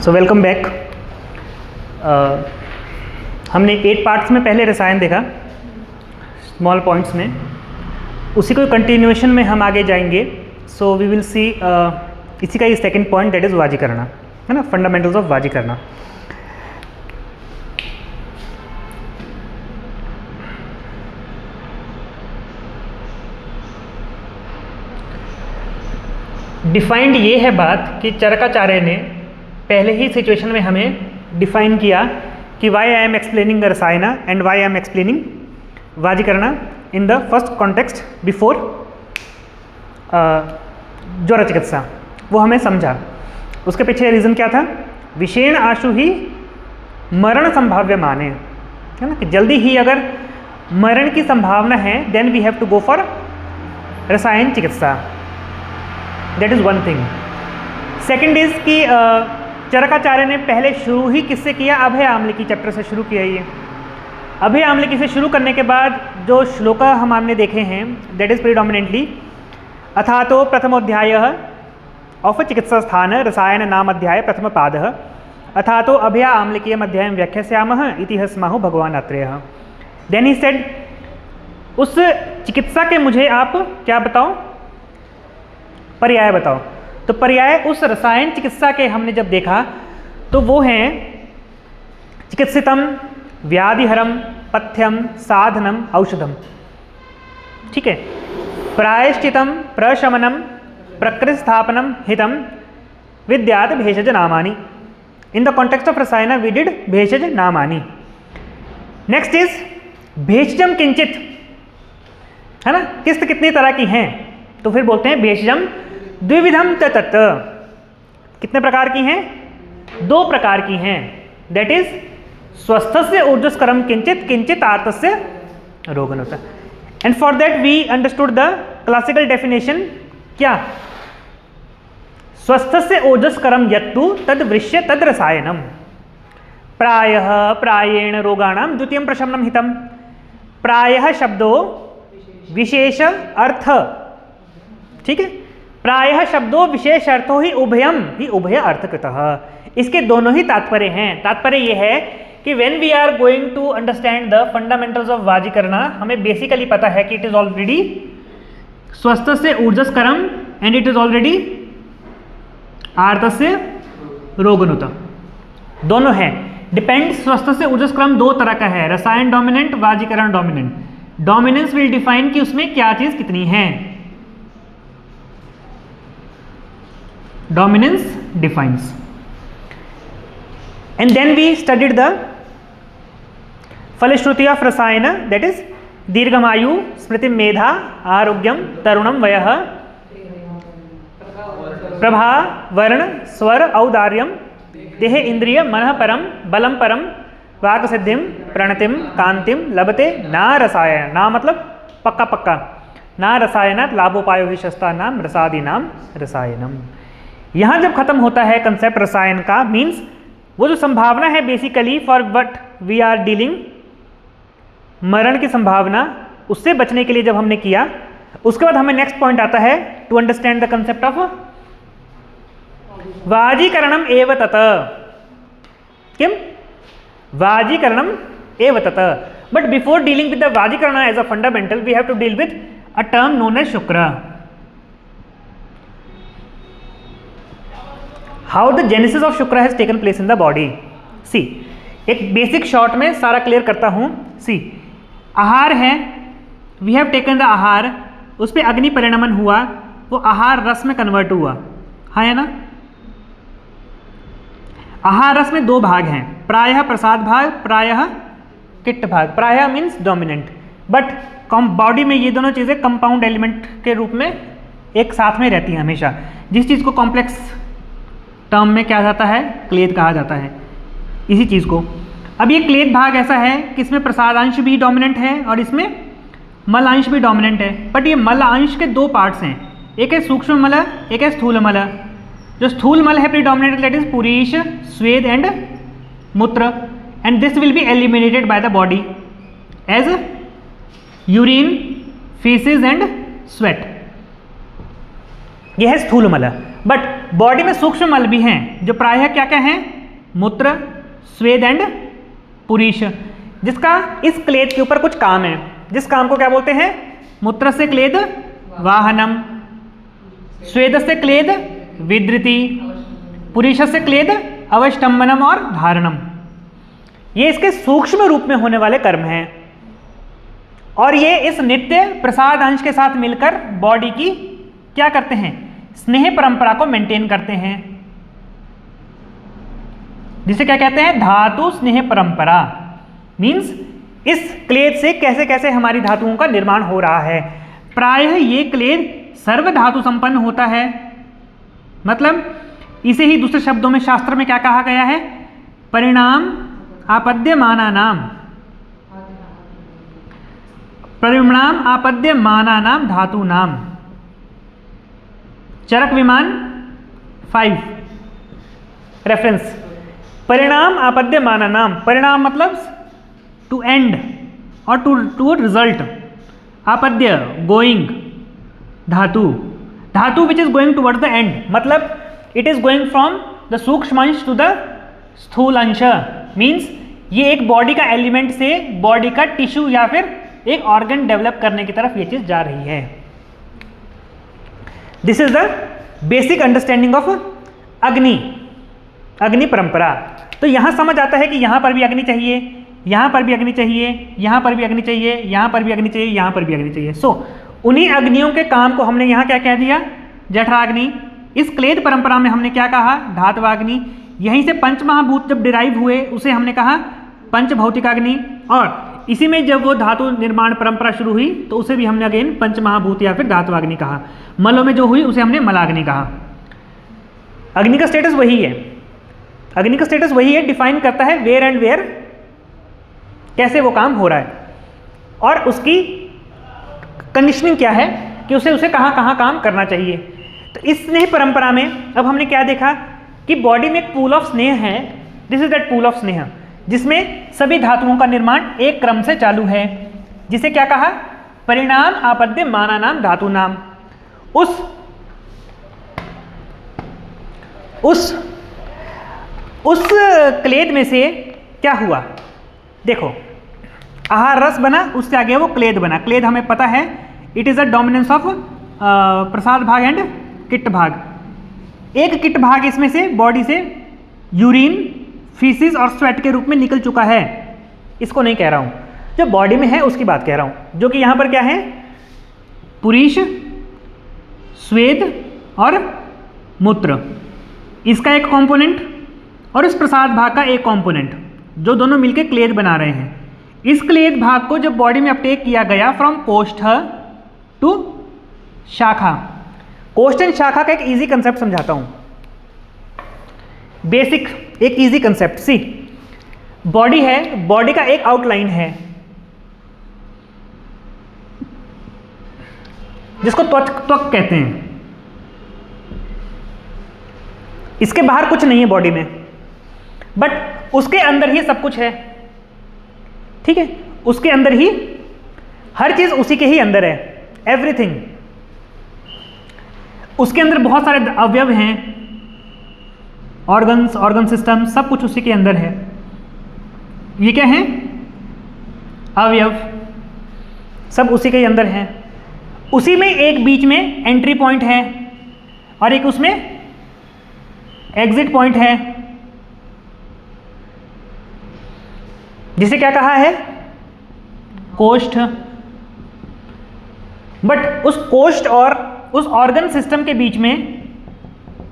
So welcome back. हमने 8 parts में पहले रसायन देखा स्मॉल पॉइंट्स में, उसी को कंटिन्यूएशन में हम आगे जाएंगे। सो वी विल सी इसी का ये सेकंड पॉइंट, दैट इज़ वाजीकरण, है ना, फंडामेंटल्स ऑफ वाजीकरण। डिफाइंड ये है बात कि चरकाचार्य ने पहले ही सिचुएशन में हमें डिफाइन किया कि why I am explaining the rasayana and why I am explaining vajikarana in the first context before jwara chikitsa, वो हमें समझा। उसके पीछे रीज़न क्या था? विषेण आशु ही मरण संभाव्य माने, है ना, कि जल्दी ही अगर मरण की संभावना है then we have to go for रसायन चिकित्सा। That is one thing. Second is कि चरकाचार्य ने पहले शुरू ही किससे किया? अभय आमलिकी चैप्टर से शुरू किया। ये अभय आमलिकी से शुरू करने के बाद जो श्लोका हमने देखे हैं, दैट इज़ प्रीडोमिनेंटली अथा तो प्रथमोध्याय ऑफ चिकित्सा स्थान रसायन नाम अध्याय प्रथम पाद अथा तो अभय आमलिकीय अध्याय व्याख्यास्यामः इति स्माहु भगवान अत्रेयः। देन ही सेड, उस चिकित्सा के मुझे आप क्या बताओ? पर्याय बताओ। तो पर्याय उस रसायन चिकित्सा के हमने जब देखा तो वो हैं चिकित्सितम, व्याधिहरम, पथ्यम, साधनम, औषधम। ठीक है, प्रायश्चितम, प्रशमनम, प्रकृतिस्थापनम, हितम, विद्यात भेषज नामानि। इन द कॉन्टेक्स्ट ऑफ रसायन वी डिड भेषज नामानि। नेक्स्ट इज भेषजम किंचित, है ना, किस्त कितनी तरह की हैं? तो फिर बोलते हैं भेषजम द्विविधम तत्। कितने प्रकार की हैं? 2 प्रकार की हैं। दैट इज स्वस्थस्य ऊर्जस्करम किंचित, किंचित आर्तस्य रोगनुत। And for that we understood the classical definition. क्या? स्वस्थस्य ओजस्करम यत्तु तद वृश्य तद रसायनम। प्रायः प्रायेण रोगाणाम द्वितीयं प्रशमनम हितम। प्रायः शब्दों विशेष अर्थ, ठीक है, प्रायः शब्दों विशेष अर्थों ही उभयम ही उभय अर्थकृतः। इसके दोनों ही तात्पर्य हैं। तात्पर्य यह है कि when we are going to understand the fundamentals of vajikarana, हमें बेसिकली पता है कि it is already swasthasya urjaskaram and it is already artasya roganut. दोनों हैं। डिपेंड, स्वस्थस्य ऊर्जस्करम 2 तरह का है, rasayana dominant, vajikarana dominant. Dominance will define कि उसमें क्या चीज कितनी है। Dominance defines. And then we studied the Falashruti of Rasayana, that is Dirghamayu, Smritim Medha, Arogyam, Tarunam Vayah, Prabha, Varna, Swar, Audaryam, Dehe Indriya, Manah Param, Balam Param, Vak Siddhim, Pranatim, Kantim, Labate, Na Rasayana। ना मतलब पक्का पक्का, ना रसायनात् लाभोपायो ही शस्ता नाम रसादि नाम रसायनम। यहाँ जब खत्म होता है कंसेप्ट रसायन का, मीन्स वो जो संभावना है basically for what we are dealing, मरण की संभावना, उससे बचने के लिए जब हमने किया, उसके बाद हमें नेक्स्ट पॉइंट आता है to understand the concept of vajikaranam एव तत। किम? वाजीकरणम एव तत। But before dealing with the vajikarana as a fundamental we have to deal with a term known as shukra. How the genesis of shukra has taken place in the body. See, एक basic short में सारा clear करता हूं। सी, आहार है, we have taken the आहार, उस पर अग्नि परिणमन हुआ, वो आहार रस में कन्वर्ट हुआ, हाँ है ना। आहार रस में 2 भाग हैं, प्रायः प्रसाद भाग, प्रायः किट्ट भाग। प्रायः मीन्स डोमिनेंट, बट बॉडी में ये दोनों चीज़ें कंपाउंड एलिमेंट के रूप में एक साथ में रहती हैं हमेशा। जिस चीज़ को कॉम्प्लेक्स टर्म में क्या जाता है? क्लेद कहा जाता है, इसी चीज़ को। अब ये क्लेद भाग ऐसा है कि इसमें प्रसाद अंश भी डोमिनेंट है और इसमें मल अंश भी डोमिनेंट है। बट ये मल अंश के 2 पार्ट्स हैं, एक है सूक्ष्म मल, एक है स्थूल मल। जो स्थूल मल है predominant, that is purish, sweda and mutra, and this will be eliminated by the body as urine, faeces and sweat. यह है स्थूल मल। बट बॉडी में सूक्ष्म मल भी हैं जो प्रायः क्या क्या हैं, मूत्र, स्वेद एंड पुरीश, जिसका इस क्लेद के ऊपर कुछ काम है, जिस काम को क्या बोलते हैं, मूत्र से क्लेद वाहनम, स्वेद से क्लेद विधृति, पुरीश से क्लेद अवष्टम्बनम और धारणम। ये इसके सूक्ष्म रूप में होने वाले कर्म हैं और ये इस नित्य प्रसाद अंश के साथ मिलकर बॉडी की क्या करते हैं, स्नेह परंपरा को मेंटेन करते हैं, जिसे क्या कहते हैं, धातु स्नेह परंपरा। मींस इस क्लेद से कैसे कैसे हमारी धातुओं का निर्माण हो रहा है। प्रायः ये क्लेद सर्व धातु संपन्न होता है, मतलब इसे ही दूसरे शब्दों में शास्त्र में क्या कहा गया है, परिणाम आपद्यमाना नाम, परिणाम आपद्यमाना नाम धातु नाम। चरक विमान 5 रेफरेंस। परिणाम आपद्यमाना नाम, परिणाम मतलब टू एंड और टू रिजल्ट, आपद्य going, dhatu, dhatu which is going towards the end, मतलब it is going from the sukshma ansh to the स्थूल अंश। मीन्स ये एक बॉडी का एलिमेंट से बॉडी का टिश्यू या फिर एक ऑर्गन डेवलप करने की तरफ ये चीज जा रही है। This is the basic understanding of अग्नि, अग्नि परंपरा। तो यहां समझ आता है कि यहां पर भी अग्नि चाहिए, यहां पर भी अग्नि चाहिए, यहां पर भी अग्नि चाहिए, यहां पर भी अग्नि चाहिए, यहां पर भी अग्नि चाहिए। सो उन्हीं अग्नियों के काम को हमने यहां क्या कह दिया, जठराग्नि। इस क्लेद परंपरा में हमने क्या कहा, धात्वाग्नि। यहीं से पंचमहाभूत जब डिराइव हुए उसे हमने कहा पंचभौतिकाग्नि, और इसी में जब वो धातु निर्माण परंपरा शुरू हुई तो उसे भी हमने अगेन पंचमहाभूत या फिर धात्वाग्नि कहा। मलों में जो हुई उसे हमने मलाग्नि कहा। अग्नि का स्टेटस वही है, अग्नि का स्टेटस वही है, डिफाइन करता है वेयर एंड वेयर कैसे वो काम हो रहा है और उसकी कंडीशनिंग क्या है कि उसे कहाँ कहाँ काम करना चाहिए। तो इस स्नेह परंपरा में अब हमने क्या देखा कि बॉडी में एक पूल ऑफ स्नेह है, this is that pool of स्नेह, जिसमें सभी धातुओं का निर्माण एक क्रम से चालू है, जिसे क्या कहा, परिणाम आपद्य माना नाम धातु नाम। उस क्लेद में से क्या हुआ, देखो आहार रस बना, उससे आगे वो क्लेद बना। क्लेद हमें पता है it is a dominance of prasad bhaag and kit भाग। एक किट भाग इसमें से बॉडी से यूरिन, फीसिस और स्वेट के रूप में निकल चुका है, इसको नहीं कह रहा हूं, जो बॉडी में है उसकी बात कह रहा हूं, जो कि यहां पर क्या है, पुरीश, स्वेद और मूत्र, इसका एक कंपोनेंट और इस प्रसाद भाग का एक कंपोनेंट, जो दोनों मिलकर क्लेद बना रहे हैं। इस क्लेद भाग को जब बॉडी में अपटेक किया गया फ्रॉम कोष्ठ टू शाखा। कोष्ठ एंड शाखा का एक इजी कंसेप्ट समझाता हूं, बेसिक एक इजी कंसेप्ट। सी बॉडी है, बॉडी का एक आउटलाइन है जिसको त्वक कहते हैं। इसके बाहर कुछ नहीं है बॉडी में, बट उसके अंदर ही सब कुछ है, ठीक है, उसके अंदर ही हर चीज उसी के ही अंदर है, एवरीथिंग। उसके अंदर बहुत सारे अवयव हैं, ऑर्गन्स, ऑर्गन सिस्टम, सब कुछ उसी के अंदर है। ये क्या है, अवयव, सब उसी के अंदर है। उसी में एक बीच में एंट्री पॉइंट है और एक उसमें एग्जिट पॉइंट है, जिसे क्या कहा है, कोष्ठ। बट उस कोष्ठ और उस ऑर्गन सिस्टम के बीच में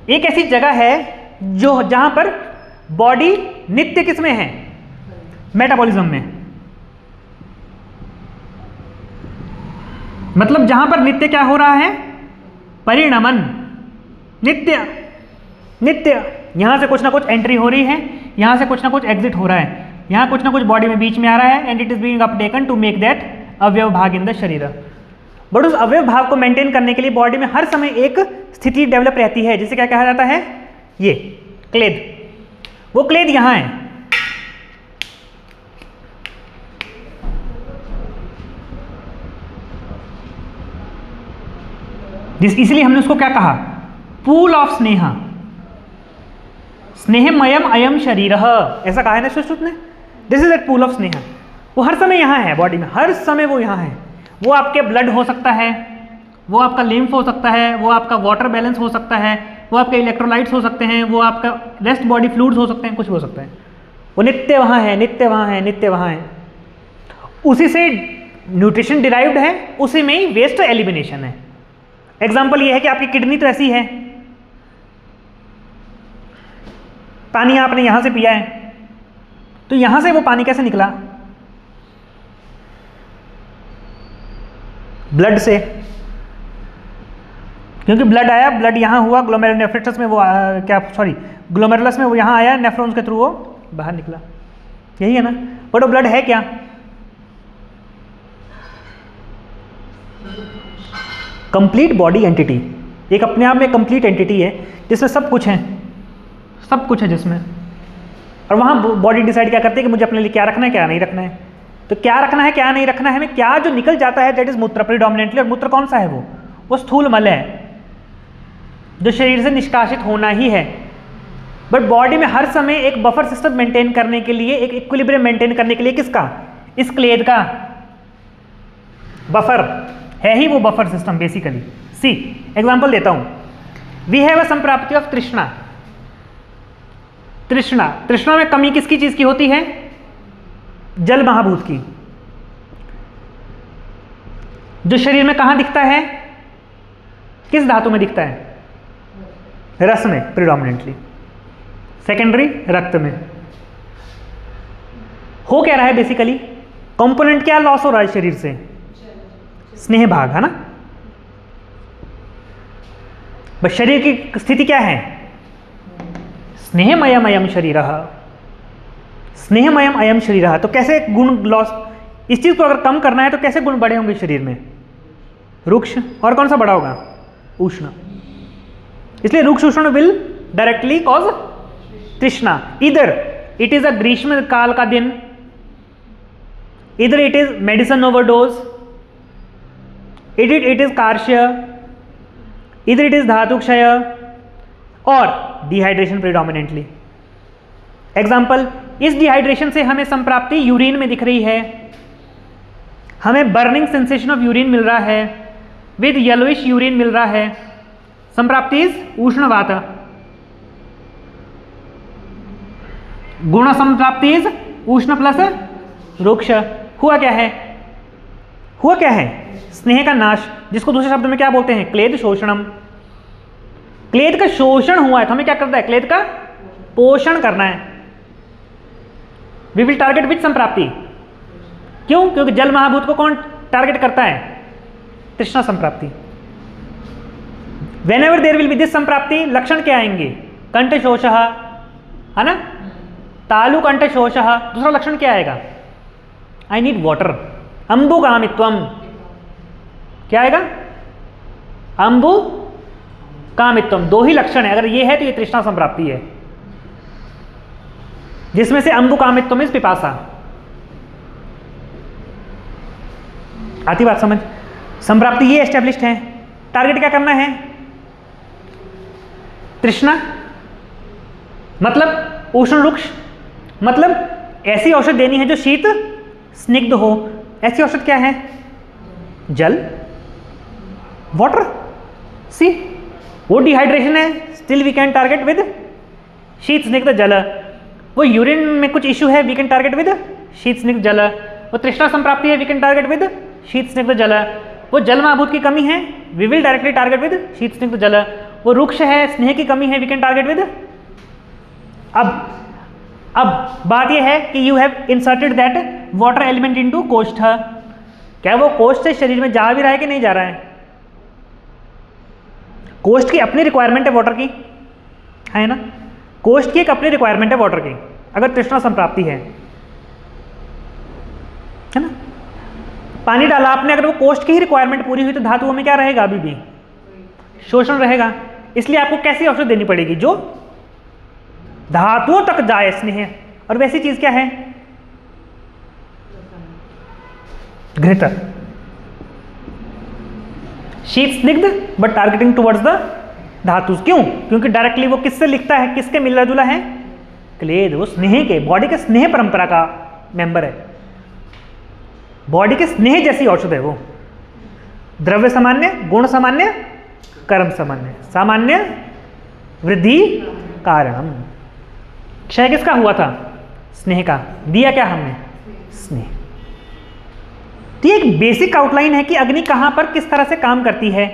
एक ऐसी जगह है जो जहां पर बॉडी नित्य किसमें है, मेटाबॉलिज्म में। मतलब जहां पर नित्य क्या हो रहा है, परिणमन, नित्य नित्य। यहां से कुछ ना कुछ एंट्री हो रही है, यहां से कुछ ना कुछ एग्जिट हो रहा है, यहां कुछ ना कुछ बॉडी में बीच में आ रहा है, and it is being uptaken to make that avayava bhaag in the शरीर। बट उस अवयव भाग को मेंटेन करने के लिए बॉडी में हर समय एक स्थिति डेवलप रहती है, जिसे क्या कहा जाता है, ये क्लेद। वो क्लेद यहां है, इसलिए हमने उसको क्या कहा, पूल ऑफ स्नेहा। स्नेहमयम अयम शरीर, ऐसा कहा है ना सुश्रुत ने। This is that pool of स्नेह। वो हर समय यहाँ है बॉडी में, हर समय वो यहाँ है। वो आपके ब्लड हो सकता है, वो आपका लिम्फ हो सकता है, वो आपका वाटर बैलेंस हो सकता है, वो आपके इलेक्ट्रोलाइट्स हो सकते हैं, वो आपका रेस्ट बॉडी फ्लूइड्स हो सकते हैं, कुछ भी हो सकता है। वो नित्य वहाँ है, नित्य वहाँ है, नित्य वहाँ है। उसी से न्यूट्रिशन डिराइव्ड है, उसी में ही वेस्ट एलिमिनेशन है। एग्जाम्पल ये है कि आपकी किडनी तो ऐसी है, पानी आपने यहाँ से पिया है, तो यहाँ से वो पानी कैसे निकला? ब्लड से, क्योंकि ब्लड आया, ब्लड यहाँ हुआ ग्लोमेरुलस में, वो ग्लोमेरुलस में वो यहाँ आया, नेफ्रॉन्स के थ्रू वो बाहर निकला, यही है ना। बट वो ब्लड है क्या? कंप्लीट बॉडी एंटिटी, एक अपने आप में कंप्लीट एंटिटी है जिसमें सब कुछ है, सब कुछ है जिसमें। और वहाँ बॉडी डिसाइड क्या करती है कि मुझे अपने लिए क्या रखना है, क्या नहीं रखना है। तो क्या रखना है, क्या नहीं रखना है, हमें क्या जो निकल जाता है दैट इज मूत्र प्रीडोमिनेंटली। और मूत्र कौन सा है? वो स्थूल मल है जो शरीर से निष्कासित होना ही है। बट बॉडी में हर समय एक बफर सिस्टम मेंटेन करने के लिए, एक इक्विलिब्रियम मेंटेन करने के लिए, किसका? इस क्लेद का बफर है ही वो बफर सिस्टम बेसिकली। सी एग्जांपल देता हूं, वी हैव अ संप्राप्ति ऑफ तृष्णा। तृष्णा, तृष्णा में कमी किसकी चीज की होती है? जल महाभूत की, जो शरीर में कहां दिखता है, किस धातु में दिखता है? रस में प्रिडोमिनेंटली, सेकेंडरी रक्त में। हो क्या रहा है बेसिकली? कंपोनेंट क्या लॉस हो रहा है शरीर से? स्नेह भाग, है ना। बस शरीर की स्थिति क्या है? स्नेहमयम अयम शरीरः, स्नेहमयम अयम शरीरः। तो कैसे गुण लॉस, इस चीज को अगर कम करना है तो कैसे गुण बढ़े होंगे शरीर में? रुक्ष, और कौन सा बड़ा होगा? उष्ण। इसलिए रुक्ष उष्ण विल डायरेक्टली कॉज तृष्णा। इधर इट इज अ ग्रीष्म काल का दिन, इधर it is medicine overdose, it is karshya, इधर इट इज धातु क्षय और डिहाइड्रेशन प्रीडोमिनेंटली। एग्जाम्पल, इस डिहाइड्रेशन से हमें संप्राप्ति यूरिन में दिख रही है, हमें बर्निंग सेंसेशन ऑफ यूरिन मिल रहा है, विद येलोइश यूरिन मिल रहा है। संप्राप्ति इज उष्ण वात, गुण संप्राप्ति इज उष्ण प्लस रुक्ष। हुआ क्या है? हुआ क्या है? स्नेह का नाश, जिसको दूसरे शब्द में क्या बोलते हैं? क्लेद शोषणम। क्लेद का शोषण हुआ है तो हमें क्या करना है? क्लेद का पोषण करना है। We will target which samprapti. क्यों? क्योंकि जल महाभूत को कौन टारगेट करता है? तृष्णा संप्राप्ति। Whenever there will be this samprapti, लक्षण क्या आएंगे? कंठ शोष, है ना, तालु कंठ शोष। दूसरा लक्षण क्या आएगा? I need water. अंबु कामित्वम, क्या आएगा? अंबु कामित्वम। दो ही लक्षण है, अगर ये है तो ये तृष्णा संप्राप्ति है, जिसमें से अंबु कामित्वम इज पिपासा। आती बात समझ? संप्राप्ति ये एस्टेब्लिश्ड है, टारगेट क्या करना है? तृष्णा, मतलब उष्ण रुक्ष, मतलब ऐसी औषध देनी है जो शीत स्निग्ध हो। ऐसी औषध क्या है? जल, वाटर। सी, वो डिहाइड्रेशन है, still we can target with sheet snigdha जल। वो यूरिन में कुछ इश्यू है, we can target with sheet snigdha जल। वो तृष्णा संप्राप्ति है, we can target with sheet snigdha जल। वो जल महाभूत की कमी है, we will directly target with sheet snigdha जल। वो रुक्ष है, स्नेह की कमी है, वी कैन टारगेट विद। अब बात यह है कि you have inserted that water element into कोष्ठ। क्या वो कोष्ठ से शरीर में जा भी रहा है कि नहीं जा रहा है? कोष्ठ की अपनी रिक्वायरमेंट है वाटर की, है ना। कोष्ठ की एक अपनी रिक्वायरमेंट है वाटर की, अगर तृष्णा संप्राप्ति है ना। पानी डाला आपने, अगर वो कोष्ठ की ही रिक्वायरमेंट पूरी हुई तो धातुओं में क्या रहेगा? अभी भी शोषण रहेगा। इसलिए आपको कैसी औषध देनी पड़ेगी? जो धातुओं तक जाए स्नेह। और वैसी चीज क्या है? घृत, शीत स्निग्ध बट टारगेटिंग टुवर्ड्स द धातु। क्यों? क्योंकि डायरेक्टली वो किससे लिखता है, किसके मिला जुला है, क्लेद, वो स्नेह के, बॉडी के स्नेह परंपरा का मेंबर है, बॉडी के स्नेह जैसी औषध है वो। द्रव्य सामान्य, गुण सामान्य, कर्म सामान्य, सामान्य वृद्धि कारणम। क्षय किसका हुआ था? स्नेह का। दिया क्या हमने? स्नेह। तो ये एक बेसिक आउटलाइन है कि अग्नि कहां पर किस तरह से काम करती है।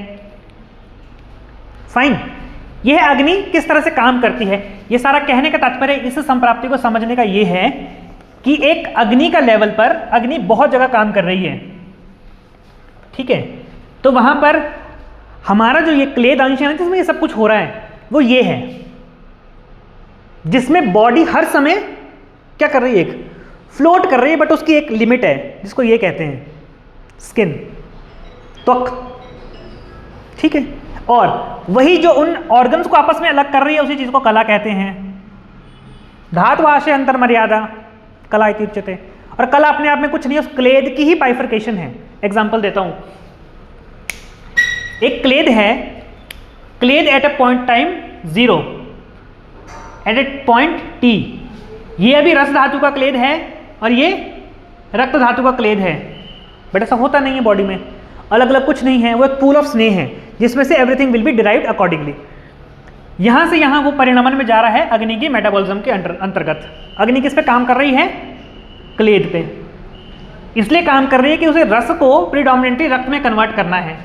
फाइन, यह अग्नि किस तरह से काम करती है, यह सारा कहने का तात्पर्य इस संप्राप्ति को समझने का यह है कि एक अग्नि का लेवल पर अग्नि बहुत जगह काम कर रही है, ठीक है। तो वहां पर हमारा जो ये क्लेद अंश है जिसमें ये सब कुछ हो रहा है वो ये है, जिसमें बॉडी हर समय क्या कर रही है, एक फ्लोट कर रही है, बट उसकी एक लिमिट है जिसको ये कहते हैं स्किन, त्वक, ठीक है। और वही जो उन ऑर्गन्स को आपस में अलग कर रही है उसी चीज को कला कहते हैं। धात्वाशय अंतर मर्यादा कला इति उच्यते। और कला अपने आप में कुछ नहीं है, उस क्लेद की ही बाइफर्केशन है। एग्जांपल देता हूं, एक क्लेद है, क्लेद at a point time 0, at a point T, ये अभी रस धातु का क्लेद है और ये रक्त धातु का क्लेद है, बट ऐसा होता नहीं है बॉडी में, अलग अलग कुछ नहीं है, वो एक पूल ऑफ स्नेह है जिसमें से everything will be derived accordingly. यहां से यहां वो परिणमन में जा रहा है अग्नि की मेटाबॉलिज्म के अंतर्गत। अग्नि किस पे काम कर रही है? क्लेद पे। इसलिए काम कर रही है कि उसे रस को प्रीडोमिनेंटली रक्त में कन्वर्ट करना है।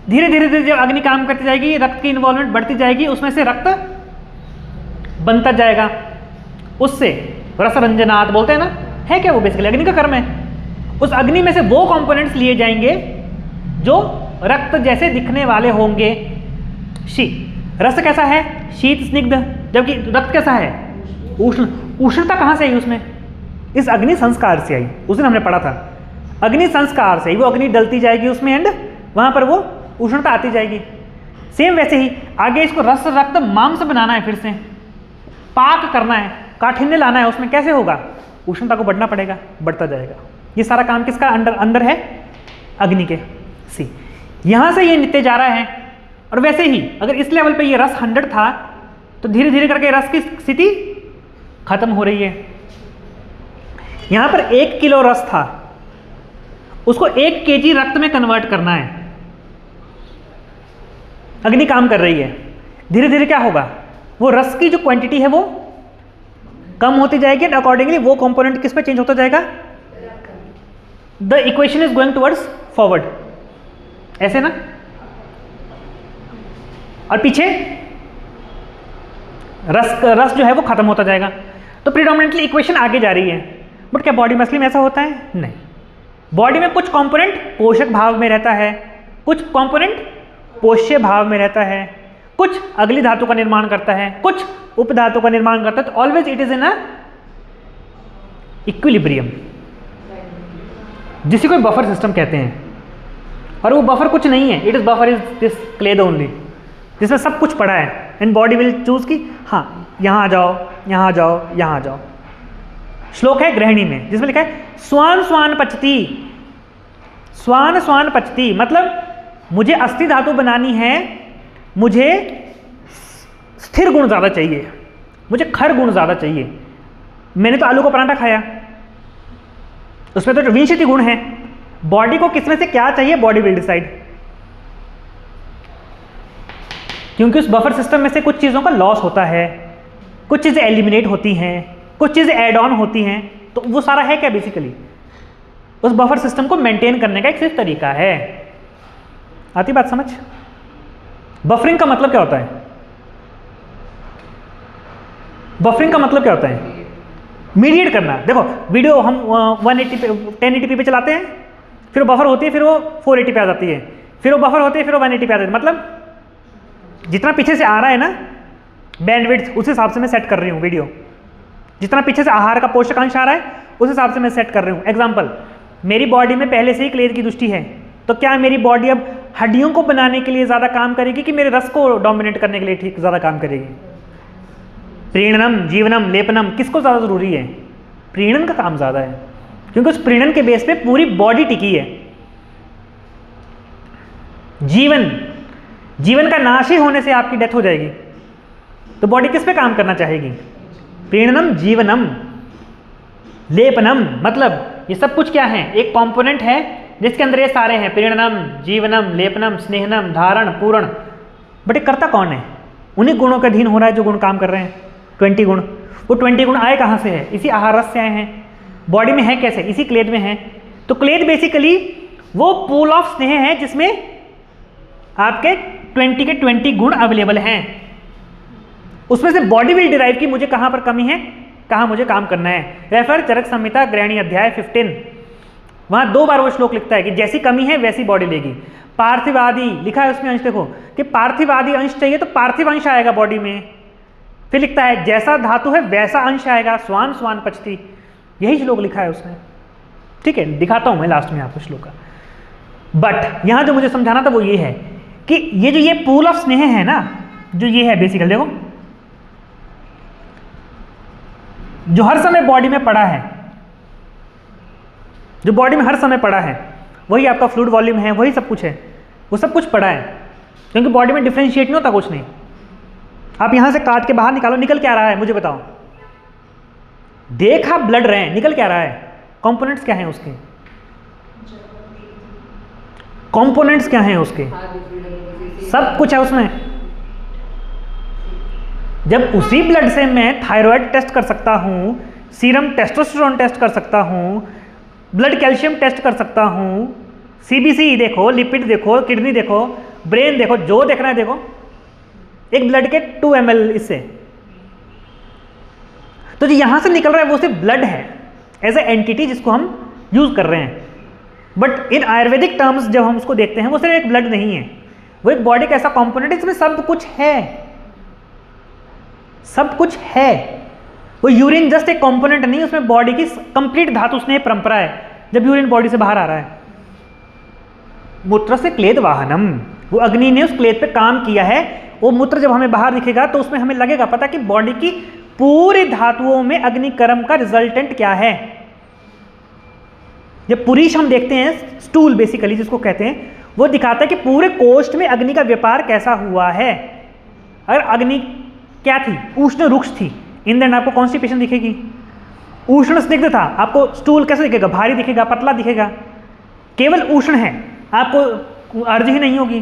धीरे धीरे धीरे जब अग्नि काम करती जाएगी, रक्त की इन्वॉल्वमेंट बढ़ती जाएगी, उसमें से रक्त बनता जाएगा, उससे रस रंजनात् बोलते हैं ना, है क्या वो बेसिकली अग्नि का कर्म है। उस अग्नि में से वो कंपोनेंट्स लिए जाएंगे जो रक्त जैसे दिखने वाले होंगे। रस कैसा है? शीत स्निग्ध, जबकि रक्त कैसा है? उष्ण। उष्णता कहां से आई उसमें? इस अग्नि संस्कार से आई। उस दिन हमने पढ़ा था अग्नि संस्कार से ही वो अग्नि डलती जाएगी उसमें एंड वहां पर वो उष्णता आती जाएगी। सेम वैसे ही आगे इसको रस रक्त मांस बनाना है, फिर से पाक करना है, काठिन्य लाना है उसमें, कैसे होगा? उष्णता को बढ़ना पड़ेगा, बढ़ता जाएगा। ये सारा काम किसका अंदर है? अग्नि के। यहां से ये नित्य जा रहा है। और वैसे ही अगर इस लेवल पे ये रस 100 था तो धीरे धीरे करके रस की स्थिति खत्म हो रही है। यहां पर 1 किलो रस था, उसको 1 kg रक्त में कन्वर्ट करना है। अग्नि काम कर रही है, धीरे धीरे क्या होगा? वो रस की जो क्वांटिटी है वो कम होती जाएगी एंड अकॉर्डिंगली वो कंपोनेंट किस पे चेंज होता जाएगा? The equation is going towards forward, ऐसे ना। और पीछे रस जो है वो खत्म होता जाएगा। तो प्रीडोमिनेंटली इक्वेशन आगे जा रही है। बट क्या बॉडी मसली में ऐसा होता है? नहीं। बॉडी में कुछ कंपोनेंट पोषक भाव में रहता है, कुछ कंपोनेंट पोष्य भाव में रहता है, कुछ अगली धातु का निर्माण करता है, कुछ उप धातु का निर्माण करता है। तो always it is in a equilibrium, जिसे कोई बफर सिस्टम कहते हैं। और वो बफर कुछ नहीं है, it is buffer is this kleda only, जिसमें सब कुछ पड़ा है। एंड बॉडी विल चूज की हाँ यहां आ जाओ, यहां आ जाओ, यहां आ जाओ। श्लोक है गृहिणी में जिसमें लिखा है स्वान स्वान पचती, स्वान स्वान पचती, मतलब मुझे अस्थि धातु बनानी है, मुझे स्थिर गुण ज्यादा चाहिए, मुझे खर गुण ज्यादा चाहिए। मैंने तो आलू का पराठा खाया, उसमें तो जो विंशति गुण है, बॉडी को किसमें से क्या चाहिए बॉडी विल डिसाइड, क्योंकि उस बफर सिस्टम में से कुछ चीज़ों का लॉस होता है, कुछ चीज़ें एलिमिनेट होती हैं, कुछ चीज़ें एड ऑन होती हैं। तो वो सारा है क्या बेसिकली? उस बफर सिस्टम को मेंटेन करने का एक सिर्फ तरीका है। आती बात समझ? बफरिंग का मतलब क्या होता है? बफरिंग का मतलब क्या होता है? मीडिएट करना। देखो वीडियो हम 180 पे 1080p पे चलाते हैं, फिर वो बफर होती है, फिर वो 480 पे आ जाती है, फिर वो बफर होती है, फिर वो 180 पे आ जाती है। मतलब जितना पीछे से आ रहा है ना बैंडविड्थ, उस हिसाब से मैं सेट कर रही हूँ वीडियो। जितना पीछे से आहार का पोषकांश आ रहा है उस हिसाब से मैं सेट कर रही हूँ। एग्जाम्पल, मेरी बॉडी में पहले से ही क्लेद की दृष्टि है, तो क्या मेरी बॉडी अब हड्डियों को बनाने के लिए ज़्यादा काम करेगी कि मेरे रस को डोमिनेट करने के लिए ठीक ज़्यादा काम करेगी? प्रीणनम, जीवनम, लेपनम, किसको ज़्यादा ज़रूरी है? प्रीणन का काम ज़्यादा है, क्योंकि उस प्रीणन के बेस पे पूरी बॉडी टिकी है। जीवन, जीवन का नाश ही होने से आपकी डेथ हो जाएगी, तो बॉडी किस पे काम करना चाहेगी? प्रीणनम जीवनम लेपनम, मतलब ये सब कुछ क्या है? एक कंपोनेंट है जिसके अंदर ये सारे हैं, प्रीणनम, जीवनम, लेपनम, स्नेहनम, धारण, पूर्ण। बट ये करता कौन है? उन्हीं गुणों के अधीन हो रहा है जो गुण काम कर रहे हैं, 20 गुण। वो 20 गुण आए कहाँ से? है इसी आहार रस से आए हैं। बॉडी में है कैसे? इसी क्लेद में है। तो क्लेद बेसिकली वो पूल ऑफ स्नेह है जिसमें आपके 20 के 20 गुण अवेलेबल हैं। उसमें से बॉडी विल डिराइव की मुझे कहाँ पर कमी है, कहाँ मुझे काम करना है। रेफर चरक संहिता ग्रहणी अध्याय 15, वहाँ 2 बार वो श्लोक लिखता है कि जैसी कमी है वैसी बॉडी लेगी। पार्थिवादि लिखा है उसमें अंश, देखो कि पार्थिवादि अंश चाहिए तो पार्थिव अंश आएगा बॉडी में। फिर लिखता है जैसा धातु है वैसा अंश आएगा, स्वान स्वान पचती, यही श्लोक लिखा है उसमें। ठीक है, दिखाता हूं मैं लास्ट में आपको श्लोक का। बट यहां जो मुझे समझाना था वो ये है कि ये जो ये पूल ऑफ स्नेह है ना, जो ये है बेसिकल, देखो जो हर समय बॉडी में पड़ा है, जो बॉडी में हर समय पड़ा है, वही आपका फ्लूइड वॉल्यूम है, वही सब कुछ है, वो सब कुछ पड़ा है। क्योंकि बॉडी में डिफरेंशिएट नहीं होता कुछ नहीं। आप यहां से काट के बाहर निकालो, निकल क्या रहा है मुझे बताओ? देखा ब्लड रहे हैं, निकल क्या रहा है? कंपोनेंट्स क्या हैं उसके? कंपोनेंट्स क्या हैं उसके? सब कुछ है उसमें। जब उसी ब्लड से मैं थायराइड टेस्ट कर सकता हूं, सीरम टेस्टोस्टेरोन टेस्ट कर सकता हूं, ब्लड कैल्शियम टेस्ट कर सकता हूं, सीबीसी देखो, लिपिड देखो, किडनी देखो, ब्रेन देखो, जो देखना है देखो, एक ब्लड के 2 ml इससे। तो जो यहां से निकल रहा है वो सिर्फ ब्लड है, एज ए एंटिटी जिसको हम यूज कर रहे हैं। बट इन आयुर्वेदिक टर्म्स जब हम उसको देखते हैं वो सिर्फ एक ब्लड नहीं है, वो एक बॉडी का ऐसा कॉम्पोनेंट है जिसमें सब कुछ है, सब कुछ है। वो यूरिन जस्ट एक कंपोनेंट नहीं, उसमें बॉडी की कंप्लीट धातु स्नेह परंपरा है। जब यूरिन बॉडी से बाहर आ रहा है, मूत्र से क्लेद वाहनम, वो अग्नि ने उस क्लेद पे काम किया है। वो मूत्र जब हमें बाहर दिखेगा तो उसमें हमें लगेगा पता कि बॉडी की पूरी धातुओं में अग्नि कर्म का रिजल्टेंट क्या है। जब पुरीश हम देखते हैं, स्टूल बेसिकली जिसको कहते हैं, वो दिखाता है कि पूरे कोष्ठ में अग्नि का व्यापार कैसा हुआ है। अगर अग्नि क्या थी? उष्ण रुक्ष थी, ईंधन आपको कॉन्स्टिपेशन दिखेगी। उष्ण स्निग्ध था, आपको स्टूल कैसे दिखेगा? भारी दिखेगा, पतला दिखेगा। केवल उष्ण है, आपको अर्ज ही नहीं होगी।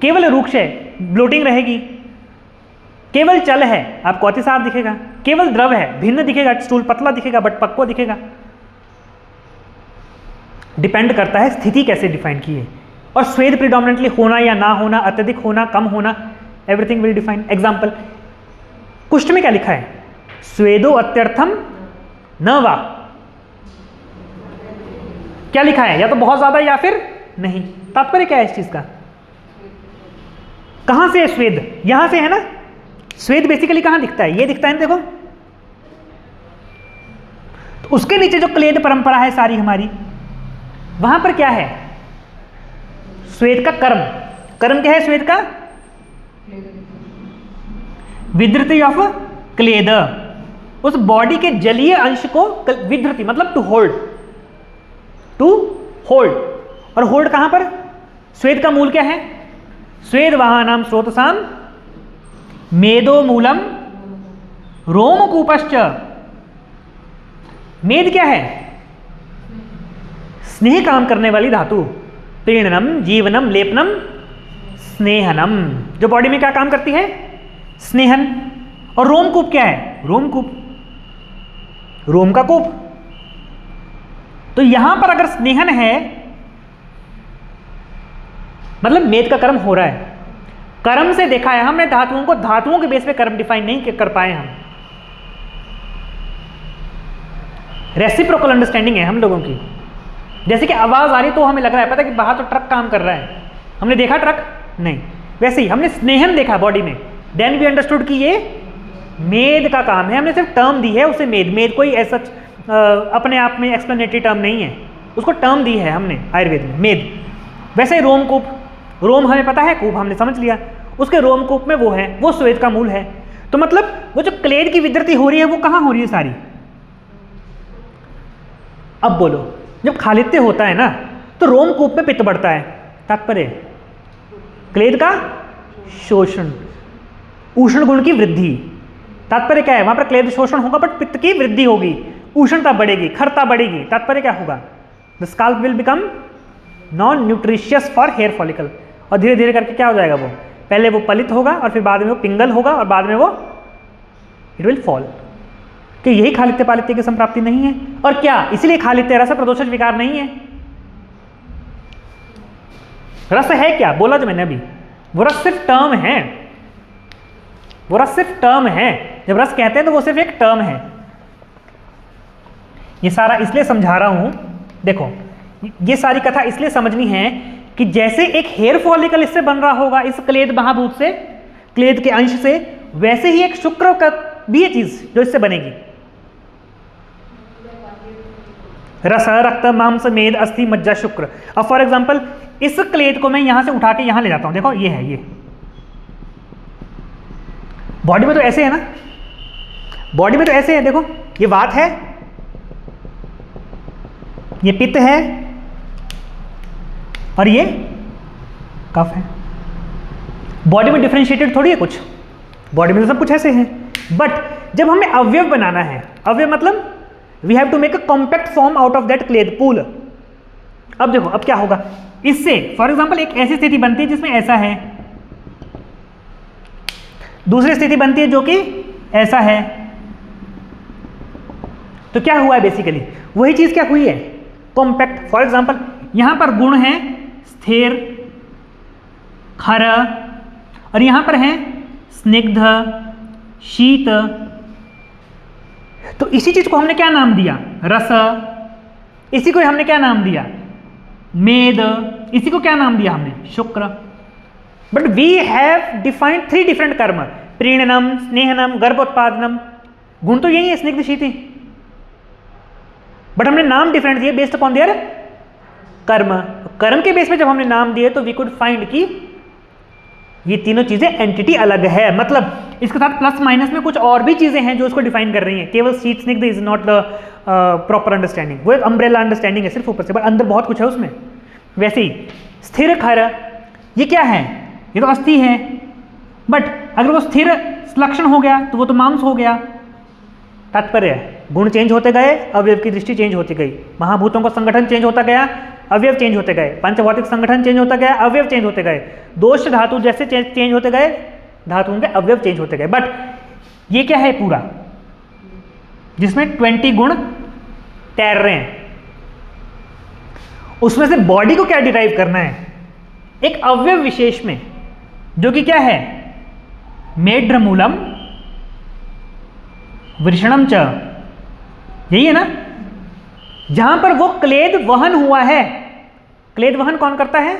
केवल रुक्ष है, ब्लोटिंग रहेगी। केवल चल है, आपको अतिसार दिखेगा। केवल द्रव है, भिन्न दिखेगा, स्टूल पतला दिखेगा बट पक्वा दिखेगा। डिपेंड करता है स्थिति कैसे डिफाइन की है। और स्वेद प्रिडोमिनेंटली होना या ना होना, अत्यधिक होना, कम होना, एवरीथिंग विल डिफाइन। एग्जाम्पल, कुष्ठ में क्या लिखा है? स्वेदो अत्यर्थम न वा। क्या लिखा है? या तो बहुत ज्यादा या फिर नहीं। तात्पर्य क्या है इस चीज का? कहां से है स्वेद? यहां से है ना। स्वेद बेसिकली कहां दिखता है? ये दिखता है ना, देखो। तो उसके नीचे जो क्लेद परंपरा है सारी हमारी, वहां पर क्या है? स्वेद का कर्म। कर्म क्या है स्वेद का? विधृति ऑफ क्लेद। उस बॉडी के जलीय अंश को विधृति मतलब टू होल्ड, टू होल्ड। और होल्ड कहां पर? स्वेद का मूल क्या है? स्वेद वाहनम स्रोतसाम मेदो मूलम रोमकूपश्च। मेद क्या है? स्नेह काम करने वाली धातु। प्रीणनम, जीवनम, लेपनम, स्नेहनम, जो बॉडी में क्या काम करती है? स्नेहन। और रोमकूप क्या है? रोमकूप, रोम का कूप। तो यहां पर अगर स्नेहन है मतलब मेद का कर्म हो रहा है। कर्म से देखा है हमने धातुओं को, धातुओं के बेस पे कर्म डिफाइन नहीं कर पाए हम। रेसिप्रोकल अंडरस्टैंडिंग है हम लोगों की। जैसे कि आवाज आ रही तो हमें लग रहा है पता कि बाहर तो ट्रक काम कर रहा है, हमने देखा ट्रक नहीं। वैसे ही हमने स्नेहन देखा बॉडी में, देन वी अंडरस्टूड कि ये मेद का काम है। हमने सिर्फ टर्म दी है उसे मेद। मेद कोई ऐसा अपने आप में एक्सप्लेनेटरी टर्म नहीं है, उसको टर्म दी है हमने आयुर्वेद में, मेद। वैसे ही रोमकूप, रोम हमें पता है, कूप हमने समझ लिया, उसके रोमकूप में वो है, वो स्वेद का मूल है। तो मतलब वो जो क्लेद की विधृति हो रही है वो कहां हो रही है सारी? अब बोलो, जब खालित्य होता है ना तो रोमकूप में पित्त बढ़ता है। तात्पर्य क्लेद का शोषण, उष्ण गुण की वृद्धि। तात्पर्य क्या है, वहां पर क्लेद शोषण होगा बट पित्त की वृद्धि होगी, उष्णता बढ़ेगी, खरता बढ़ेगी। तात्पर्य क्या होगा, the scalp will become non nutritious for hair follicle. और धीरे धीरे करके क्या हो जाएगा, वो पहले वो पलित होगा और फिर बाद में वो पिंगल होगा और बाद में वो इट विल फॉल। कि यही खालित्य पालित्य की संप्राप्ति नहीं है। और क्या इसीलिए खालित्य रस प्रदोषज विकार नहीं है। रस है क्या, बोला जो मैंने अभी, वो रस सिर्फ टर्म है, वो रस सिर्फ टर्म है। जब रस कहते हैं तो वो सिर्फ एक टर्म है। ये सारा इसलिए समझा रहा हूं, देखो ये सारी कथा इसलिए समझनी है कि जैसे एक हेयर फॉलिकल इससे बन रहा होगा, इस क्लेद महाभूत से, क्लेद के अंश से, वैसे ही एक शुक्र का भी ये चीज जो इससे बनेगी। रस, रक्त, मांस, मेद, अस्थि, मज्जा, शुक्र। अब फॉर एग्जांपल इस क्लेद को मैं यहां से उठा के यहां ले जाता हूं, देखो ये है, ये बॉडी में तो ऐसे है ना, बॉडी में तो ऐसे है, देखो ये वात है, ये पित्त है और ये कफ है। बॉडी में डिफरेंशिएटेड थोड़ी है कुछ, बॉडी में तो सब कुछ ऐसे है। बट जब हमें अवयव बनाना है, अवयव मतलब we have to make a compact form out of that kleda pool. अब देखो अब क्या होगा, इससे फॉर एग्जांपल एक ऐसी स्थिति बनती है जिसमें ऐसा है, दूसरी स्थिति बनती है जो कि ऐसा है। तो क्या हुआ है बेसिकली, वही चीज क्या हुई है, कॉम्पैक्ट। फॉर एग्जांपल यहां पर गुण है स्थिर, खर, और यहां पर है स्निग्ध, शीत। तो इसी चीज को हमने क्या नाम दिया, रस। इसी को हमने क्या नाम दिया, मेद। इसी को क्या नाम दिया हमने, शुक्र। But we have defined 3 different karma, preenanam, स्नेहनम, गर्भोत्पादनम। गुण तो यही है, स्निग्ध, शीति, बट हमने नाम डिफरेंट दिए बेस्ड अपॉन देयर कर्म। कर्म के बेस पे जब हमने नाम दिए तो वी कुड फाइंड कि ये तीनों चीजें एंटिटी अलग है। मतलब इसके साथ प्लस माइनस में कुछ और भी चीजें हैं जो इसको डिफाइन कर रही हैं। केवल शीत स्निग्ध is not the proper understanding, वो एक अम्ब्रेला अंडरस्टैंडिंग है सिर्फ ऊपर से, बट अंदर बहुत कुछ है उसमें। वैसे ही स्थिर, खर, ये क्या है, ये तो अस्थि है, बट अगर वो स्थिर लक्षण हो गया तो वो तो मांस हो गया। तात्पर्य गुण चेंज होते गए, अवयव की दृष्टि चेंज होती गई, महाभूतों का संगठन चेंज होता गया, अवयव चेंज होते गए, पंचभौतिक संगठन चेंज होता गया, अवयव चेंज होते गए, दोष धातु जैसे चेंज होते गए, धातुओं के अवयव चेंज होते गए। बट ये क्या है पूरा, जिसमें 20 गुण तैर रहे हैं, उसमें से बॉडी को क्या डिराइव करना है, एक अवयव विशेष में, जो कि क्या है, मेढ्रमूलम वृषणम च, यही है ना, जहां पर वो क्लेद वहन हुआ है। क्लेद वहन कौन करता है,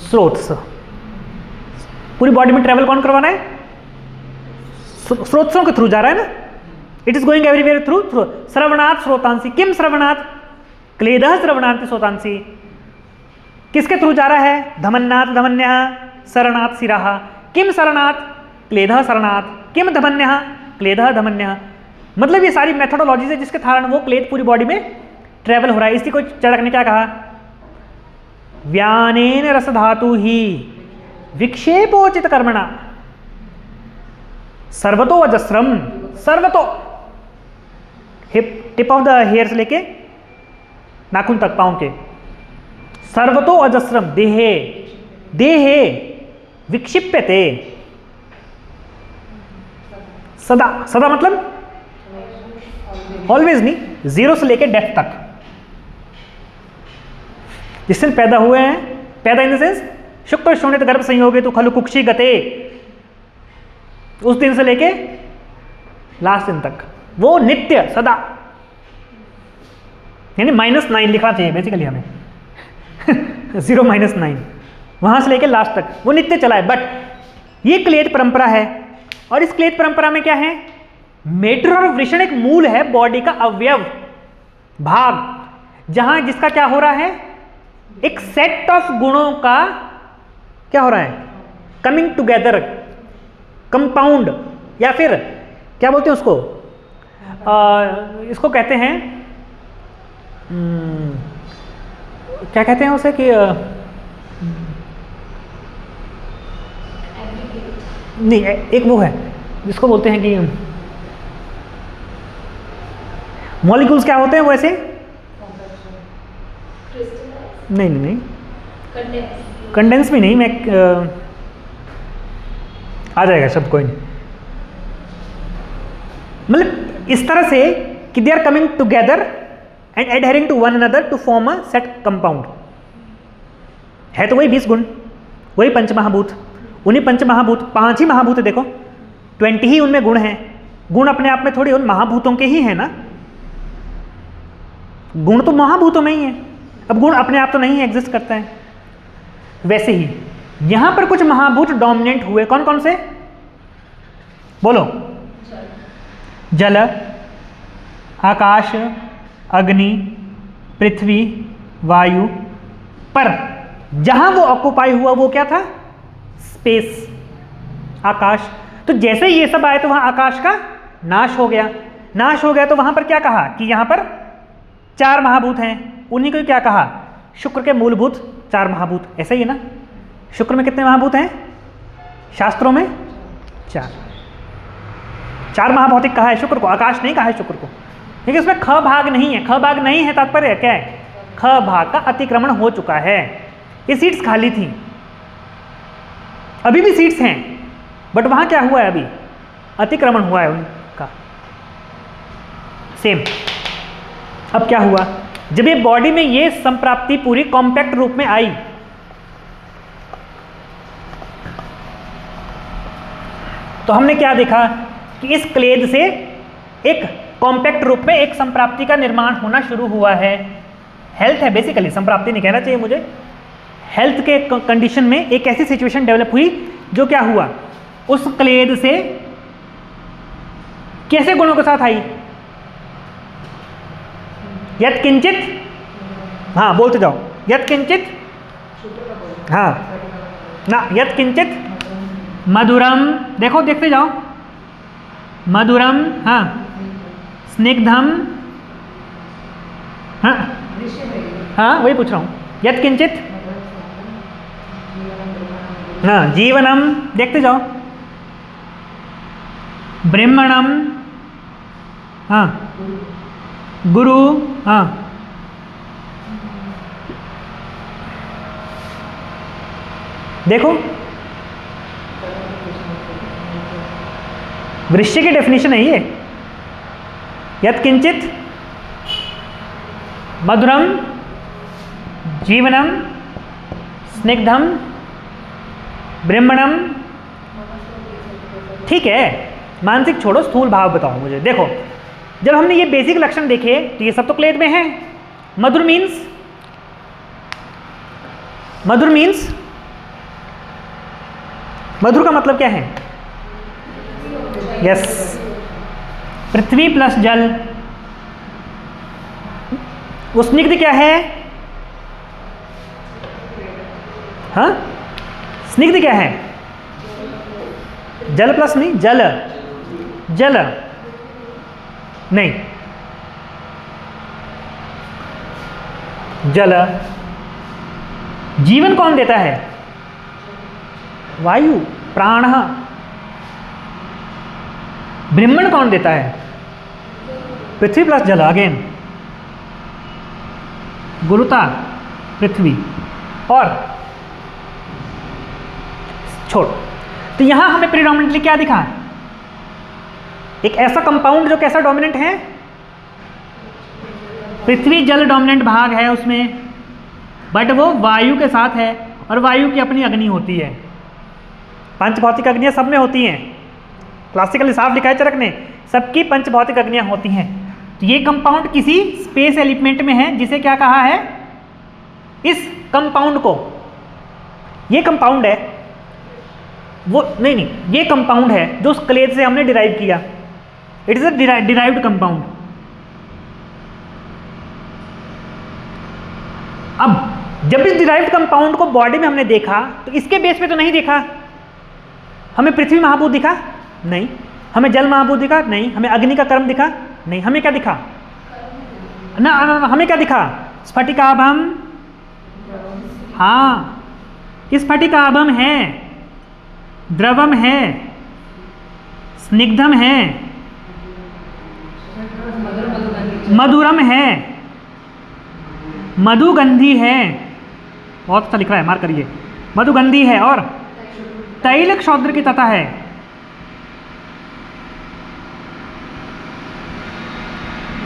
स्रोत। पूरी बॉडी में ट्रेवल कौन करवाना है, स्रोतों के थ्रू जा रहा है ना, it is going everywhere through sravanat srotamsi. किम श्रवणात्, क्लेदः श्रवणात् श्रोतांसी। किसके थ्रू जा रहा है, धमन्नात् धमन्यः, सरणात् शिरः। किम सरणात्, क्लेदः सरणात्। किम धमन्यः, क्लेदः धमन्यः। मतलब ये सारी मेथोडोलॉजी है जिसके कारण वो क्लेद पूरी बॉडी में ट्रेवल हो रहा है। इसी को चरक ने क्या कहा, व्यानेन रस धातु ही विक्षेपोचित कर्मणा सर्वतो अजस्रम। सर्वतो, टिप ऑफ द हेयर से लेके नाखून तक, पांव के, सर्वतो अजस्रम देहे, देहे विक्षिप्यते। सदा, सदा मतलब ऑलवेज नहीं, 0 से लेके डेथ तक। जिस दिन पैदा हुए हैं, पैदा इन द सेंस शुक्र शोणित गर्भ संयोगे तो खलु कुक्षी गते, उस दिन से लेके लास्ट दिन तक वो नित्य सदा, यानी -9 लिखना चाहिए बेसिकली हमें 0 -9, वहां से लेके लास्ट तक वो नित्य चला है। बट ये क्लेद परंपरा है, और इस क्लेद परंपरा में क्या है, मेढ्र और वृषण एक मूल है, बॉडी का अवयव भाग, जहां जिसका क्या हो रहा है, एक सेट ऑफ गुणों का क्या हो रहा है, कमिंग टुगेदर, कंपाउंड, या फिर क्या बोलते हैं उसको, इसको कहते हैं क्या कहते हैं उसे, कि नहीं, एक वो है जिसको बोलते हैं कि मॉलिक्यूल्स क्या होते हैं वो ऐसे, नहीं नहीं नहीं, कंडेंस भी नहीं, मैं आ जाएगा शब्द, कोई नहीं। मतलब इस तरह से कि they are coming together and adhering to one another to form a set compound. है तो वही 20 गुण, वही पंचमहाभूत। उन्हीं पंचमहाभूत, 5 ही महाभूत है, देखो 20 ही उनमें गुण हैं। गुण अपने आप में थोड़ी उन महाभूतों के ही है ना, गुण तो महाभूतों में ही है। अब गुण अपने आप तो नहीं एग्जिस्ट करता है। वैसे ही यहां पर कुछ महाभूत डोमिनेंट हुए, कौन कौन से बोलो? जल, आकाश, अग्नि, पृथ्वी, वायु। पर जहां वो ऑक्युपाई हुआ वो क्या था? स्पेस, आकाश। तो जैसे ये सब आए तो वहां आकाश का नाश हो गया। नाश हो गया तो वहां पर क्या कहा कि यहां पर 4 महाभूत हैं। उन्हीं को क्या कहा? शुक्र के मूलभूत 4 महाभूत। ऐसा ही है ना? शुक्र में कितने महाभूत हैं शास्त्रों में? 4 महाभौतिक कहा है शुक्र को, आकाश नहीं कहा है शुक्र को। ठीक है, उसमें ख भाग नहीं है। ख भाग नहीं है तात्पर्य क्या है? ख भाग का अतिक्रमण हो चुका है। ये सीट्स खाली थी, अभी भी सीट्स हैं, बट वहां क्या हुआ है? अभी अतिक्रमण हुआ है उनका। सेम अब क्या हुआ? जब ये बॉडी में ये संप्राप्ति पूरी कॉम्पैक्ट रूप में आई, तो हमने क्या देखा कि इस क्लेद से एक कॉम्पैक्ट रूप में एक संप्राप्ति का निर्माण होना शुरू हुआ है। हेल्थ है बेसिकली, संप्राप्ति नहीं कहना चाहिए मुझे। हेल्थ के कंडीशन में एक ऐसी सिचुएशन डेवलप हुई जो क्या हुआ, उस क्लेद से कैसे गुणों के साथ आई? यत् किंचित, हाँ बोलते जाओ, यत् किंचित, हाँ ना, यत् किंचित मधुरम, देखो देखते जाओ, मधुरम, हाँ स्निग्धम, हाँ हाँ वही पूछ रहा हूँ, यत् किंचित, हाँ जीवनम, देखते जाओ, ब्रह्मणम, हाँ गुरु, हाँ देखो वृश्य की डेफिनेशन है ये, यत् किंचित मधुरम, जीवनम, स्निग्धम, ब्रह्मणम। ठीक है, मानसिक छोड़ो, स्थूल भाव बताओ मुझे। देखो जब हमने ये बेसिक लक्षण देखे तो ये सब तो क्लेद में है। मधुर मीन्स, मधुर मीन्स, मधुर का मतलब क्या है? यस, पृथ्वी प्लस जल। वो स्निग्ध क्या है? हाँ स्निग्ध क्या है? जल प्लस नहीं, जल, जल नहीं, जल। जीवन कौन देता है? वायु, प्राण। ब्रह्मण कौन देता है? पृथ्वी प्लस जल, अगेन गुरुता पृथ्वी और छोड़। तो यहां हमें प्रीडोमिनेंटली क्या दिखा? एक ऐसा कंपाउंड जो कैसा डोमिनेंट है? पृथ्वी जल डोमिनेंट भाग है उसमें, बट वो वायु के साथ है और वायु की अपनी अग्नि होती है। 5 भौतिक अग्नियां सब में होती हैं, क्लासिकली साफ लिखा है चरक ने, सबकी 5 भौतिक अग्नियां होती हैं। तो ये कंपाउंड किसी स्पेस एलिमेंट में है जिसे क्या कहा है? इस कंपाउंड को, ये कंपाउंड है वो, नहीं नहीं, ये कंपाउंड है जो उस क्लेद से हमने डिराइव किया। It is a derived compound. अब जब इस डिराइव्ड कंपाउंड को बॉडी में हमने देखा तो इसके बेस पे तो नहीं देखा। हमें पृथ्वी महाभूत दिखा? नहीं। हमें जल महाभूत दिखा? नहीं। हमें अग्नि का कर्म दिखा? नहीं। हमें क्या दिखा? ना, हमें क्या दिखा? स्फटिकाभम। हाँ, स्फटिकाभम है। द्रवम है, स्निग्धम है, मधुरम है, मधुगंधी है, बहुत अच्छा लिख रहा है, मार्क करिए, मधुगंधी है, और तैल क्षौद्र की तथा है।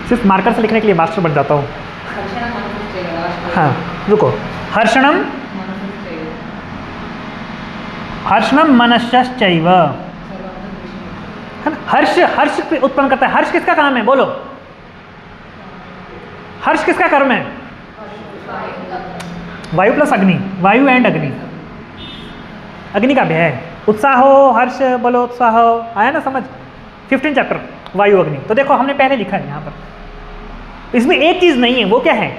सिर्फ मार्कर से लिखने के लिए मास्टर बन जाता हूँ। हाँ रुको, हर्षणम, हर्षणम मनश्चैव, है ना, हर्ष, हर्ष उत्पन्न करता है। हर्ष किसका काम है, बोलो, हर्ष किसका कर्म है? वायु प्लस अग्नि, वायु एंड अग्नि, अग्नि का भी है। उत्साह हो, हर्ष बोलो, उत्साह हो, आया ना समझ? 15 चैप्टर वायु अग्नि। तो देखो हमने पहले लिखा है यहाँ पर, इसमें एक चीज नहीं है, वो क्या है?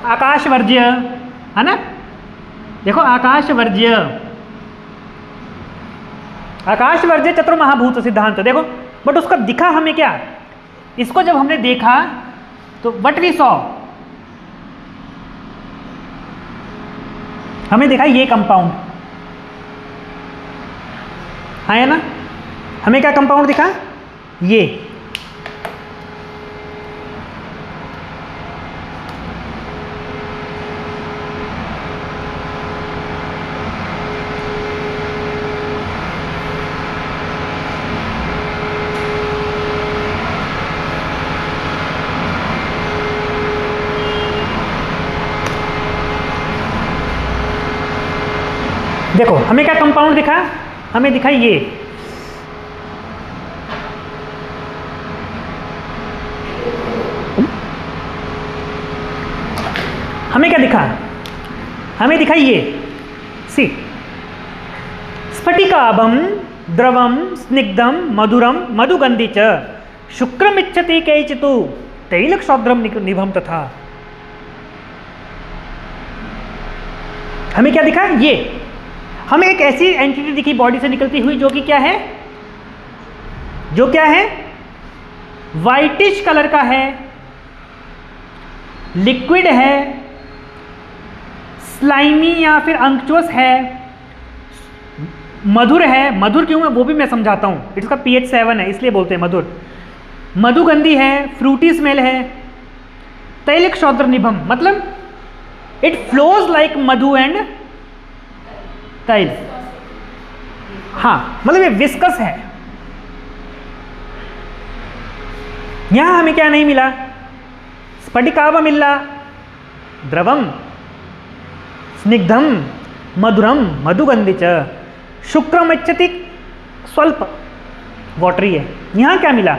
आकाश वर्ज्य, है ना, देखो आकाश वर्ज्य, आकाश वर्ज्य चतुर्महाभूत सिद्धांत, देखो। बट उसका दिखा हमें क्या? इसको जब हमने देखा तो व्हाट वी सॉ, हमें देखा ये कंपाउंड, है ना, हमें क्या कंपाउंड दिखा? ये। देखो हमें क्या कंपाउंड दिखा? हमें दिखा ये, हमें क्या दिखा? हमें दिखा ये, सी, स्फटिकाभम द्रवम स्निग्धम मधुरम मधुगंधी च शुक्रमिच्छति कैचितु तैलक्षौद्रम निभम तथा। हमें क्या दिखा? ये हमें एक ऐसी एंटिटी दिखी बॉडी से निकलती हुई जो कि क्या है, जो क्या है, वाइटिश कलर का है, लिक्विड है, स्लाइमी या फिर अंकचोस है, मधुर है। मधुर क्यों है वो भी मैं समझाता हूं, इसका pH 7 है इसलिए बोलते हैं मधुर। मधुगंधी है, फ्रूटी स्मेल है, तैलक्षौद्र निभम, मतलब it flows like Madhu and तैल। हाँ, मतलब ये विस्कस है। यहां हमें क्या नहीं मिला? स्फटिकाभ मिला, द्रवम स्निग्धम मधुरम मधुगंधी च शुक्रमिच्छति, स्वल्प वॉटरी है। यहां क्या मिला?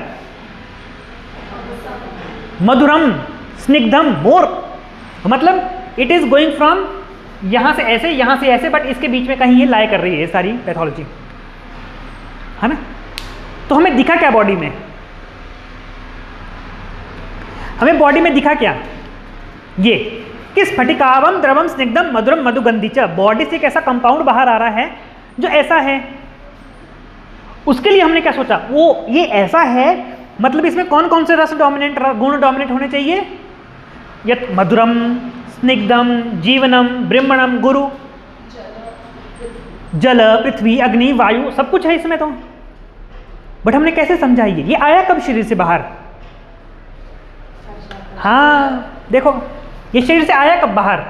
मधुरम स्निग्धम मोर, मतलब इट इज गोइंग फ्रॉम यहां से ऐसे, यहां से ऐसे, बट इसके बीच में कहीं ये लाई कर रही है सारी पैथोलॉजी, है ना। तो हमें दिखा क्या बॉडी में? हमें बॉडी में दिखा क्या? ये कि स्फटिकावम द्रवम स्निग्धम मधुरम मधुगंधी च, बॉडी से एक ऐसा कंपाउंड बाहर आ रहा है जो ऐसा है। उसके लिए हमने क्या सोचा? वो ये ऐसा है, मतलब इसमें कौन कौन से रस डोमिनेंट, गुण डोमिनेट होने चाहिए? यत् मधुरम स्निग्धम जीवनम ब्रह्मणम गुरु, जल पृथ्वी अग्नि वायु सब कुछ है इसमें तो। बट हमने कैसे समझा ये आया कब शरीर से बाहर? हाँ देखो, ये शरीर से आया कब बाहर?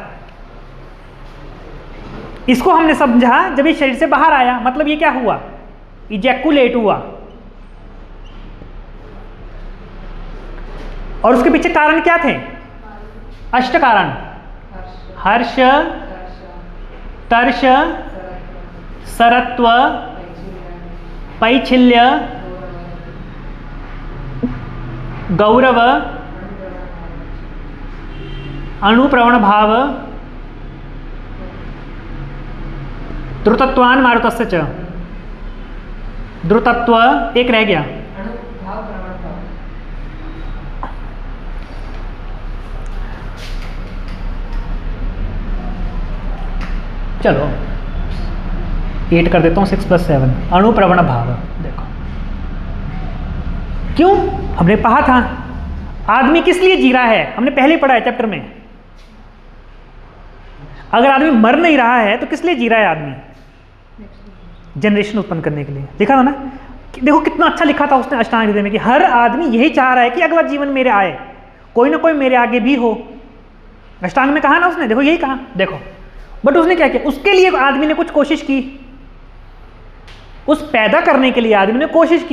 इसको हमने समझा जब ये शरीर से बाहर आया, मतलब ये क्या हुआ? इजैकुलेट हुआ। और उसके पीछे कारण क्या थे? अष्ट कारण, हर्ष, तर्ष, सरत्व, पैछिल्य, गौरव, अणुप्रवण भाव, द्रुतत्वान मारुतस्य च, द्रुतत्व एक रह गया, चलो 8 कर देता हूँ, 6 + 7 अणुप्रवण भाव। देखो क्यों, हमने पढ़ा था आदमी किस लिए जी रहा है, हमने पहले पढ़ा है चैप्टर में। अगर आदमी मर नहीं रहा है तो किस लिए जी रहा है आदमी? जनरेशन उत्पन्न करने के लिए। लिखा था ना कि देखो कितना अच्छा लिखा था उसने अष्टांग हृदय में कि हर आदमी यही चाह रहा है कि अगला जीवन मेरे आए, कोई ना कोई मेरे आगे भी हो। अष्टांग में कहा ना उसने, देखो यही कहा, देखो। बट उसने क्या किया, उसके लिए आदमी ने कुछ कोशिश की, उस पैदा करने के लिए आदमी ने कोशिश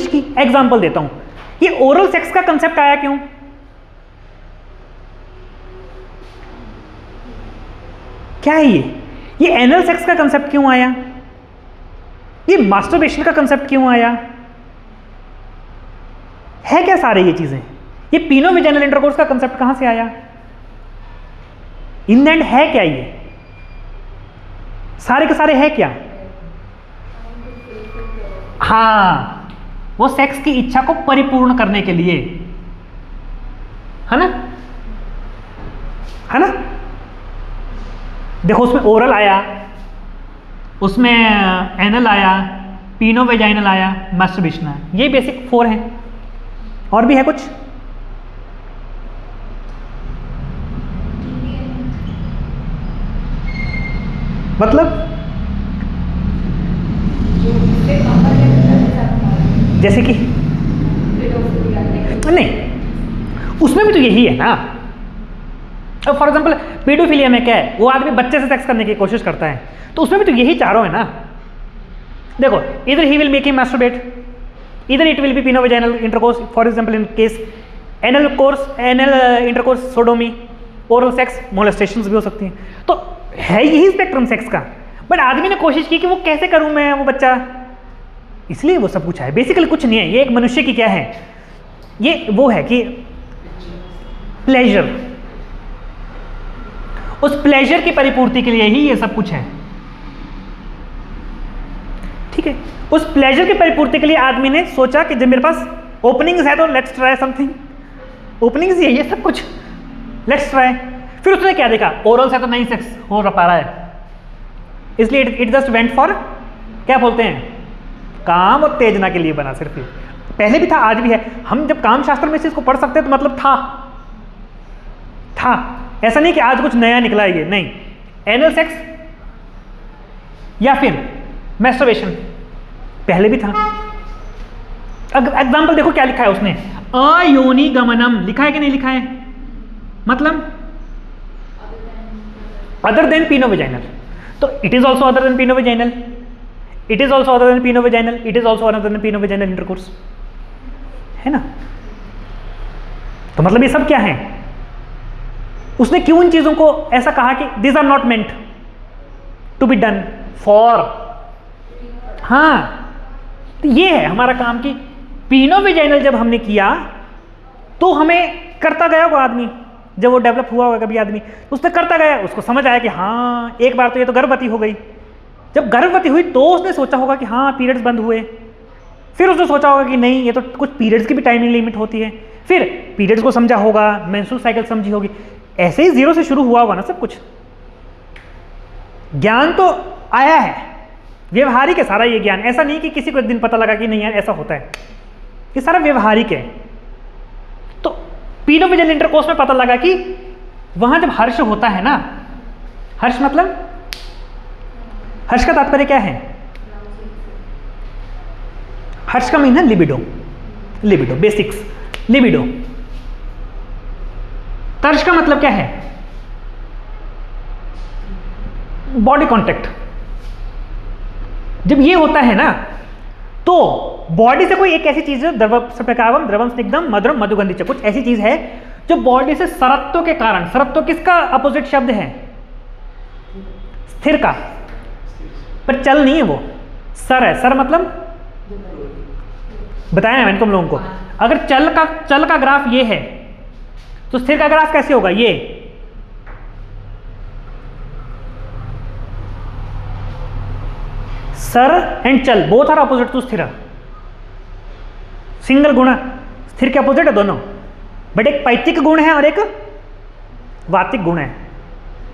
की। एग्जाम्पल देता हूं, ये ओरल सेक्स का कंसेप्ट आया क्यों? क्या है ये एनल सेक्स का कंसेप्ट क्यों आया? ये मास्टरबेशन का कंसेप्ट क्यों आया? है क्या सारे ये चीजें? ये पीनो विजाइनल इंटरकोर्स का कंसेप्ट कहां से आया? इन द एंड है क्या ये सारे के सारे? है क्या? हाँ, वो सेक्स की इच्छा को परिपूर्ण करने के लिए, है ना? है ना? देखो उसमें ओरल आया, उसमें एनल आया, पीनो वेजाइनल आया, मास्टरबेशन आया। ये बेसिक 4 हैं। और भी है कुछ? मतलब जैसे कि नहीं, उसमें भी तो यही है ना। अब फॉर एग्जांपल पेडोफिलिया में क्या है, वो आदमी बच्चे से सेक्स करने की कोशिश करता है, तो उसमें भी तो यही चारों है ना। देखो, इधर ही विल मेक हिम मैस्टरबेट, इधर it will be पीनो vaginal intercourse, for example in case anal intercourse sodomy, oral sex, molestations भी हो सकती हैं। तो है यही स्पेक्ट्रम सेक्स का, बट आदमी ने कोशिश की कि वो कैसे करूं मैं वो बच्चा, इसलिए वो सब कुछ है। बेसिकली कुछ नहीं है, ये एक मनुष्य की क्या है, ये वो है कि प्लेजर, उस प्लेजर की परिपूर्ति के लिए ही ये सब कुछ है। ठीक है, उस प्लेजर की परिपूर्ति के लिए आदमी ने सोचा कि जब मेरे पास ओपनिंग्स है तो लेट्स ट्राई समथिंग, ओपनिंग्स ही है ये सब कुछ, लेट्स ट्राई। फिर उसने क्या देखा, ओरल से तो नहीं सेक्स हो पा रहा है, इसलिए इट जस्ट वेंट फॉर, क्या बोलते हैं, काम और तेजना के लिए बना सिर्फ। पहले भी था, आज भी है। हम जब काम शास्त्र में से इसको पढ़ सकते हैं तो मतलब था, ऐसा नहीं कि आज कुछ नया निकला है ये, नहीं। एनल सेक्स या फिर मैस्टरबेशन पहले भी था। एग्जाम्पल देखो क्या लिखा है उसने, अयोनि गमनम लिखा है कि नहीं लिखा है, मतलब अदर देन पीनो वेजाइनल। तो it is also other than peno vaginal, it is also other than peno vaginal, it is also other than peno vaginal intercourse, है ना? तो मतलब ये सब क्या है? उसने क्यों इन चीजों को ऐसा कहा कि this are not meant to be done for, हाँ, तो ये है हमारा काम कि पीनो वेजाइनल जब हमने किया तो हमें करता गया वो आदमी, जब वो डेवलप हुआ होगा कभी आदमी, उसने करता गया, उसको समझ आया कि हाँ एक बार तो ये तो गर्भवती हो गई। जब गर्भवती हुई तो उसने सोचा होगा कि हाँ पीरियड्स बंद हुए, फिर उसने सोचा होगा कि नहीं ये तो कुछ पीरियड्स की भी टाइमिंग लिमिट होती है, फिर पीरियड्स को समझा होगा, मेंस्ट्रुअल साइकिल समझी होगी, ऐसे ही जीरो से शुरू हुआ होगा ना सब कुछ। ज्ञान तो आया है, व्यवहारिक है सारा ये ज्ञान, ऐसा नहीं कि किसी को एक दिन पता लगा कि नहीं यार ऐसा होता है, ये सारा व्यवहारिक है। तो पीनो वेजाइनल इंटरकोर्स में पता लगा कि वहां जब हर्ष होता है ना, हर्ष मतलब, हर्ष का तात्पर्य क्या है? हर्ष का मीन है लिबिडो, लिबिडो बेसिक्स, लिबिडो। तर्श का मतलब क्या है? Body contact. जब ये होता है ना तो बॉडी से कोई एक ऐसी चीज है, द्रवम द्रवम स्निग्धम मधुरम मधुगंधी, कुछ ऐसी चीज है जो बॉडी से सरत्व के कारण, सरत्व किसका अपोजिट शब्द है? स्थिर का, पर चल नहीं है वो, सर है। सर मतलब बताया है मैंने तुम लोगों को, अगर चल का ग्राफ ये है तो स्थिर का ग्राफ कैसे होगा? ये सर एंड चल बोथ आर अपोजिट टू स्थिर, सिंगल गुण स्थिर के अपोजिट है दोनों, बट एक पैतिक गुण है और एक वातिक गुण है।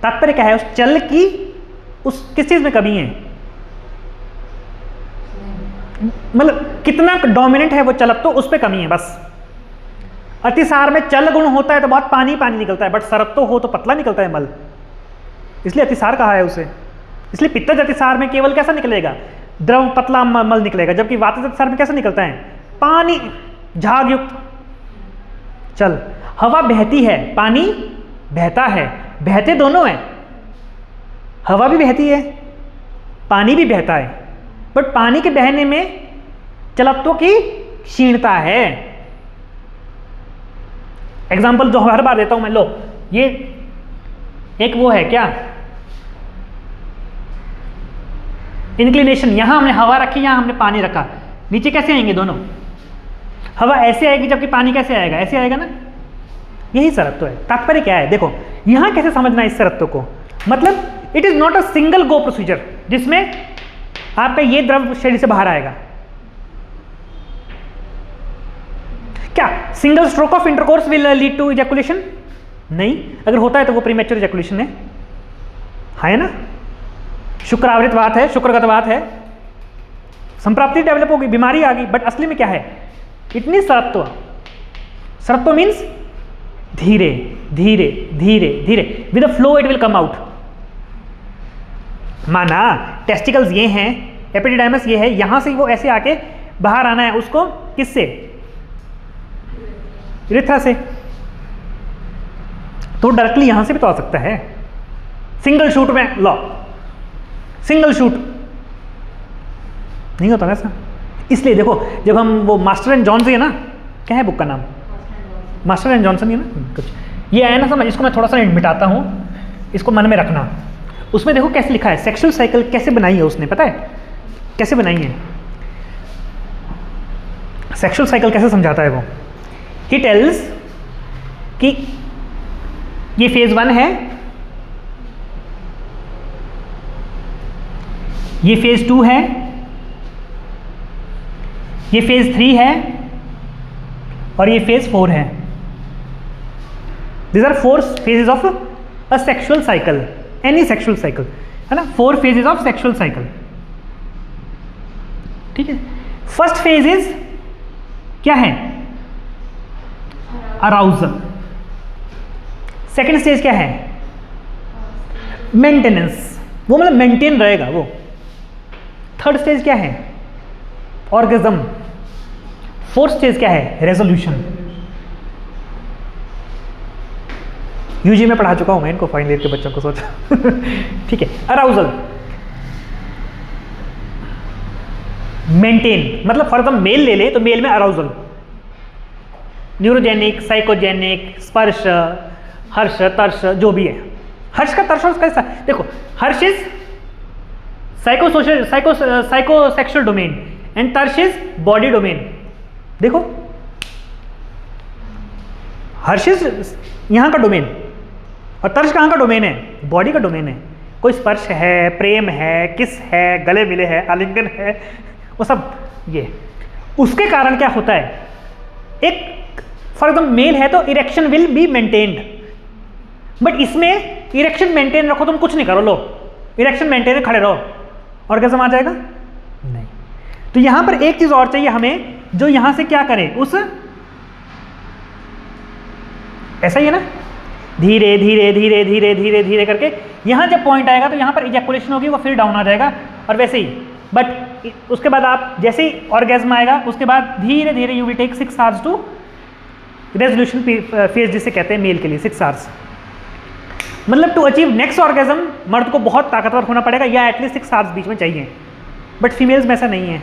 तात्पर्य क्या है? उस चल की उस किस चीज में कमी है, मतलब कितना डोमिनेंट है वो चलक, तो उस पर कमी है बस। अतिसार में चल गुण होता है तो बहुत पानी पानी निकलता है, बट सरत्व हो तो पतला निकलता है मल, इसलिए अतिसार कहा है उसे, इसलिए पित्त जातिसार में केवल कैसा निकलेगा, द्रव पतला मल निकलेगा, जबकि वात जातिसार में कैसा निकलता है, पानी झाग युक्त। चल, हवा बहती है, पानी बहता है, बहते दोनों हैं, हवा भी बहती है, पानी भी बहता है, बट पानी के बहने में चलत्व की क्षीणता है। एग्जाम्पल जो हर बार देता हूं मैं, लो ये एक वो है क्या, इंक्लिनेशन, यहां हमने हवा रखी, यहां हमने पानी रखा, नीचे कैसे आएंगे दोनों, हवा ऐसे आएगी जबकि पानी कैसे आएगा, ऐसे आएगा ना। यही सरत्व है। तात्पर्य क्या है, देखो यहां कैसे समझना है इस सरत्व को, मतलब it is not a single go procedure जिसमें आपका ये द्रव शरीर से बाहर आएगा। क्या single stroke of intercourse will lead to ejaculation? नहीं, अगर होता है तो वो प्रीमेच्योर इजैकुलेशन है ना। शुक्रावृत बात है, शुक्रगत बात है, संप्राप्ति डेवलप होगी, बीमारी आ गई, बट असली में क्या है, इतनी सरत्व। सरत्व मीन्स धीरे धीरे धीरे धीरे, with a flow it will come out. माना टेस्टिकल्स ये हैं, एपिडिडाइमस ये है, यहां से वो ऐसे आके बाहर आना है, उसको किससे, यूरेथ्रा से, तो डायरेक्टली यहां से भी तो आ सकता है। सिंगल शूट में लॉ, सिंगल शूट नहीं होता ना ऐसा। इसलिए देखो जब हम वो मास्टर एंड जॉनसन है ना, क्या है बुक का नाम, मास्टर एंड जॉनसन है ना कुछ, ये आया ना समझ, इसको मैं थोड़ा सा मिटाता हूं, इसको मन में रखना। उसमें देखो कैसे लिखा है, सेक्सुअल साइकिल कैसे बनाई है उसने, पता है कैसे बनाई है, सेक्सुअल साइकिल कैसे समझाता है वो। ही टेल्स कि ये फेज 1 है, ये फेज 2 है, ये फेज 3 है, और ये फेज 4 है। These are 4 phases of a sexual cycle, any sexual cycle, है ना, 4 phases of sexual cycle। ठीक है, फर्स्ट फेज इज क्या है, अराउजल। सेकेंड स्टेज क्या है, मेंटेनेंस, वो मतलब मेंटेन रहेगा वो। थर्ड स्टेज क्या है, ऑर्गेजम। फोर्थ स्टेज क्या है, रेजोल्यूशन। यूजी में पढ़ा चुका हूं मैं इनको, फाइनल ईयर के बच्चों को सोचा। ठीक है, अराउजल, मेंटेन, मतलब फॉर एग्जाम्पल मेल ले ले तो मेल में अराउजल, न्यूरोजेनिक, साइकोजेनिक, स्पर्श, हर्ष, तर्ष, जो भी है। हर्ष का तर्ष कैसा, देखो harsha is psychosocial psychosexual domain and tarsha is body domain. देखो हर्ष इज यहां का डोमेन और तर्ष कहां का डोमेन है, बॉडी का डोमेन है। कोई स्पर्श है, प्रेम है, किस है, गले मिले है, आलिंगन है, वो सब ये। उसके कारण क्या होता है, एक फॉर एग्जाम्पल मेल है तो erection will be maintained, but इसमें इरेक्शन मेंटेन रखो, तुम कुछ नहीं करो, लो इरेक्शन मेंटेन खड़े रहो, ऑर्गेज्म आ जाएगा नहीं। तो यहां पर एक चीज और चाहिए हमें, जो यहां से क्या करे, उस ऐसा ही है ना, धीरे धीरे धीरे धीरे धीरे धीरे करके यहां जब पॉइंट आएगा तो यहां पर इजैकुलेशन होगी, वो फिर डाउन आ जाएगा। और वैसे ही बट उसके बाद आप जैसे ही ऑर्गेज्म आएगा उसके बाद धीरे धीरे you will take 6 hours to resolution phase, जिसे कहते हैं मेल के लिए 6 आवर्स। मतलब टू अचीव नेक्स्ट ऑर्गेज्म मर्द को बहुत ताकतवर होना पड़ेगा, या एटलीस्ट 6 आवर्स बीच में चाहिए, बट फीमेल्स में ऐसा नहीं है।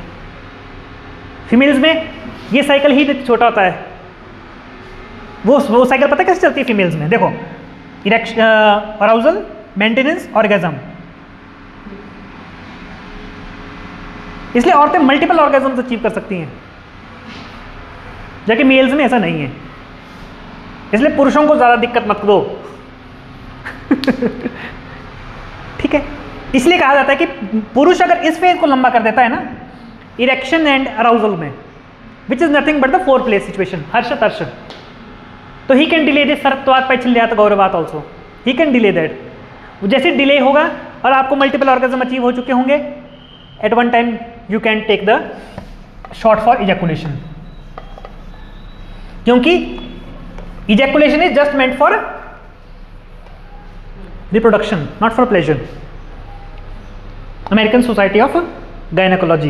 फीमेल्स में ये साइकिल ही छोटा होता है। वो साइकिल पता है कैसे चलती है फीमेल्स में, देखो इरेक्शन, अराउजल, मेंटेनेंस, ऑर्गेज्म। इसलिए औरतें मल्टीपल ऑर्गेज्म्स अचीव कर सकती हैं, जबकि मेल्स में ऐसा नहीं है। इसलिए पुरुषों को ज़्यादा दिक्कत मत दो। ठीक है, इसलिए कहा जाता है कि पुरुष अगर इस फेज को लंबा कर देता है ना, इरेक्शन एंड अराउजल में, which is nothing but the 4 place situation, harsha tarsha, तो ही कैन डिले दिस सरत्वात् पैच्छल्यात् गौरवात् also, he can delay that. जैसे डिले होगा और आपको मल्टीपल ऑर्गेज्म अचीव हो चुके होंगे, at one time you can take the shot for ejaculation, क्योंकि ejaculation is just meant for reproduction, not for pleasure. American Society of Gynecology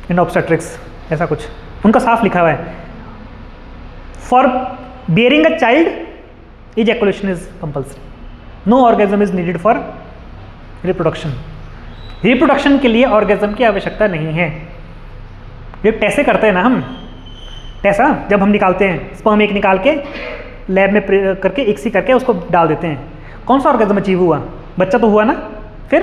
and Obstetrics, ऐसा कुछ उनका साफ लिखा हुआ है, for bearing a child ejaculation is compulsory, no orgasm is needed for reproduction. Reproduction के लिए ऑर्गेजम की आवश्यकता नहीं है। ये टेस्ट करते हैं ना हम, टेसा जब हम निकालते हैं स्पर्म एक निकाल के लैब में करके इक्सी करके उसको डाल देते हैं, कौन सा ऑर्गेजम अचीव हुआ? बच्चा तो हुआ ना। फिर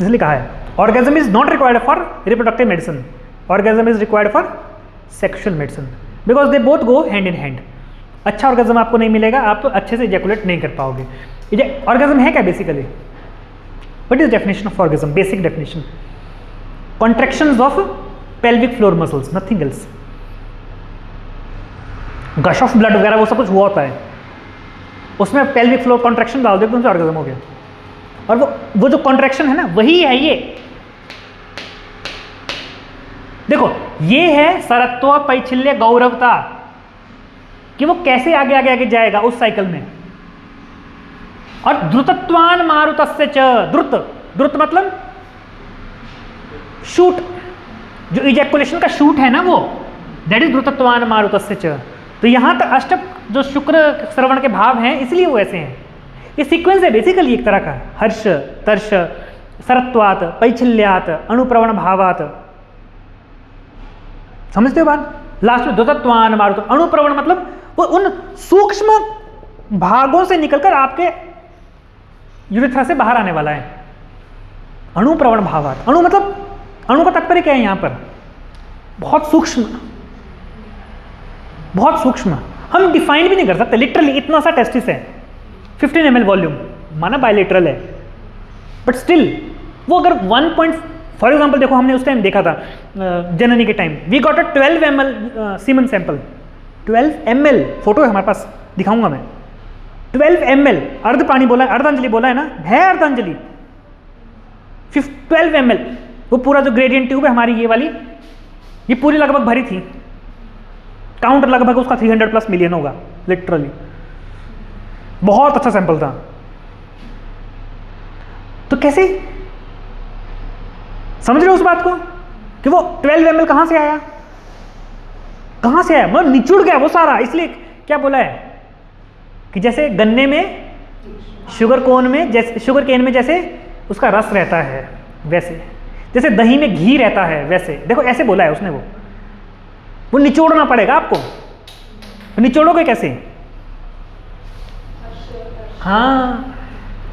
इसलिए कहा है orgasm is not required for reproductive medicine, orgasm is required for sexual medicine, because they both go hand in hand. अच्छा ऑर्गेजम आपको नहीं मिलेगा, आप अच्छे से इजैकुलेट नहीं कर पाओगे। ऑर्गेजम है क्या basically? What is definition of orgasm? Basic definition, contractions of pelvic floor muscles, nothing else. Gush of blood वगैरह वो सब कुछ हुआ होता है, उसमें पेल्विक फ्लोर कॉन्ट्रैक्शन डाल दो तो उनसे ऑर्गेजम हो गया। और वो जो कॉन्ट्रैक्शन है ना वही है ये। देखो ये है सरत्व पैछिल्य गौरवता, कि वो कैसे आगे आगे आगे जाएगा उस साइकिल में। और द्रुतत्वान मारुतस्य च, द्रुत मतलब शूट, जो इजैकुलेशन का शूट है ना वो, दैट इज द्रुतत्वान मारुतस्य च। तो यहां तक अष्टक जो शुक्र श्रवण के भाव हैं इसलिए वो ऐसे हैं। ये सीक्वेंस है बेसिकली एक तरह का, हर्ष तर्ष सरत्वात पैछिल्यात अणुप्रवण भावात, समझते हो बात? लास्ट में द्रुतत्वान मारुत, अणुप्रवण मतलब वो उन सूक्ष्म भागों से निकलकर आपके यूरेथ्रा से बाहर आने वाला है। अणुप्रवण भावात, अणु मतलब अणु का तात्पर्य क्या है यहां पर? बहुत सूक्ष्म, बहुत सूक्ष्म, हम डिफाइन भी नहीं कर सकते। लिटरली इतना सा टेस्टिस है, 15 ml वॉल्यूम, माना बायलेटरल है, बट स्टिल वो अगर 1 फॉर एग्जाम्पल देखो हमने उस टाइम देखा था जननी के time, we got a 12 ml semen sample, 12 ml, photo है हमारे पास, दिखाऊंगा मैं। 12 ml अर्ध पानी बोला है, अर्धांजलि बोला है ना, है अर्धांजलि 12 ml। वो पूरा जो ग्रेडियंट ट्यूब है हमारी ये वाली, ये पूरी लगभग भरी थी, काउंट लगभग उसका 300+ मिलियन होगा लिटरली, बहुत अच्छा सैंपल था। तो कैसे समझ रहे हो उस बात को कि वो 12 ml कहां से आया, कहां से आया? मतलब निचुड़ गया वो सारा। इसलिए क्या बोला है कि जैसे गन्ने में, शुगर कोन में, जैसे शुगर केन में जैसे उसका रस रहता है, वैसे जैसे दही में घी रहता है, वैसे देखो ऐसे बोला है उसने। वो निचोड़ना पड़ेगा आपको। तो निचोड़ोगे कैसे? हाँ,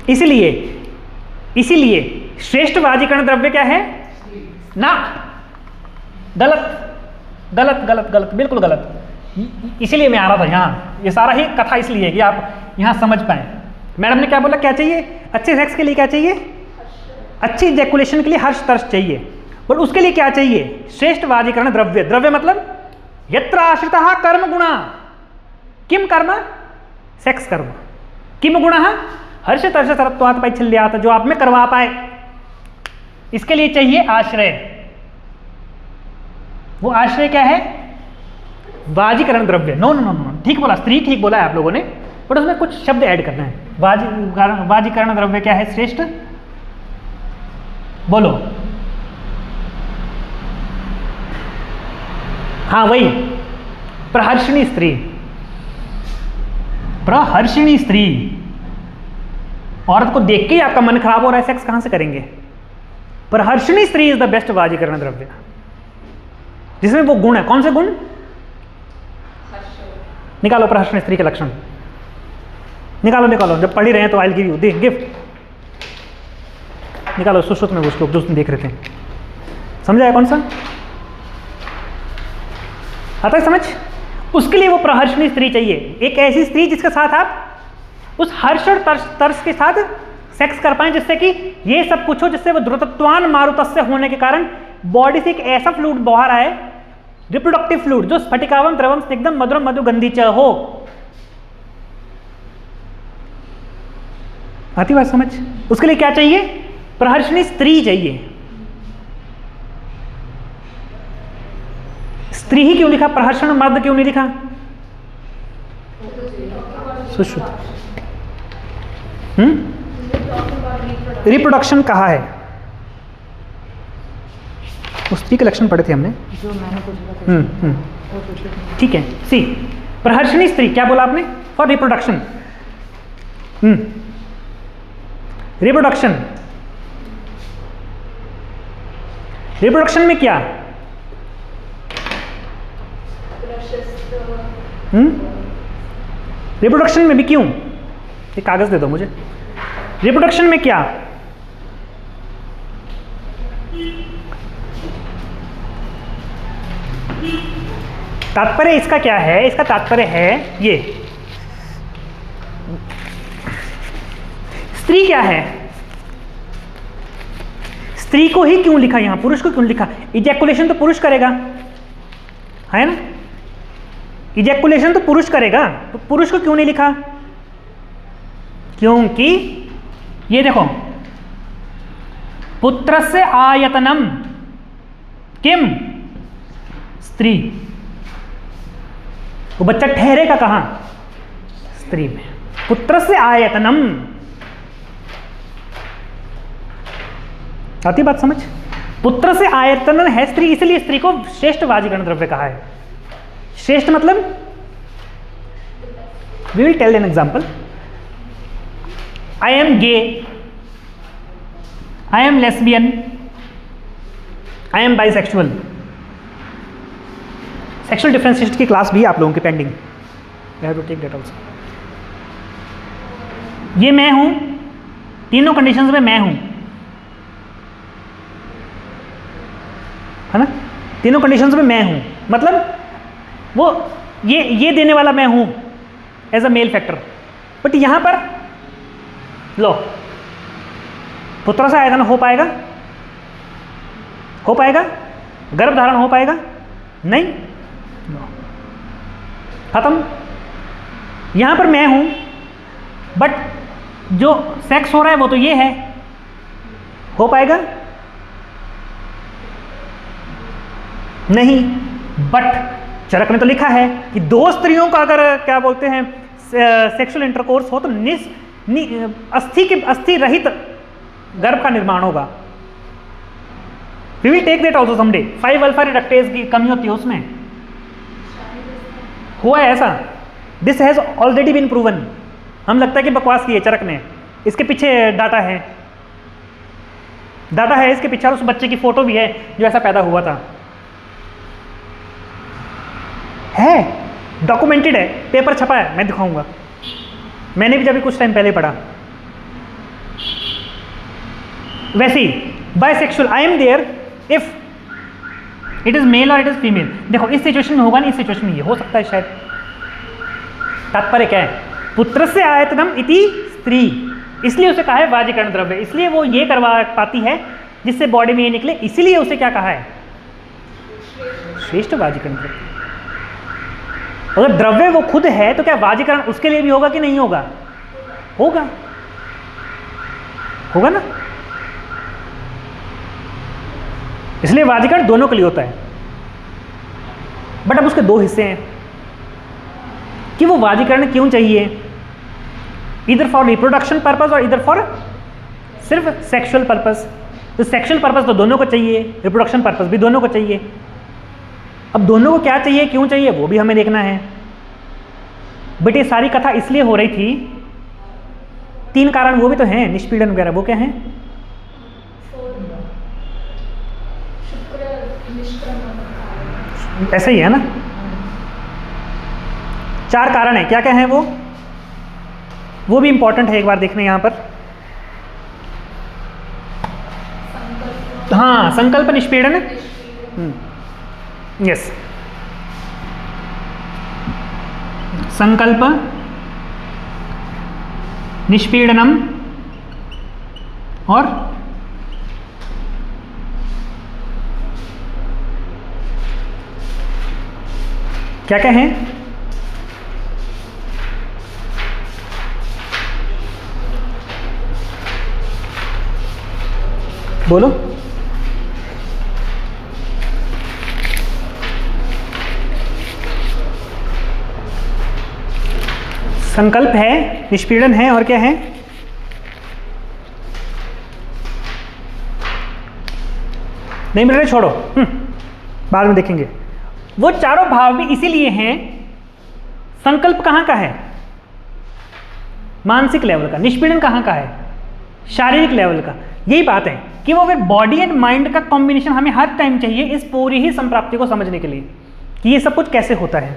इसीलिए श्रेष्ठ वाजीकरण द्रव्य क्या है ना? गलत, बिल्कुल गलत। इसीलिए मैं आ रहा था यहाँ, ये सारा ही कथा इसलिए है कि आप यहाँ समझ पाए। मैडम ने क्या बोला, क्या चाहिए? अच्छे सेक्स के लिए क्या चाहिए? अच्छी इजैकुलेशन के लिए हर्ष तर्ष चाहिए, और उसके लिए क्या चाहिए? श्रेष्ठ वाजीकरण द्रव्य। द्रव्य मतलब यत्र आश्रितः कर्म गुणा, किम कर्म? सेक्स कर्म। किम गुणः? हर्ष तर्ष सरत्वात् पैछिल्यात्, जो आप में करवा पाए, इसके लिए चाहिए आश्रय। वो आश्रय क्या है? वाजीकरण द्रव्य। नो, ठीक बोला, स्त्री ठीक बोला है आप लोगों ने, बट उसमें कुछ शब्द ऐड करना है। वाजीकरण द्रव्य क्या है श्रेष्ठ? बोलो। हाँ वही, प्रहर्षिणी स्त्री। प्रहर्षिणी स्त्री, औरत को देख के ही आपका मन खराब हो रहा है, सेक्स कहां से करेंगे? प्रहर्षिणी स्त्री इज द बेस्ट वाजीकरण द्रव्य, जिसमें वो गुण है। कौन से गुण? निकालो प्रहर्षिणी स्त्री के लक्षण, निकालो। जब पढ़ ही रहे हैं तो I will give you the gift. निकालो सुश्रुत में उसको जो देख रहे थे, समझाया कौन सा? आता है समझ? उसके लिए वो प्रहर्षिणी स्त्री चाहिए, एक ऐसी स्त्री जिसके साथ आप उस हर्ष और तर्स के साथ सेक्स कर पाएं, जिससे कि ये सब कुछ हो, जिससे वो द्रुतत्वान मारुतस्य होने के कारण बॉडी से एक ऐसा फ्लूइड बाहर आए, रिप्रोडक्टिव फ्लूइड, जो स्फटिकावम द्रवम स्निग्धम मधुरम मधुगंधी च हो। आती बात समझ? उसके लिए क्या चाहिए? प्रहर्षिणी स्त्री चाहिए। स्त्री ही क्यों लिखा? प्रहर्षण मर्द क्यों नहीं लिखा? सुश्रुत। रिप्रोडक्शन कहाँ है? उस स्त्री के लक्षण पढ़े थे हमने जो मैंने पूछा। ठीक है। सी, प्रहर्षणी स्त्री, क्या बोला आपने? For reproduction. रिप्रोडक्शन, रिप्रोडक्शन में क्या? रिप्रोडक्शन में भी क्यों? एक कागज दे दो मुझे। रिप्रोडक्शन में क्या? तात्पर्य इसका क्या है? इसका तात्पर्य है ये, स्त्री क्या है? स्त्री को ही क्यों लिखा यहां, पुरुष को क्यों लिखा? इजैकुलेशन तो पुरुष करेगा, है ना? इजैकुलेशन तो पुरुष करेगा, तो पुरुष को क्यों नहीं लिखा? क्योंकि ये देखो, पुत्रस्य आयतनम किम स्त्री, वो बच्चा ठहरेगा कहां? स्त्री में। पुत्रस्य आयतनम, आती बात समझ? पुत्र से आयतन है स्त्री, इसलिए स्त्री को श्रेष्ठ वाजीकरण द्रव्य कहा है। श्रेष्ठ मतलब, we will tell an example. I am gay, I am lesbian, I am bisexual. Sexual differentiation की क्लास भी आप लोगों की pending, we have to take that also. ये मैं हूं, तीनों कंडीशंस में मैं हूं, है ना? तीनों कंडीशंस में मैं हूं, मतलब वो ये देने वाला मैं हूं as a male factor. But यहां पर लो, पुत्र से आयतन हो पाएगा? हो पाएगा? गर्भ धारण हो पाएगा? नहीं, खत्म। यहां पर मैं हूं, बट जो सेक्स हो रहा है वो तो ये है, हो पाएगा? नहीं। बट चरक ने तो लिखा है कि दो स्त्रियों का अगर क्या बोलते हैं सेक्सुअल इंटरकोर्स हो तो अस्थि रहित गर्भ का निर्माण होगा। We will take that also someday. 5 alpha reductase की कमी होती है उसमें, हुआ है ऐसा। This has already been proven. हम लगता है कि बकवास की है चरक ने, इसके पीछे डाटा है, डाटा है इसके पीछे, और उस बच्चे की फोटो भी है जो ऐसा पैदा हुआ था, है डॉक्यूमेंटेड है, पेपर छपा है, मैं दिखाऊंगा। मैंने भी जब कुछ टाइम पहले पढ़ा। वैसे ही bisexual, I am there if it is male और इट इज फीमेल। देखो इस सिचुएशन में होगा नहीं, इस सिचुएशन में ये हो सकता है शायद। तात्पर्य क्या है? पुत्र से आयतनम इति स्त्री, इसलिए उसे कहा है वाजीकरण द्रव्य, इसलिए वो ये करवा पाती है जिससे बॉडी में ये निकले, इसीलिए उसे क्या कहा है? श्रेष्ठ वाजीकरण द्रव्य। अगर द्रव्य वो खुद है तो क्या वाजीकरण उसके लिए भी होगा कि नहीं होगा? होगा, होगा ना? इसलिए वाजीकरण दोनों के लिए होता है। बट अब उसके दो हिस्से हैं कि वो वाजीकरण क्यों चाहिए, इधर फॉर रिप्रोडक्शन पर्पस और इधर फॉर सिर्फ सेक्सुअल पर्पस। तो सेक्सुअल पर्पस तो दोनों को चाहिए, रिप्रोडक्शन पर्पस भी दोनों को चाहिए। अब दोनों को क्या चाहिए, क्यों चाहिए, वो भी हमें देखना है। बट ये सारी कथा इसलिए हो रही थी, 3 कारण वो भी तो हैं, निष्पीड़न वगैरह, वो क्या हैं? ऐसा ही है ना? 4 कारण है, क्या क्या है वो भी इंपॉर्टेंट है, एक बार देखने यहां पर। हाँ, संकल्प निष्पीड़न, यस, संकल्प निष्पीड़नम और क्या क्या है? बोलो। संकल्प है, निष्पीड़न है, और क्या है? नहीं मिल रहे छोड़ो, बाद में देखेंगे। वो चारों भाव भी इसीलिए हैं, संकल्प कहाँ का है? मानसिक लेवल का। निष्पीड़न कहाँ का है? शारीरिक लेवल का। यही बात है कि वो फिर बॉडी एंड माइंड का कॉम्बिनेशन हमें हर टाइम चाहिए इस पूरी ही संप्राप्ति को समझने के लिए कि ये सब कुछ कैसे होता है।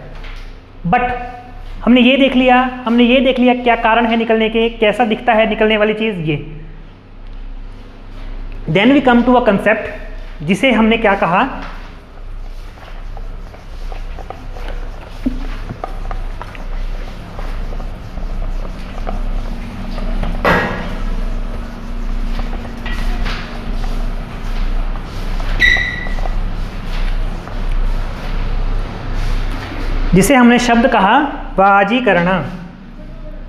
बट हमने ये देख लिया क्या कारण है निकलने के, कैसा दिखता है निकलने वाली चीज ये। Then we come to a concept जिसे हमने क्या कहा, जिसे हमने शब्द कहा वाजीकरण।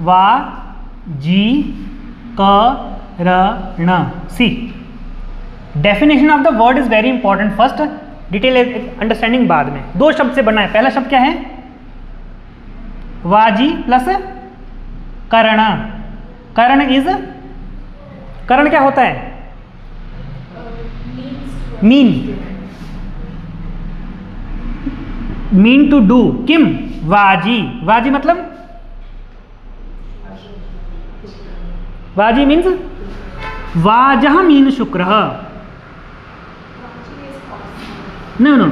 वाजीकरण। See definition of the word is very important. First detail understanding बाद में। दो शब्द से बना है। पहला शब्द क्या है? वाजी प्लस करण। करण इज, करण क्या होता है? Mean, mean to do. किम? वाजी। वाजी मतलब, वाजी मीन्स वाजह मीन शुक्र। नो नो,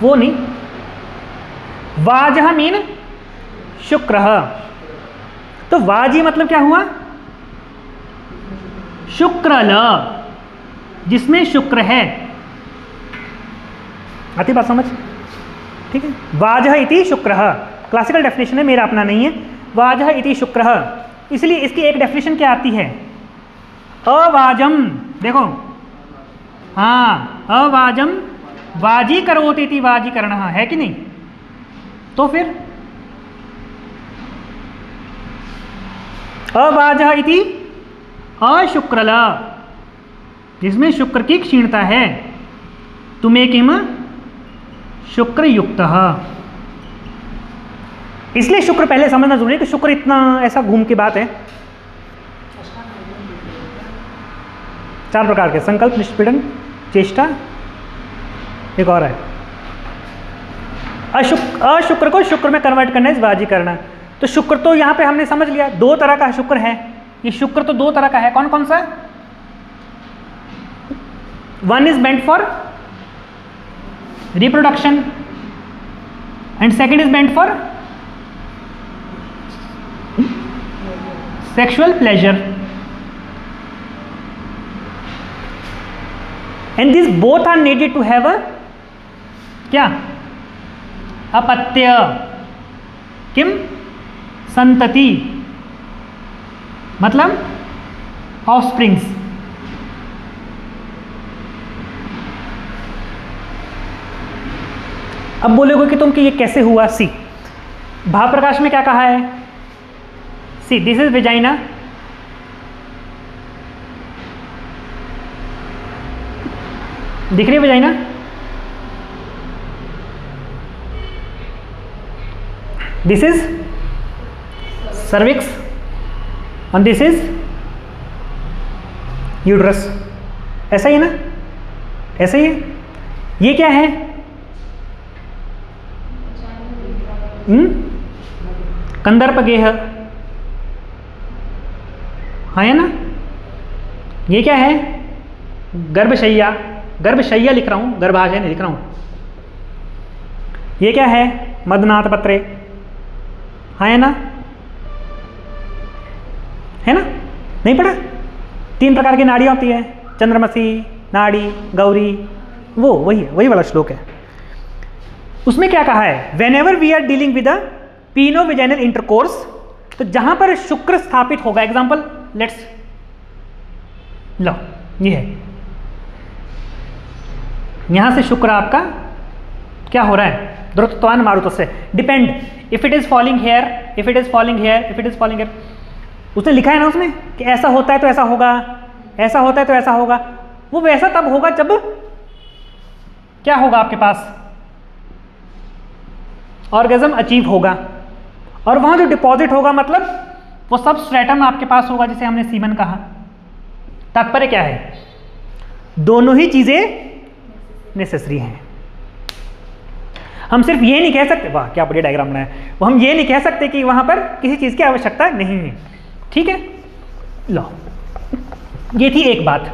वो नहीं, वाजह मीन शुक्र। तो वाजी मतलब क्या हुआ? शुक्रल, जिसमें शुक्र है। आती बात समझ? ठीक है। वाजह इति शुक्र, क्लासिकल डेफिनेशन है, मेरा अपना नहीं है। वाजह इति शुक्र, इसलिए इसकी एक डेफिनेशन क्या आती है? अवाजम। देखो, हाँ, अवाजम वाजी करोति इति वाजीकरण, है कि नहीं? तो फिर अवाजह इति अशुक्रल, जिसमें शुक्र की क्षीणता है। तुम्हें किम शुक्र युक्त। इसलिए शुक्र पहले समझना जरूरी है कि शुक्र इतना ऐसा घूम की बात है। 4 प्रकार के, संकल्प, निष्पीड़न, चेष्टा, एक और है अशुक्र को शुक्र में कन्वर्ट करना इस वाजी करना। तो शुक्र तो यहां पे हमने समझ लिया 2 तरह का शुक्र है। ये शुक्र तो 2 तरह का है। कौन कौन सा? One is meant for reproduction and second is meant for sexual pleasure, and these both are needed to have a क्या? अपत्य। किम? संतति, मतलब ऑफस्प्रिंग्स। अब बोलोगे कि तुम कि ये कैसे हुआ? सी भाव प्रकाश में क्या कहा है? सी दिस इज वेजाइना, दिख रही है वेजाइना? दिस इज सर्विक्स और दिस इज यूट्रस। ऐसा ही है ना? ऐसा ही है। ये क्या है? कंदर्प गेह, हाँ है ना? ये क्या है? गर्भशैया। गर्भशैया लिख रहा हूं, गर्भाशय नहीं लिख रहा हूं। ये क्या है? मदनाथ पत्रे, हाँ है ना? है ना? नहीं पढ़ा? 3 प्रकार की नाड़ियां होती है, चंद्रमसी, नाड़ी, गौरी, वो वही वाला श्लोक है। उसमें क्या कहा है? Whenever we are dealing with a peno vaginal intercourse, तो जहां पर शुक्र स्थापित होगा, एग्जांपल लेट्स लो, ये है, यहां से शुक्र आपका क्या हो रहा है? द्रुतत्वान मारुत से depend, if it is falling here, if it is falling here, if it is falling here. उसने लिखा है ना उसमें कि ऐसा होता है तो ऐसा होगा, ऐसा होता है तो ऐसा होगा। वो वैसा तब होगा जब क्या होगा आपके पास? ऑर्गेजम अचीव होगा, और वहां जो डिपॉजिट होगा मतलब वो सब स्ट्रेटम आपके पास होगा, जिसे हमने सीमन कहा। तात्पर्य क्या है? दोनों ही चीजें नेसेसरी हैं। हम सिर्फ ये नहीं कह सकते, वाह क्या बढ़िया डायग्राम बनाया, वो हम ये नहीं कह सकते कि वहाँ पर किसी चीज़ की आवश्यकता नहीं है। ठीक है, लो ये थी एक बात।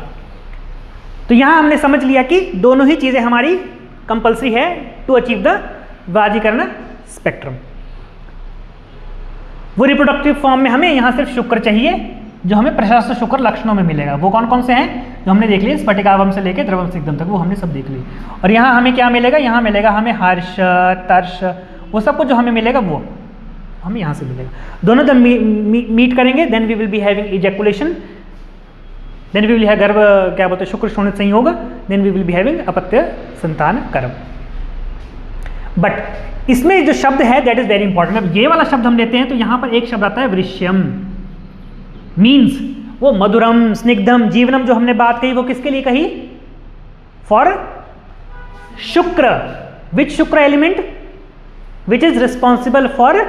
तो यहाँ हमने समझ लिया कि दोनों ही चीज़ें हमारी कंपल्सरी है टू अचीव द वाजीकरण स्पेक्ट्रम। वो रिप्रोडक्टिव फॉर्म में हमें यहाँ सिर्फ शुक्र चाहिए, जो हमें प्रशस्त शुक्र लक्षणों में मिलेगा। वो कौन कौन से हैं जो हमने देख लिए, स्फटिकावम से लेकर द्रवम सिग्धम तक, वो हमने सब देख ली। और यहाँ हमें क्या मिलेगा, यहाँ मिलेगा हमें हर्ष, तर्ष, वो सब कुछ जो हमें मिलेगा वो हमें यहाँ से मिलेगा। दोनों जब मीट करेंगे then we will be having ejaculation, then we will have गर्भ क्या बोलते हैं शुक्र शोणित संयोग, then we will be having अपत्य संतान कर्म। बट इसमें जो शब्द है दैट इज वेरी इंपॉर्टेंट। अब ये वाला शब्द हम लेते हैं तो यहाँ पर एक शब्द आता है वृश्यम, मीन्स वो मधुरम, स्निग्धम, जीवनम जो हमने बात कही वो किसके लिए कही, फॉर शुक्र। विच शुक्र element which is responsible for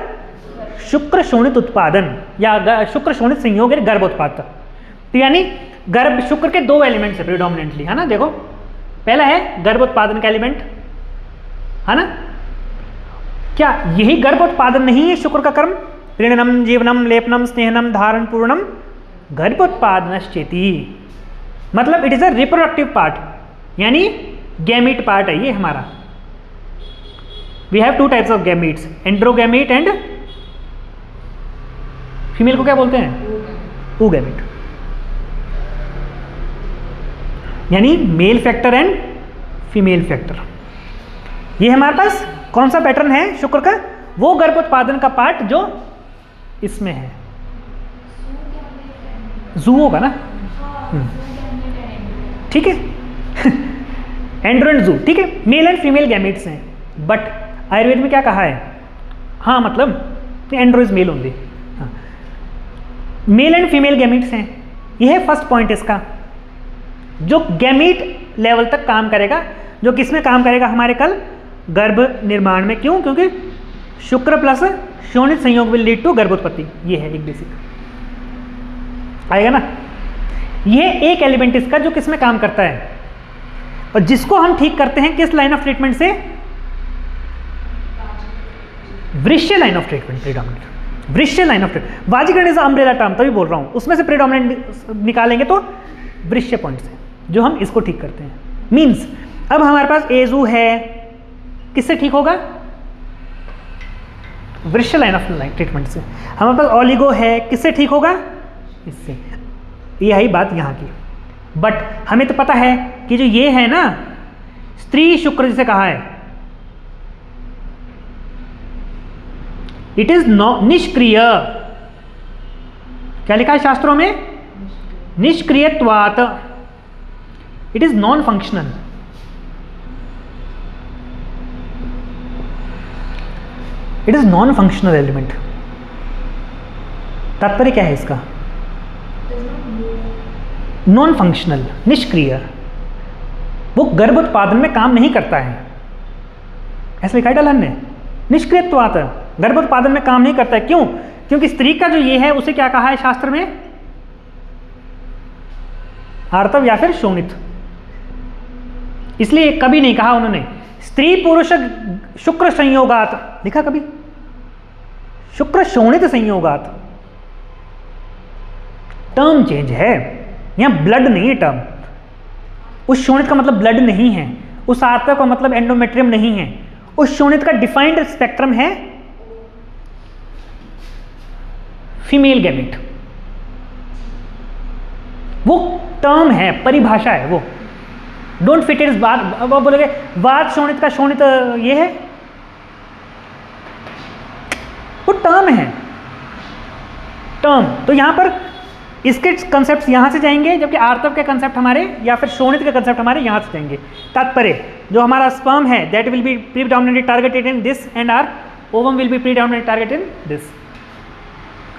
शुक्र शोणित उत्पादन या शुक्र शोणित संयोग गर्भ उत्पाद। तो यानी गर्भ शुक्र के दो एलिमेंट्स है प्रिडोमिनेंटली, है ना। देखो पहला है गर्भ उत्पादन का एलिमेंट, है ना। क्या यही गर्भ उत्पादन नहीं है शुक्र का कर्म, प्रीणनम, जीवनम, लेपनम, स्नेहनम, धारण, पूर्णम, गर्भोत्पादनश्चेति, मतलब it is a reproductive part, यानी गैमीट पार्ट है ये हमारा। We have two types of gametes, androgamete and female को क्या बोलते हैं, oogamete, यानी male factor and female factor. ये हमारे पास कौन सा पैटर्न है शुक्र का, वो गर्भोत्पादन का पार्ट जो इसमें है, जू होगा ना, ठीक है एंड्रो एंड जू, ठीक है, मेल एंड फीमेल गैमेट्स हैं। बट आयुर्वेद में क्या कहा है, हाँ मतलब andro is male only, male and female gametes हैं। यह है फर्स्ट पॉइंट इसका, जो गैमीट लेवल तक काम करेगा, जो किस में काम करेगा, हमारे कल गर्भ निर्माण में। क्यों, क्योंकि शुक्र प्लस शोणित संयोग विल लीड टू गर्भोत्पत्ति, ये है एक बेसिक आएगा ना। ये एक एलिमेंट इसका जो किस में काम करता है, और जिसको हम ठीक करते हैं किस लाइन ऑफ ट्रीटमेंट से, vrishya line of treatment, predominant vrishya line of treatment. Vajikarana is umbrella term, तभी बोल रहा हूं, उसमें से प्रीडोमिनेंट निकालेंगे तो वृश्य पॉइंट से जो हम इसको ठीक करते हैं। मीन्स अब हमारे पास एजू है, किससे ठीक होगा, वृश्य लाइन ऑफ ट्रीटमेंट से। हमारे पास ओलिगो है, किससे ठीक होगा, इससे। यही बात यहाँ की। बट हमें तो पता है कि जो ये है ना स्त्री शुक्र जिसे कहा है, इट इज निष्क्रिय। क्या लिखा है शास्त्रों में, निष्क्रियत्वात्, it is non functional. It is non functional element. तात्पर्य क्या है इसका, नॉन फंक्शनल, निष्क्रिय, वो गर्भोत्पादन में काम नहीं करता है, ऐसा लिखा है डलन ने, निष्क्रियत्वात्, गर्भोत्पादन में काम नहीं करता है। क्यों, क्योंकि स्त्री का जो ये है उसे क्या कहा है शास्त्र में, आर्तव या फिर शोणित। इसलिए कभी नहीं कहा उन्होंने स्त्री पुरुष शुक्र संयोगात, लिखा कभी शुक्र शोणित संयोगात, टर्म चेंज है, यहां ब्लड नहीं है टर्म। उस शोणित का मतलब ब्लड नहीं है, उस आर्तव का मतलब एंडोमेट्रियम नहीं है, उस शोणित का डिफाइंड स्पेक्ट्रम है फीमेल गैमेट। वो टर्म है, परिभाषा है वो, डोंट फिट इट बात। अब बोलोगे वात शोणित का शोणित ये है, वो टर्म है, टर्म। तो यहां पर इसके कंसेप्ट यहां से जाएंगे, जबकि आर्तव के कंसेप्ट हमारे या फिर शोणित के कंसेप्ट हमारे यहां से जाएंगे। तात्पर्य जो हमारा स्पर्म है that will be predominantly targeted in this and our ovum will be predominantly targeted in this.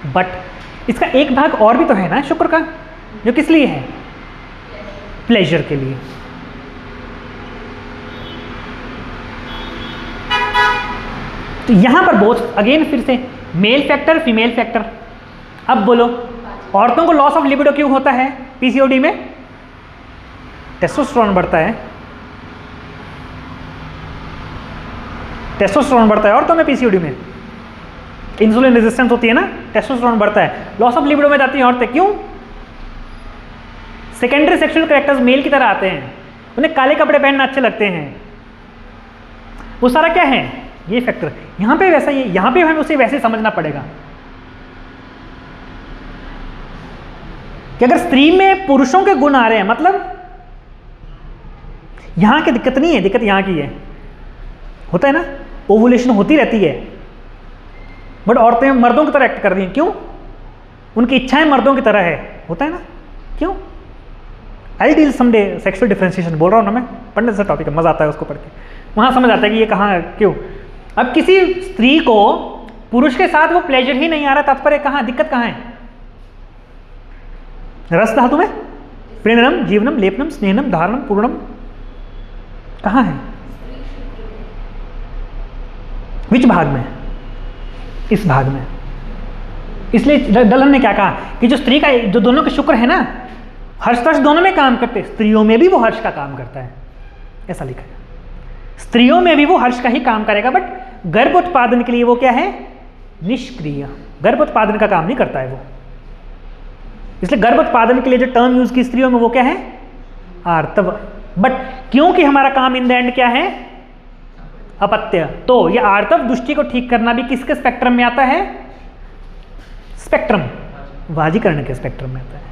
But इसका एक भाग और भी तो है ना शुक्र का, जो किस लिए है, प्लेजर के लिए। तो यहां पर बोथ अगेन फिर से मेल फैक्टर फीमेल फैक्टर। अब बोलो औरतों को लॉस ऑफ लिबिडो क्यों होता है पीसीओडी में, टेस्टोस्टेरोन बढ़ता है, टेस्टोस्टेरोन बढ़ता है औरतों में पीसीओडी में, इंसुलिन रेजिस्टेंस होती है ना, टेस्टोस्टेरोन बढ़ता है, लॉस ऑफ लिबिडो में जाती हैं औरतें। क्यों? सेकेंडरी सेक्सुअल कैरेक्टर्स मेल की तरह आते हैं, उन्हें काले कपड़े पहनना अच्छे लगते हैं। वो सारा क्या है? ये फैक्टर। यहां पे वैसा ही है, यहां पे हमें उसे वैसे समझना पड़ेगा कि अगर स्त्री में पुरुषों के गुण आ रहे हैं, मतलब यहां की दिक्कत नहीं है, दिक्कत यहां की है। होता है ना, ओवुलेशन होती रहती है, बट औरतें मर्दों की तरह एक्ट कर रही हैं। क्यों? उनकी इच्छाएं मर्दों की तरह है। होता है ना, क्यों? I deal someday sexual differentiation बोल रहा हूं ना मैं, पढ़ने से टॉपिक है, मजा आता है उसको पढ़ के, वहां समझ आता है कि ये कहाँ है, क्यों। अब किसी स्त्री को पुरुष के साथ वो प्लेजर ही नहीं आ रहा, तात्पर्य कहाँ, दिक्कत कहाँ है? रस धातु में प्रेरणम, जीवनम, लेपनम, स्नेहनम, धारणम, पूर्णम, कहाँ है? विच भाग में? इस भाग में। इसलिए डलन ने क्या कहा कि जो स्त्री का, जो दोनों के शुक्र है ना, हर्ष तर्ष दोनों में काम करते, स्त्रियों में भी वो हर्ष का काम करता है, ऐसा लिखा है। स्त्रियों में भी वो हर्ष का ही काम करेगा, बट गर्भ उत्पादन के लिए वो क्या है? निष्क्रिय, गर्भ उत्पादन का काम नहीं करता है वो। इसलिए गर्भ उत्पादन के लिए जो टर्म यूज की स्त्रियों में, वो क्या है? आर्तव। बट क्योंकि हमारा काम इन द एंड क्या है? अपत्य, तो ये आर्तव दृष्टि को ठीक करना भी किसके स्पेक्ट्रम में आता है? स्पेक्ट्रम, वाजीकरण के स्पेक्ट्रम में आता है।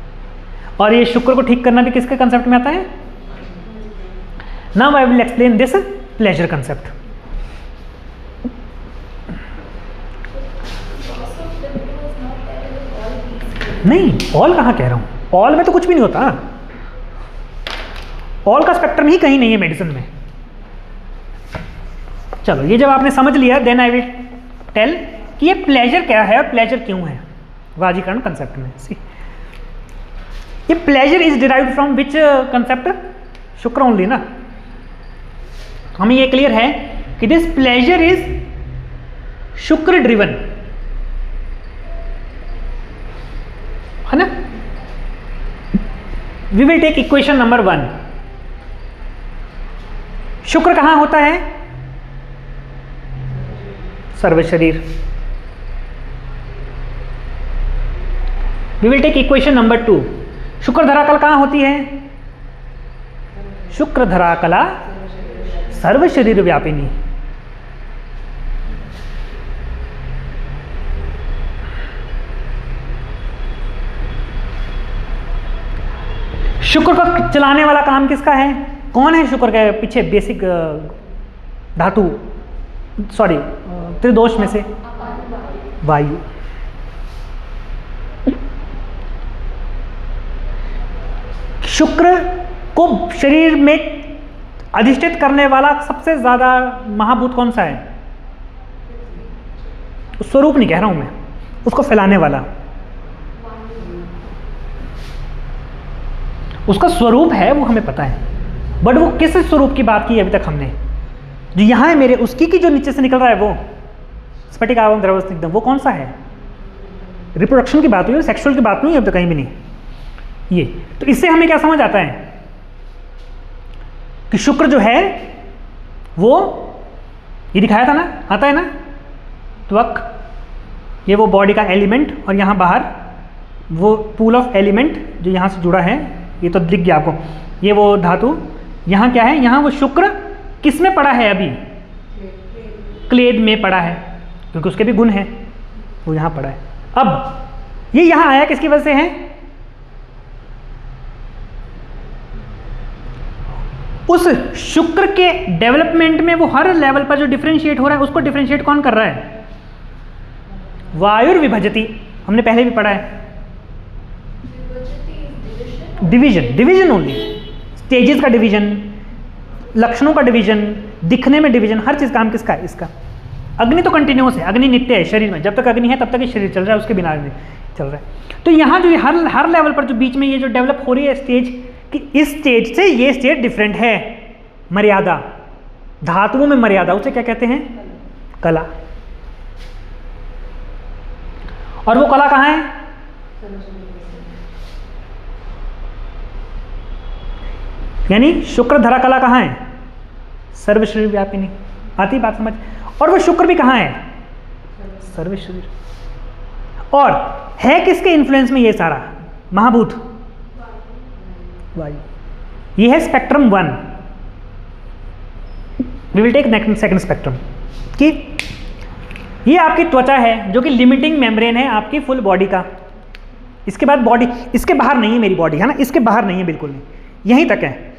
और ये शुक्र को ठीक करना भी किसके कंसेप्ट में आता है? Now I will explain this pleasure concept. नहीं, ऑल कहाँ कह रहा हूं, ऑल में तो कुछ भी नहीं होता। ऑल का स्पेक्ट्रम ही कहीं नहीं है मेडिसिन में। चलो, ये जब आपने समझ लिया, देन आई विल टेल कि ये प्लेजर क्या है और प्लेजर क्यों है वाजीकरण कंसेप्ट में। सी, ये pleasure is derived from which concept? शुक्र ओनली ना। हमें ये क्लियर है कि दिस प्लेजर इज शुक्र ड्रिवन, है ना। We will take equation number 1। शुक्र कहां होता है? सर्व शरीर। We will take equation number 2। शुक्र धराकल कहां होती है? शुक्र धराकला सर्व शरीर व्यापिनी। शुक्र को चलाने वाला काम किसका है? कौन है शुक्र के पीछे बेसिक धातु, सॉरी त्रिदोष में से? वायु। शुक्र को शरीर में अधिष्ठित करने वाला सबसे ज्यादा महाभूत कौन सा है? स्वरूप नहीं कह रहा हूं मैं, उसको फैलाने वाला। उसका स्वरूप है वो हमें पता है, बट वो किस स्वरूप की बात की अभी तक हमने? जो यहां है मेरे, उसकी की जो नीचे से निकल रहा है वो स्फटिक आवम द्रव स्निग्धम, वो कौन सा है? रिप्रोडक्शन की बात हुई, सेक्सुअल की बात नहीं है अब तक कहीं भी नहीं। ये तो इससे हमें क्या समझ आता है कि शुक्र जो है वो, ये दिखाया था ना, आता है ना, त्वक, ये वो बॉडी का एलिमेंट, और यहां बाहर वो पूल ऑफ एलिमेंट जो यहां से जुड़ा है, ये तो दिख गया आपको। ये वो धातु यहां क्या है? यहां वो शुक्र किस में पड़ा है? अभी क्लेद में पड़ा है, क्योंकि उसके भी गुण हैं, वो यहां पड़ा है। अब ये यहां आया किसकी वजह से है? उस शुक्र के डेवलपमेंट में वो हर लेवल पर जो डिफरेंशिएट हो रहा है, उसको डिफरेंशिएट कौन कर रहा है? वायुर विभजति, हमने पहले भी पढ़ा है। डिवीजन, डिवीजन ओनली, स्टेजेस का डिवीजन, लक्षणों का डिवीजन, दिखने में डिवीजन, हर चीज काम किसका है? इसका। अग्नि तो कंटिन्यूस है, अग्नि नित्य है शरीर में, जब तक अग्नि है तब तक ये शरीर चल रहा है, उसके बिना नहीं चल रहा है। तो यहाँ जो हर लेवल पर जो बीच में ये जो डेवलप हो रही है स्टेज, कि इस स्टेज से ये स्टेज डिफरेंट है। मर्यादा, धातुओं में मर्यादा, उसे क्या कहते हैं? कला। और वो कला कहाँ है? यानी शुक्र धरा कला कहाँ है? सर्व शरीर व्यापिनी। आती बात समझ? और वो शुक्र भी कहाँ है? सर्व शरीर। और है किसके इन्फ्लुएंस में ये सारा महाभूत? वायु। ये है spectrum 1। We will take second spectrum कि ये आपकी त्वचा है जो कि लिमिटिंग मेम्ब्रेन है आपकी फुल बॉडी का। इसके बाद बॉडी, इसके बाहर नहीं है मेरी बॉडी, है ना, इसके बाहर नहीं है, बिल्कुल नहीं, यहीं तक है।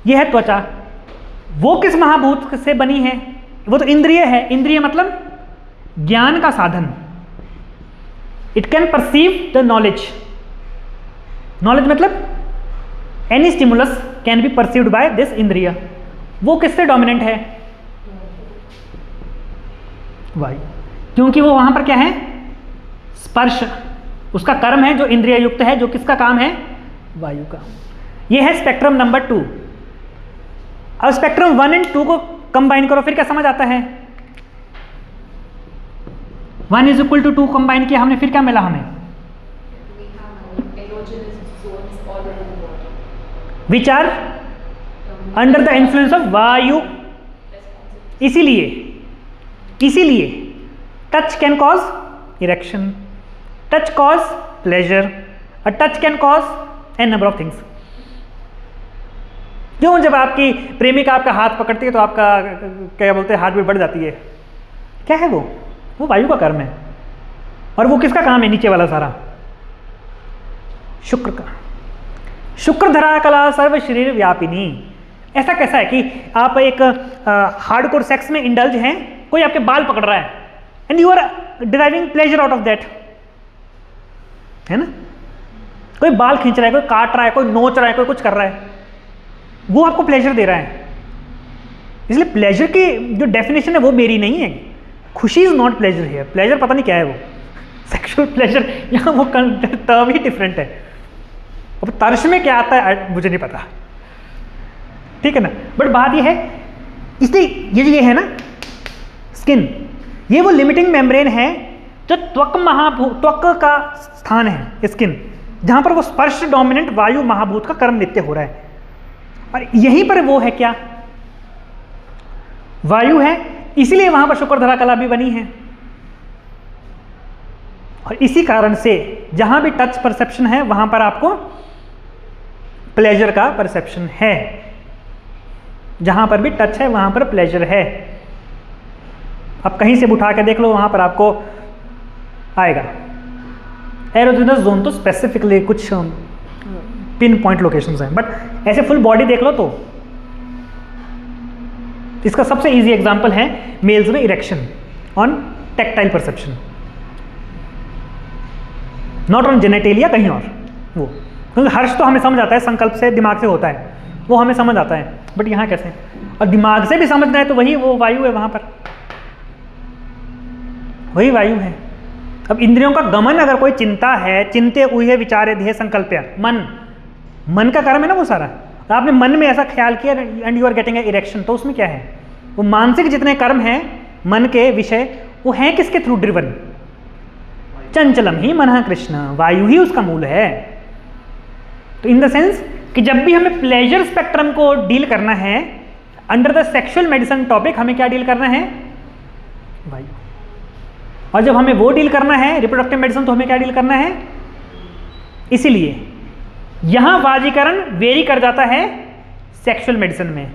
ये है त्वचा। वो किस महाभूत से बनी है? वो तो इंद्रिय है। इंद्रिय मतलब ज्ञान का साधन। It can perceive the knowledge. Knowledge मतलब any stimulus can be perceived by this इंद्रिय। वो किससे डोमिनेंट है? वायु। क्योंकि वो वहां पर क्या है? स्पर्श। उसका कर्म है जो इंद्रिय युक्त है, जो किसका काम है? वायु का। ये है स्पेक्ट्रम नंबर 2। अब स्पेक्ट्रम 1 और 2 को कंबाइन करो, फिर क्या समझ आता है? 1 इज इक्वल टू 2 कंबाइन किया हमने, फिर क्या मिला हमें? Which are under the influence of वायु। इसीलिए touch can cause erection, touch cause pleasure, और touch can cause an number of things. क्यों? जब आपकी प्रेमिका आपका हाथ पकड़ती है तो आपका क्या बोलते हैं, हार्ट बीट बढ़ जाती है। क्या है वो? वो वायु का कर्म है। और वो किसका काम है? नीचे वाला सारा शुक्र का। शुक्र धरा कला सर्व शरीर व्यापिनी। ऐसा कैसा है कि आप एक हार्डकोर सेक्स में इंडल्ज हैं, कोई आपके बाल पकड़ रहा है and you are deriving pleasure out of that, है ना? कोई बाल खींच रहा है, कोई काट रहा है, कोई नोच रहा है, कोई कुछ कर रहा है, वो आपको प्लेजर दे रहा है। इसलिए प्लेजर की जो डेफिनेशन है वो मेरी नहीं है। खुशी is not pleasure here. Pleasure पता नहीं क्या है वो, सेक्सुअल प्लेजर, यहाँ वो टर्म ही डिफरेंट है। अब तर्श में क्या आता है मुझे नहीं पता, ठीक है ना? बट बात ये है, इसलिए ये जो ये है ना स्किन, ये वो लिमिटिंग मेम्ब्रेन है जो त्वक का स्थान है, स्किन, जहां पर वो स्पर्श डोमिनेंट वायु महाभूत का कर्म नित्य हो रहा है। और यहीं पर वो है क्या? वायु है। इसीलिए वहां पर शुक्रधरा कला भी बनी है। और इसी कारण से जहां भी टच परसेप्शन है वहां पर आपको प्लेजर का परसेप्शन है। जहां पर भी टच है वहां पर प्लेजर है। अब कहीं से उठा के देख लो, वहां पर आपको आएगा। एरोजेनस जोन तो स्पेसिफिकली कुछ पिन पॉइंट लोकेशंस हैं, बट ऐसे फुल बॉडी देख लो तो इसका सबसे इजी एग्जांपल है मेल्स में erection on tactile perception, not on genitalia, कहीं और। वो क्योंकि हर्ष तो हमें समझ आता है, संकल्प से, दिमाग से होता है, वो हमें समझ आता है, बट यहाँ कैसे? और दिमाग से भी समझना है तो वही वो वायु है, वहां पर वही वायु है। अब इंद्रियों का गमन, अगर कोई चिंता है, चिंते हुए विचारे ध्येय संकल्प्य, मन का कर्म है ना वो सारा। आपने मन में ऐसा ख्याल किया and you are getting a erection, तो उसमें क्या है? वो मानसिक जितने कर्म हैं मन के विषय, वो हैं किसके थ्रू ड्रिवन? चंचलम ही मनः कृष्ण, वायु ही उसका मूल है। तो इन द सेंस कि जब भी हमें प्लेजर स्पेक्ट्रम को डील करना है under the sexual medicine topic, हमें क्या डील करना है? वायु। और जब हमें वो डील करना है रिप्रोडक्टिव मेडिसिन, तो हमें क्या डील करना है? इसीलिए यहां वाजीकरण वेरी कर जाता है सेक्सुअल मेडिसिन में।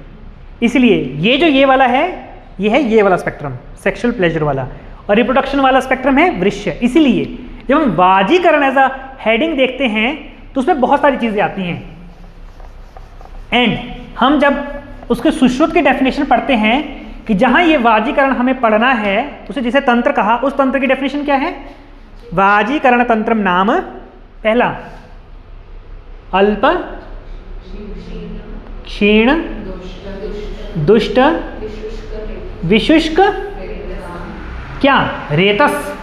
इसलिए ये जो ये वाला है, ये है ये वाला स्पेक्ट्रम, सेक्सुअल प्लेजर वाला, और रिप्रोडक्शन वाला स्पेक्ट्रम है वृश्य। इसीलिए जब हम वाजीकरण एज अ हेडिंग देखते हैं तो उसमें बहुत सारी चीजें आती हैं, एंड हम जब उसके सुश्रुत की डेफिनेशन पढ़ते हैं कि जहां ये वाजीकरण हमें पढ़ना है, उसे जिसे तंत्र कहा, उस तंत्र की डेफिनेशन क्या है? वाजीकरण तंत्रम नाम, पहला अल्प क्षीण दुष्ट विशुष्क क्या? रेतस।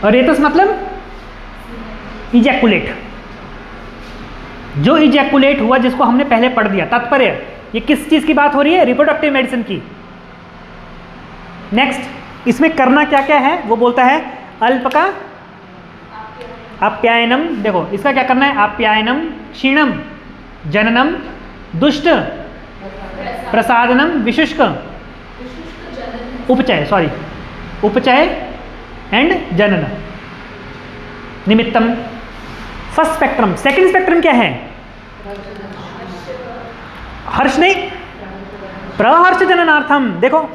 और रेतस मतलब इजैकुलेट, जो इजैकुलेट हुआ, जिसको हमने पहले पढ़ दिया। तात्पर्य ये किस चीज की बात हो रही है? रिप्रोडक्टिव मेडिसिन की। नेक्स्ट, इसमें करना क्या क्या है? वो बोलता है अल्प का आप्यायनम, देखो इसका क्या करना है? आप्यायनम, क्षीणम, जननम, दुष्ट, प्रसादनम, विशुष्क, उपचय, सॉरी, उपचय एंड जनन, निमित्तम। First spectrum. सेकंड स्पेक्ट्रम क्या है? हर्ष नहीं, प्रहर्ष जननार्थम। देखो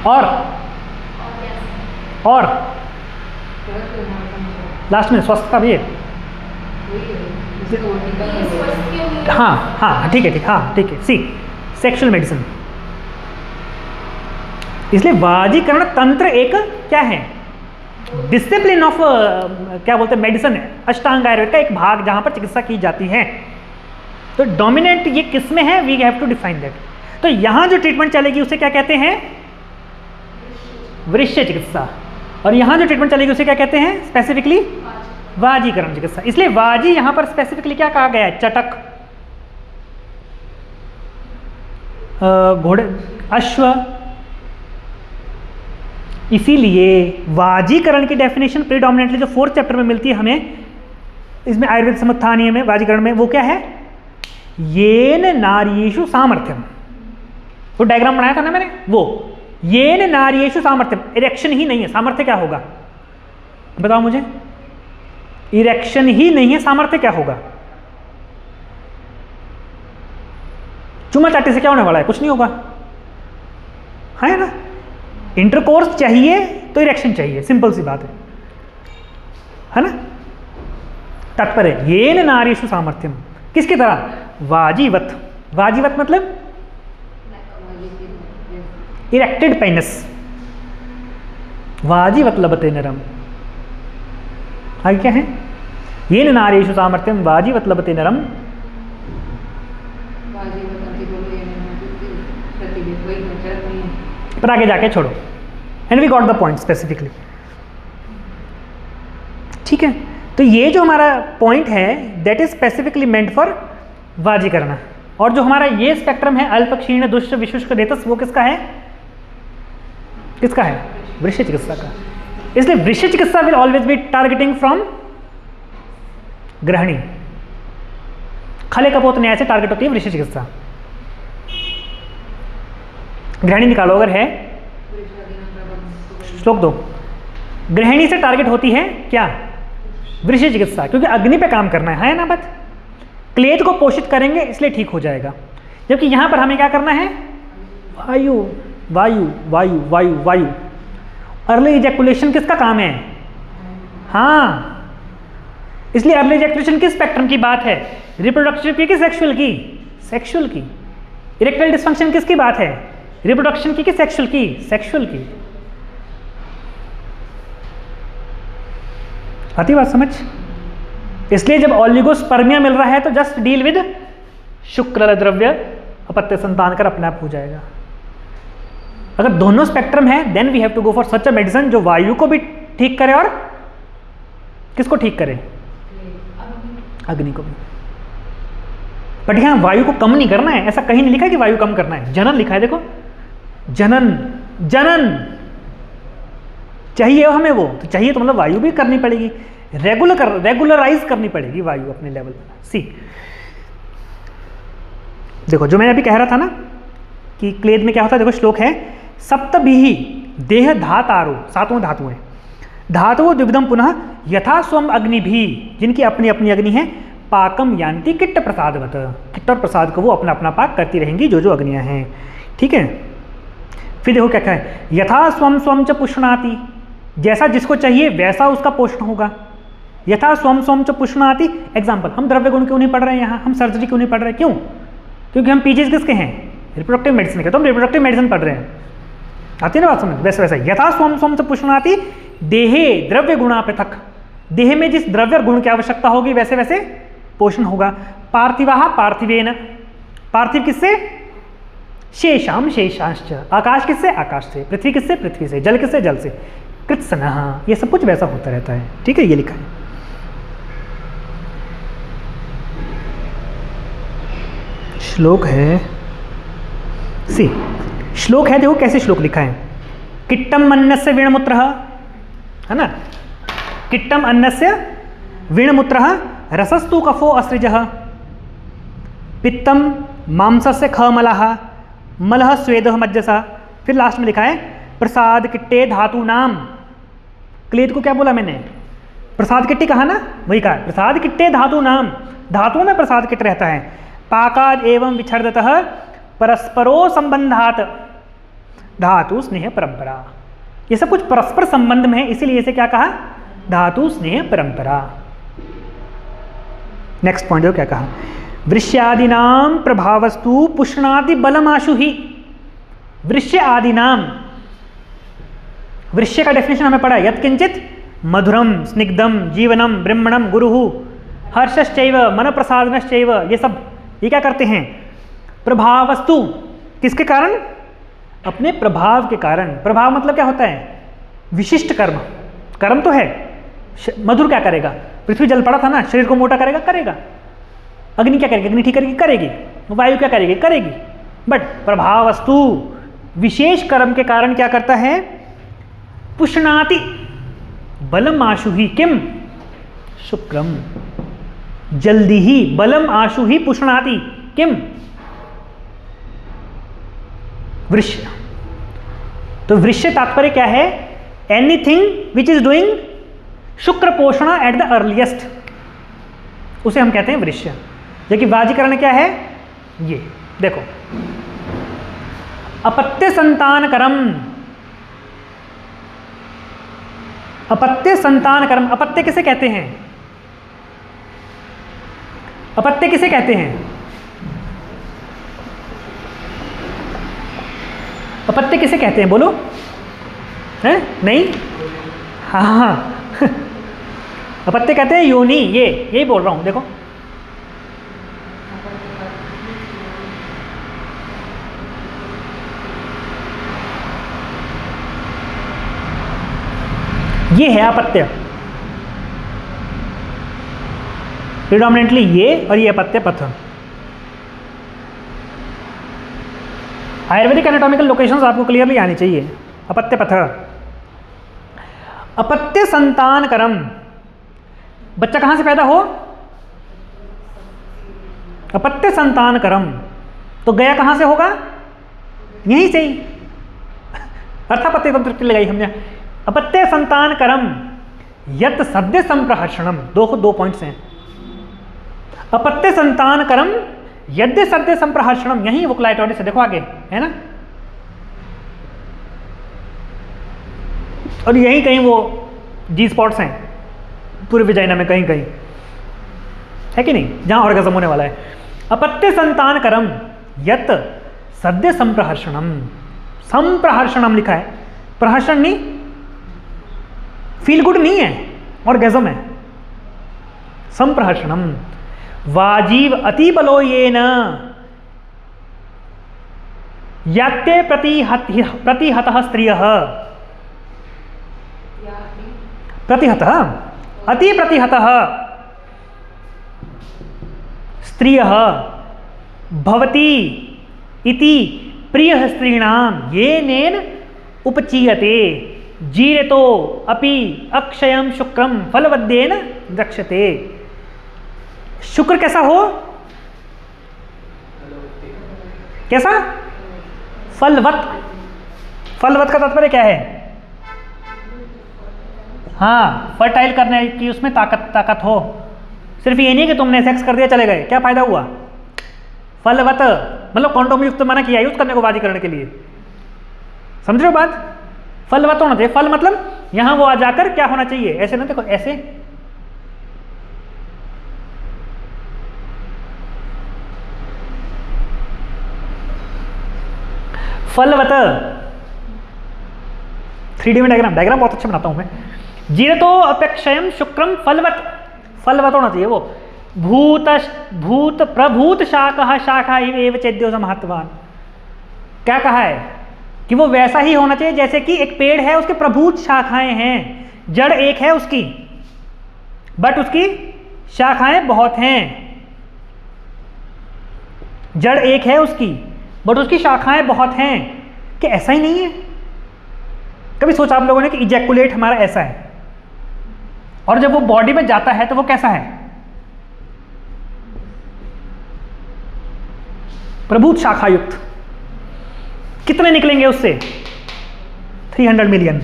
और लास्ट में स्वस्थ का भी है। हाँ ठीक है, हाँ ठीक है। सी सेक्सुअल मेडिसिन। इसलिए वाजीकरण तंत्र एक क्या है? डिसिप्लिन ऑफ क्या बोलते हैं, मेडिसिन है, अष्टांग आयुर्वेद का एक भाग जहां पर चिकित्सा की जाती है। तो डोमिनेंट ये किस में है? We have to define that. तो यहां जो ट्रीटमेंट चलेगी उसे क्या कहते हैं? वृश्य चिकित्सा। और यहां जो ट्रीटमेंट चलेगी उसे क्या कहते हैं स्पेसिफिकली? वाजीकरण चिकित्सा। इसलिए वाजी यहां पर स्पेसिफिकली क्या कहा गया है? चटक, घोड़े, अश्व। इसीलिए वाजीकरण की डेफिनेशन प्रीडोमिनेंटली जो 4th चैप्टर में मिलती है हमें, इसमें आयुर्वेद समुत्थानीय में वाजीकरण में, वो क्या है? येन नारीषु सामर्थ्यम। वो डायग्राम बनाया था ना मैंने, वो येन नारीषु सामर्थ्यम। इरेक्शन ही नहीं है, सामर्थ्य क्या होगा? बताओ मुझे। इरेक्शन ही नहीं है, सामर्थ्य क्या होगा? चुमा चाटे से क्या होने वाला है? कुछ नहीं होगा, है ना? इंटरकोर्स चाहिए तो इरेक्शन चाहिए, सिंपल सी बात है ना? तात्पर्य येन नारीषु सामर्थ्यम, किसकी तरह? वाजीवत। वाजीवत मतलब इरेक्टेड पेनिस। वाजीवत लभते नरम। आगे क्या है? येन नारीषु सामर्थ्यम वाजीवत लभते नरम। पर आगे जाके छोड़ो, and we got the point specifically. ठीक है, तो ये जो हमारा पॉइंट है that is specifically meant for वाजीकरण। और जो हमारा ये स्पेक्ट्रम है अल्प क्षीण दुष्ट विशुष्क रेतस, वो किसका है? किसका है? वृश्य चिकित्सा का। इसलिए वृश्य चिकित्सा will always be targeting from ग्रहणी। खले कपोत न्याय से टारगेट होती है वृश्य चिकित्सा। ग्रहणी निकालो अगर है, श्लोक 2। गृहिणी से टारगेट होती है क्या? वृश्य चिकित्सा, क्योंकि अग्नि पे काम करना है ना? बट क्लेद को पोषित करेंगे इसलिए ठीक हो जाएगा। जबकि यहां पर हमें क्या करना है? वायु वायु वायु वायु वायु। अर्ली इजैकुलेशन किसका काम है? हाँ, इसलिए अर्ली इजैकुलेशन किस स्पेक्ट्रम की बात है? रिप्रोडक्टिव की कि सेक्सुअल की? सेक्सुअल की। इरेक्टाइल डिस्फंक्शन किसकी बात है? रिप्रोडक्शन की कि सेक्सुअल की? सेक्सुअल की। आती बात समझ? इसलिए जब ऑलिगोस्पर्मिया मिल रहा है तो जस्ट डील विद शुक्र द्रव्य, अपत्य संतान कर अपने आप हो जाएगा। अगर दोनों स्पेक्ट्रम है then we have to go for such a medicine जो वायु को भी ठीक करे और किसको ठीक करे? अग्नि को भी। बट यहां वायु को कम नहीं करना है, ऐसा कहीं नहीं लिखा है कि वायु कम करना है। जनन लिखा है, देखो जनन। जनन चाहिए हमें, वो तो चाहिए तो मतलब वायु भी करनी पड़ेगी, रेगुलराइज करनी पड़ेगी वायु अपने लेवल पर। सी देखो जो मैंने अभी कह रहा था ना कि क्लेद में क्या होता है, देखो श्लोक है सप्तभिः देह धातारो, 7वां धातु है। धातु द्विविधम पुनः यथा स्वम अग्नि भी, जिनकी अपनी अपनी अग्नि है, पाकम यान्ति किट्ट प्रसादवत, किट्ट और प्रसाद को वो अपना अपना पाक करती रहेंगी जो जो अग्नियां हैं। ठीक है, फिर देखो क्या है, यथा स्वम स्वम च पुष्णाति, जैसा जिसको चाहिए वैसा उसका पोषण होगा। यथा स्वम स्वम च पुष्णाति, एग्जाम्पल, हम द्रव्य गुण क्यों नहीं पढ़ रहे हैं यहाँ, हम सर्जरी क्यों नहीं पढ़ रहे? क्यों? क्योंकि हम पीजीज किसके हैं? रिप्रोडक्टिव मेडिसिन के, तो हम रिप्रोडक्टिव मेडिसिन पढ़ रहे हैं। आती है ना बात समझ? वैसे वैसा यथा स्वम स्वम च पुष्णाति देहे द्रव्य गुणा पृथक, देह में जिस द्रव्य गुण की आवश्यकता होगी वैसे वैसे पोषण होगा। पार्थिवाः पार्थिवेन, पार्थिव किससे? शेषाम शेषांश्च, आकाश किससे? आकाश से। पृथ्वी किससे? पृथ्वी से। जल किससे? जल से। कृत्सनः, ये सब कुछ वैसा होता रहता है। ठीक है, ये लिखा है। श्लोक है सी, श्लोक है, देखो कैसे श्लोक लिखा है। किट्टम अन्नस्य वीणमुत्रः, है ना? किट्टम अन्नस्य वीणमुत्रः रसस्तु कफो असृजः। पित्तम मांसस्य ख मलः, मलः स्वेदः मज्जसा। फिर लास्ट में लिखा है प्रसाद किट्टे धातु नाम। क्लेद को क्या बोला मैंने? प्रसाद किट्टी कहा ना, वही कहा प्रसाद किट्टे धातु नाम। धातुओं में प्रसाद किट रहता है। पाकाद एवं विच्छर्दतः परस्परो संबंधात धातु स्नेह परंपरा। ये सब कुछ परस्पर संबंध में है, इसीलिए इसे क्या कहा? धातु स्नेह परंपरा। नेक्स्ट पॉइंट क्या कहा? वृश्यादिनाम प्रभावस्तु पुष्णादि बलमाशु ही। वृश्य आदिनाम, वृश्य का डेफिनेशन हमें पढ़ा है, यत्किंचित मधुरम स्निग्धम जीवनम ब्रह्मणम गुरुहु हर्षश्चैव मन प्रसादनश्चैव। ये सब ये क्या करते हैं? प्रभावस्तु, किसके कारण? अपने प्रभाव के कारण। प्रभाव मतलब क्या होता है? विशिष्ट कर्म। कर्म तो है, मधुर क्या करेगा? पृथ्वी जल पड़ा था ना, शरीर को मोटा करेगा, करेगा। अग्नि क्या करेगी? अग्नि ठीक करेगी, करेगी। वायु क्या करेगी? करेगी। बट प्रभावस्तु, विशेष कर्म के कारण क्या करता है? पुष्णाति बलम आशु ही किम शुक्रम। जल्दी ही बलम आशु ही पुष्णाति किम वृश्य। तो वृश्य तात्पर्य क्या है? एनीथिंग विच इज डूइंग शुक्र पोषण एट द अर्लीस्ट, उसे हम कहते हैं वृश्य। जबकि वाजीकरण क्या है? ये देखो, अपत्य संतान कर्म। अपत्य संतान कर्म, अपत्य किसे कहते हैं? अपत्य किसे कहते हैं? अपत्य किसे कहते हैं? बोलो। है? नहीं? हाँ हाँ अपत्य कहते हैं योनि। ये यही बोल रहा हूं, देखो। ये है अपत्य, प्रिडोमिनेंटली ये, और ये अपत्य पथ। आयुर्वेदिक एनाटॉमिकल लोकेशंस आपको क्लियरली आनी चाहिए। अपत्य पथ, अपत्य संतान कर्म। बच्चा कहां से पैदा हो? अपत्य संतान कर्म। तो गया कहां से होगा? यहीं से ही। अर्थापत्य तो तृप्ति लगाई हमने। अपत्य संतान कर्म यत सद्य संप्रहर्षणम। दो पॉइंट्स हैं। अपत्य संतान कर्म यद्य सद्य संप्रहर्षणम, यही वोक्लाइटोरिस है, देखो आगे है ना। और यहीं कहीं वो जी स्पॉट्स हैं पूरे विजाइना में, कहीं कहीं है कि नहीं, जहां ऑर्गेज्म होने वाला है। अपत्य संतान कर्म यत सद्य संप्रहर्षणम। संप्रहर्षणम लिखा है, प्रहर्षण नहीं, फील गुड नहीं है, ऑर्गेज्म है। संप्रहर्षणम वाजीव अति बलो ये न याते प्रतिहतः स्त्रियः। प्रतिहतः, अति प्रतिहतः स्त्रियः भवति इति प्रियः स्त्रीणाम येनेन उपचीयते जीरतो अपि अक्षयम शुक्रम फलवद्येन द्रक्ष्यते। शुक्र कैसा हो? कैसा? फलवत। फलवत का तात्पर्य क्या है? हाँ, फर्टाइल करने की उसमें ताकत हो। सिर्फ ये नहीं कि तुमने सेक्स कर दिया चले गए, क्या फायदा हुआ? फलवत मतलब कॉन्डोम युक्त मना किया यूज करने को वाजीकरण के लिए। समझ रहे हो बात? फलवत होना चाहिए। फल मतलब यहां वो आ जाकर क्या होना चाहिए? ऐसे ना, देखो ऐसे। फलवत 3D में डायग्राम बहुत अच्छा बनाता हूं मैं। जीरतो अपेक्षयम शुक्रम फलवत। फलवत होना चाहिए वो। भूत प्रभूत शाखा शाखा एव चेद्यो महत्वान। क्या कहा है कि वो वैसा ही होना चाहिए जैसे कि एक पेड़ है, उसके प्रभूत शाखाएं हैं, जड़ एक है उसकी, बट उसकी शाखाएं बहुत हैं। जड़ एक है उसकी, बट उसकी शाखाएं बहुत हैं। कि ऐसा ही नहीं है? कभी सोचा आप लोगों ने कि इजैकुलेट हमारा ऐसा है, और जब वो बॉडी में जाता है तो वो कैसा है? प्रभूत शाखा युक्त। कितने निकलेंगे उससे? 300 मिलियन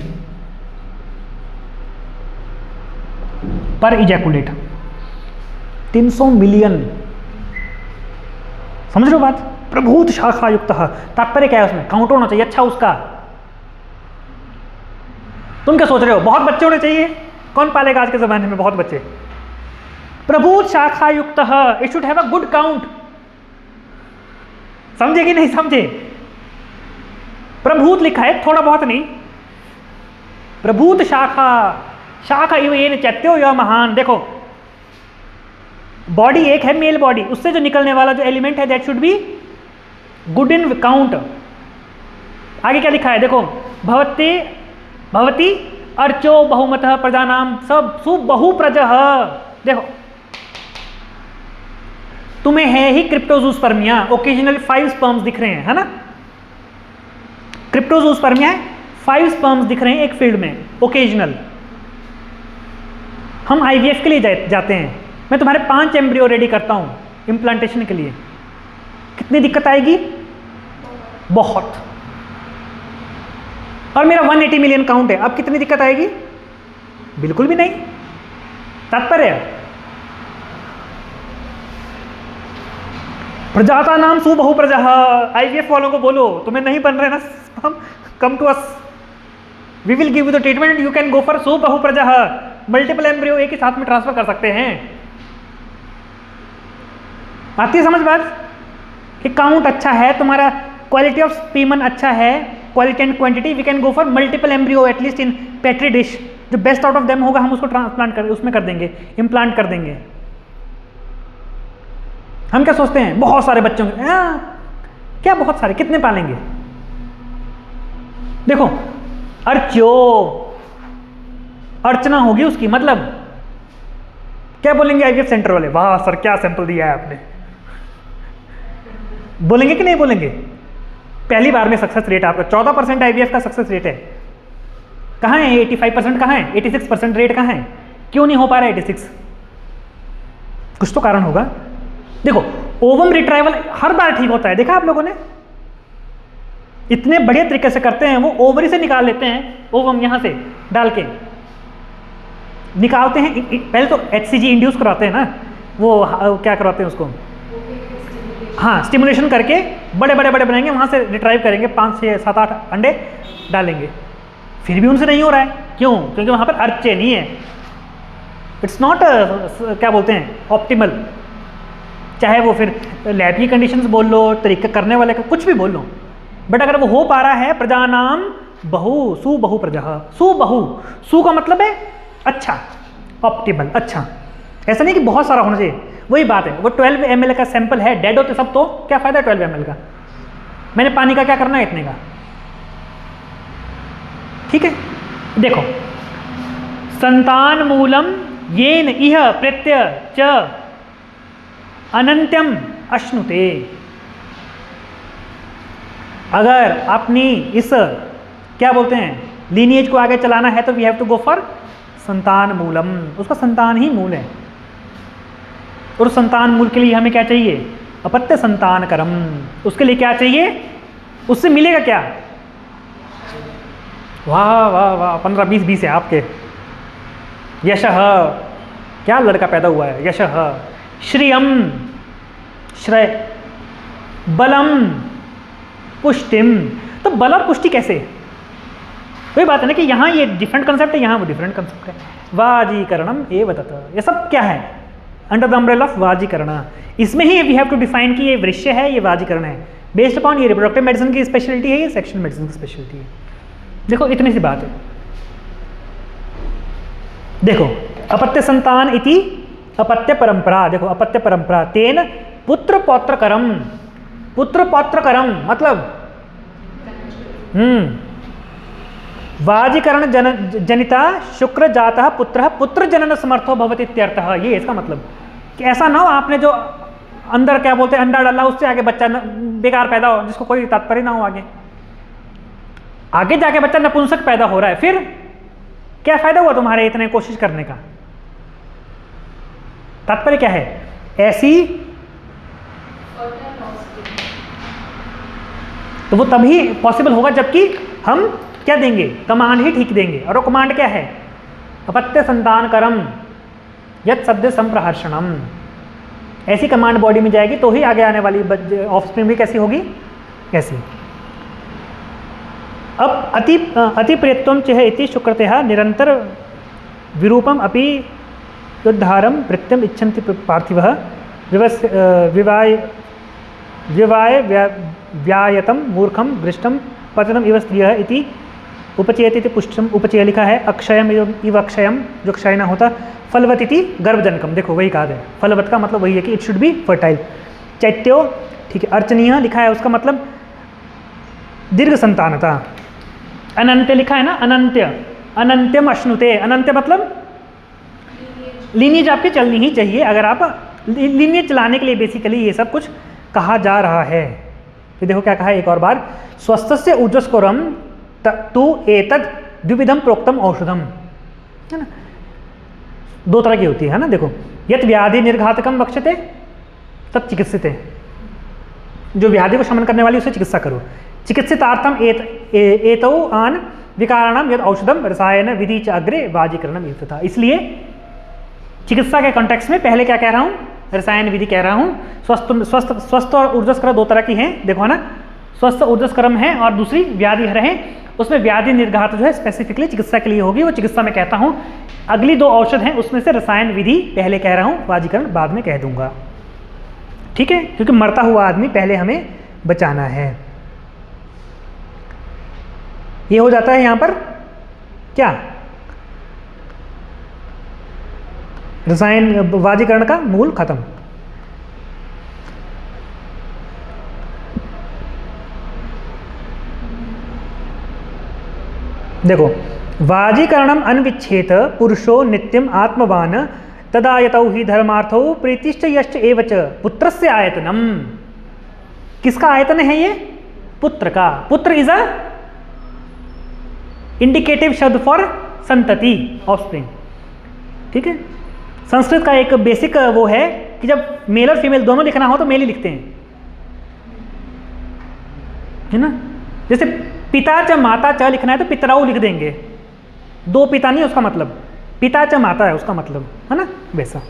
पर इजैकुलेट। 300 मिलियन, समझ रहे हो बात? प्रभूत शाखा युक्त। तात्पर्य क्या है उसमें? काउंट होना चाहिए अच्छा उसका। तुम क्या सोच रहे हो बहुत बच्चे होने चाहिए? कौन पालेगा आज के जमाने में बहुत बच्चे? प्रभूत शाखा युक्त, it should have a good count. समझे कि नहीं समझे? प्रभूत लिखा है, थोड़ा बहुत नहीं। प्रभूत शाखा, शाखा इव येन चैत्यो यह महान। देखो बॉडी एक है मेल बॉडी, उससे जो निकलने वाला जो एलिमेंट है that should be good in count. आगे क्या लिखा है देखो, भवते भवती अर्चो बहुमतः प्रजानाम सब सुबहुप्रजः। देखो तुम्हें है ही क्रिप्टोजूस्पर्मिया, ओकेजनल 5 स्पर्म्स दिख रहे हैं, है ना? क्रिप्टोजूस्पर्मिया है, 5 स्पर्म्स दिख रहे हैं एक फील्ड में, ओकेजनल। हम आईवीएफ के लिए जाते हैं, मैं तुम्हारे 5 एम्ब्रियो रेडी करता हूं इम्प्लांटेशन के लिए। कितनी दिक्कत आएगी? बहुत। और मेरा 180 मिलियन काउंट है, अब कितनी दिक्कत आएगी? बिल्कुल भी नहीं। तात्पर्य प्रजाता नाम सुबहु प्रजा। आईवीएफ वालों को बोलो तुम्हें नहीं बन रहे ना, हम come to us, we will give you the treatment, you can go for सुबहु प्रजा। मल्टीपल एम्ब्रियो एक ही साथ में ट्रांसफर कर सकते हैं। आती है समझ बात? कि काउंट अच्छा है तुम्हारा, क्वालिटी ऑफ स्पीमन अच्छा है, quality and quantity, we can go for multiple embryo at least in petri dish. जो बेस्ट आउट ऑफ देम होगा हम उसको ट्रांसप्लांट कर उसमें कर देंगे, इम्प्लांट कर देंगे। हम क्या सोचते हैं बहुत सारे बच्चों के, क्या बहुत सारे, कितने पालेंगे? देखो अर्च्यो, अर्चना होगी उसकी, मतलब क्या बोलेंगे आईवीएफ सेंटर वाले? वाह सर क्या सैंपल दिया है आपने, बोलेंगे कि नहीं बोलेंगे? पहली बार में सक्सेस रेट आपका 14% आईवीएफ का सक्सेस रेट है। कहाँ है 85%? कहाँ है 86% रेट? कहाँ है? क्यों नहीं हो पा रहा है 86? कुछ तो कारण होगा। देखो ओवम रिट्राइवल हर बार ठीक होता है, देखा आप लोगों ने? इतने बढ़िया तरीके से करते हैं, वो ओवरी से निकाल लेते हैं ओवम, यहां से डाल के निकालते हैं। पहले तो HCG इंड्यूस कराते हैं ना, वो क्या करवाते हैं उसको, हाँ स्टिमुलेशन करके बड़े बड़े बड़े बनाएंगे, वहां से रिट्राइव करेंगे, 5 6 7 8 अंडे डालेंगे। फिर भी उनसे नहीं हो रहा है, क्यों? क्योंकि वहां पर अर्चे नहीं है। इट्स नॉट क्या बोलते हैं ऑप्टिमल। चाहे वो फिर लैब की कंडीशंस बोल लो, तरीका करने वाले का कुछ भी बोल लो, बट अगर वो हो पा रहा है, प्रजानाम बहु सुबहु प्रजा। सुबहु, सु का मतलब है अच्छा, ऑप्टिमल अच्छा, ऐसा नहीं कि बहुत सारा होना चाहिए। वही बात है, वो 12 ml का सैंपल है, डेड होते सब तो क्या फायदा है 12 ml का? मैंने पानी का क्या करना है इतने का? ठीक है देखो, संतान मूलम येन इह प्रत्यय च अनंत्यम अश्नुते। अगर अपनी इस क्या बोलते हैं लीनिएज को आगे चलाना है तो we have to go for संतान मूलम, उसका संतान ही मूल है। और संतान मूल के लिए हमें क्या चाहिए? अपत्य संतान करम। उसके लिए क्या चाहिए? उससे मिलेगा क्या? वाह वाह वाह, 15 20 20 है आपके। यशः, क्या लड़का पैदा हुआ है, यशः श्रियम, श्रेय, बलम, पुष्टिम। तो बल और पुष्टि कैसे? वही बात है ना कि यहाँ ये डिफरेंट कंसेप्ट है, यहाँ वो डिफरेंट कंसेप्ट है। वाजीकरणम एव तत्, ये सब क्या है? अंडर द अम्ब्रेला ऑफ वाजीकरण। इसमें ही वी हैव टू डिफाइन कि ये वृश्य है, ये वाजीकरण है, बेस्ड अपॉन ये रिप्रोडक्टिव मेडिसिन की स्पेशलिटी है, ये सेक्शुअल मेडिसिन की स्पेशलिटी है। देखो इतनी सी बात है। देखो अपत्य संतान इति अपत्य परंपरा, देखो अपत्य परंपरा, तेन पुत्र पौत्र करम, पुत्र पौत्र करम मतलब वाजीकरण जनिता शुक्र जाता पुत्र पुत्र जनन समर्थो भवति इत्यर्थः। ये इसका मतलब कि ऐसा ना हो आपने जो अंदर क्या बोलते हैं अंडा डाला, उससे आगे बच्चा बेकार पैदा हो, जिसको कोई तात्पर्य ना हो। आगे जाके बच्चा नपुंसक पैदा हो रहा है, फिर क्या फायदा हुआ तुम्हारे इतने कोशिश करने का? तात्पर्य क्या है? ऐसी तो वो तभी पॉसिबल होगा जबकि हम क्या देंगे, कमांड ही ठीक देंगे। और वो कमांड क्या है, अपत्य संतान करम यत सद्य संप्रहर्षणम। ऐसी कमांड बॉडी में जाएगी तो ही आगे आने वाली ऑफस्प्रिंग भी कैसी होगी, कैसी। अब अति प्रियत्वम चह इति शुक्रतः निरंतर विरूपम अपि योद्धारम प्रत्यम इच्छन्ति पार्थिवः विवाय व्यायतम मूर्खम दृष्टम पतनम इव स्त्रियः इति उपचेत इति पुष्टम उपचय लिखा है। अक्षयम इव अक्षयम, जो क्षय ना होता। फलवत इति गर्भजनकम, देखो वही कहा है। फलवत का मतलब वही है कि इट शुड बी फर्टाइल। चैत्यो, ठीक है। अर्चनीय लिखा है, उसका मतलब दीर्घ संतानता। अनंत्य लिखा है ना, अनंत्य, अनंत्यम अश्नुते। अनंत्य मतलब लीनिएज आपकी चलनी ही चाहिए। अगर आप लीनिएज चलाने के लिए बेसिकली ये सब कुछ कहा जा रहा है। तो देखो क्या कहा है एक और बार, स्वस्थस्य ऊर्जस्कोरम तु एतद द्विविधम प्रोक्तम औषधम, है ना। दो तरह की होती है ना, देखो। यत व्याधि निर्घातकम वक्ष्यते तत् चिकित्सिते, जो व्याधि को शमन करने वाली उसे चिकित्सा करो। चिकित्सितार्थम एतौ आन विकाराणाम यद औषधम रसायन विधि च अग्रे वाजीकरणम युक्तता। इसलिए चिकित्सा के कॉन्टेक्स्ट में पहले क्या कह रहा हूँ, रसायन विधि कह रहा हूँ। स्वस्थ और ऊर्जस्कर दो तरह की हैं, देखो ना। स्वस्थ ऊर्जस्करम है और दूसरी व्याधि हर है। उसमें व्याधि निर्घात जो है स्पेसिफिकली चिकित्सा के लिए होगी, वो चिकित्सा में कहता हूँ। अगली दो औषध हैं उसमें से रसायन विधि पहले कह रहा हूँ, वाजीकरण बाद में कह दूंगा, ठीक है। क्योंकि मरता हुआ आदमी पहले हमें बचाना है। ये हो जाता है यहां पर क्या, रसायन वाजीकरण का मूल खत्म। देखो, वाजीकरणम अनविच्छेद पुरुषो नित्यम आत्मवान तदायतौ ही धर्मार्थौ प्रीतिश्च यश्च एवच पुत्रस्य आयतनम। किसका आयतन है ये, पुत्र का। पुत्र इज अ इंडिकेटिव शब्द फॉर संतति, ऑफस्प्रिंग, ठीक है। संस्कृत का एक बेसिक वो है कि जब मेल और फीमेल दोनों लिखना हो तो मेल ही लिखते हैं, है ना। जैसे पिता च माता च लिखना है तो पितराऊ लिख देंगे, दो पिता नहीं उसका मतलब, पिता च माता है उसका मतलब, है ना। वैसा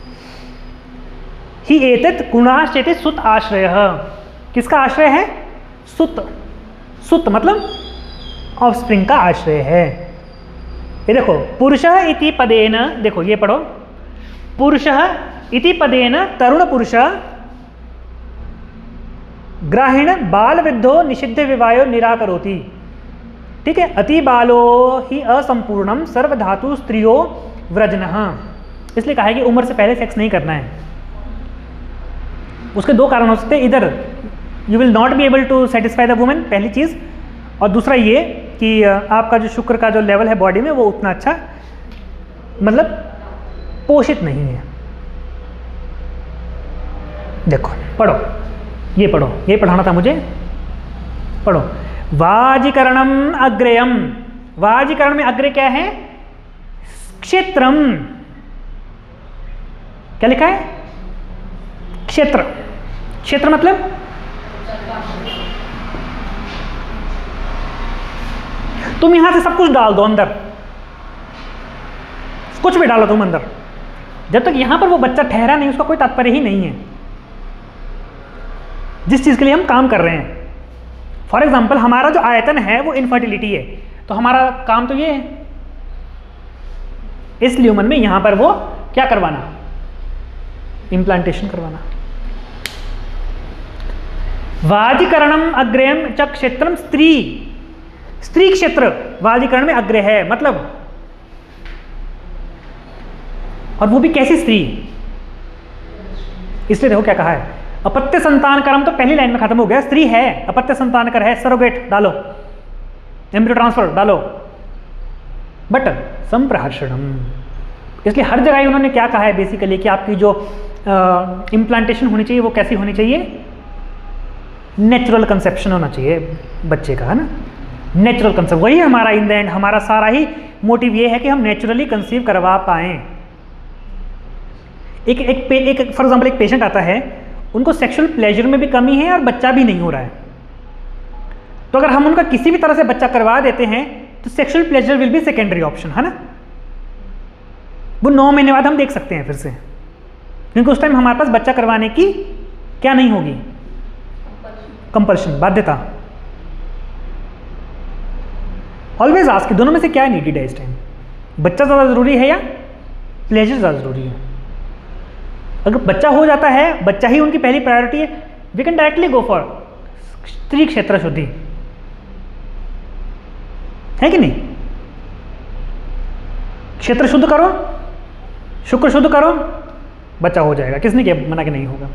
ही एतत् गुणाश्चेति सुत आश्रय। किसका आश्रय है, सुत। सुत मतलब ऑफस्प्रिंग का आश्रय है। ये देखो, पुरुषः इति पदेन, देखो ये पढ़ो, पुरुषः इति पदेन तरुण पुरुष ग्राहीण बाल वृद्धो निषिद्ध विवायो निराकरोति, ठीक है। अति बालो ही असंपूर्णम सर्वधातु स्त्रियो व्रजनः। इसलिए कहा है कि उम्र से पहले सेक्स नहीं करना है। उसके दो कारण हो सकते हैं, इधर you will not be able to satisfy the women, पहली चीज़, और दूसरा ये कि आपका जो शुक्र का जो लेवल है बॉडी में वो उतना अच्छा मतलब पोषित नहीं है। देखो पढ़ो, ये पढ़ो, ये पढ़ाना था मुझे, पढ़ो। वाजीकरणम अग्रेयम, वाजीकरण में अग्रे क्या है, क्षेत्रम। क्या लिखा है, क्षेत्र। क्षेत्र मतलब तुम यहां से सब कुछ डाल दो अंदर, कुछ भी डालो तुम अंदर, जब तक यहां पर वो बच्चा ठहरा नहीं उसका कोई तात्पर्य ही नहीं है जिस चीज के लिए हम काम कर रहे हैं। फॉर एग्जाम्पल हमारा जो आयतन है वो इनफर्टिलिटी है, तो हमारा काम तो ये है इस ल्यूमन में यहां पर वो क्या करवाना, इम्प्लांटेशन करवाना। वाजीकरणम अग्रेयम च क्षेत्रम स्त्री, स्त्री क्षेत्र वाजीकरण में अग्र है, मतलब, और वो भी कैसी स्त्री, इसलिए देखो क्या कहा है, अपत्य संतान कर्म तो पहली लाइन में खत्म हो गया, स्त्री है, अपत्य संतान कर है, सरोगेट डालो, एम्ब्रियो ट्रांसफर डालो, बट संप्रहर्षणम। इसलिए हर जगह उन्होंने क्या कहा है बेसिकली कि आपकी जो इम्प्लांटेशन होनी चाहिए वो कैसी होनी चाहिए, नेचुरल कंसेप्शन होना चाहिए बच्चे का, है ना, नेचुरल कंसेप्ट। वही हमारा इन द एंड हमारा सारा ही मोटिव ये है कि हम नेचुरली कंसीव करवा पाएं। एक फॉर एग्जाम्पल एक पेशेंट आता है, उनको सेक्सुअल प्लेजर में भी कमी है और बच्चा भी नहीं हो रहा है, तो अगर हम उनका किसी भी तरह से बच्चा करवा देते हैं तो sexual pleasure will be secondary option, है ना। वो 9 महीने बाद हम देख सकते हैं फिर से, क्योंकि उस टाइम हमारे पास बच्चा करवाने की क्या नहीं होगी, कंपल्शन, बाध्यता। ऑलवेज आस्क दोनों में से क्या नीडेड है इस टाइम, बच्चा ज़्यादा ज़रूरी है या प्लेजर ज़्यादा ज़रूरी है। अगर बच्चा हो जाता है, बच्चा ही उनकी पहली प्रायोरिटी है, we can directly go for स्त्री क्षेत्र शुद्धि, है कि नहीं। क्षेत्र शुद्ध करो, शुक्र शुद्ध करो, बच्चा हो जाएगा, किसने क्या मना कि नहीं होगा।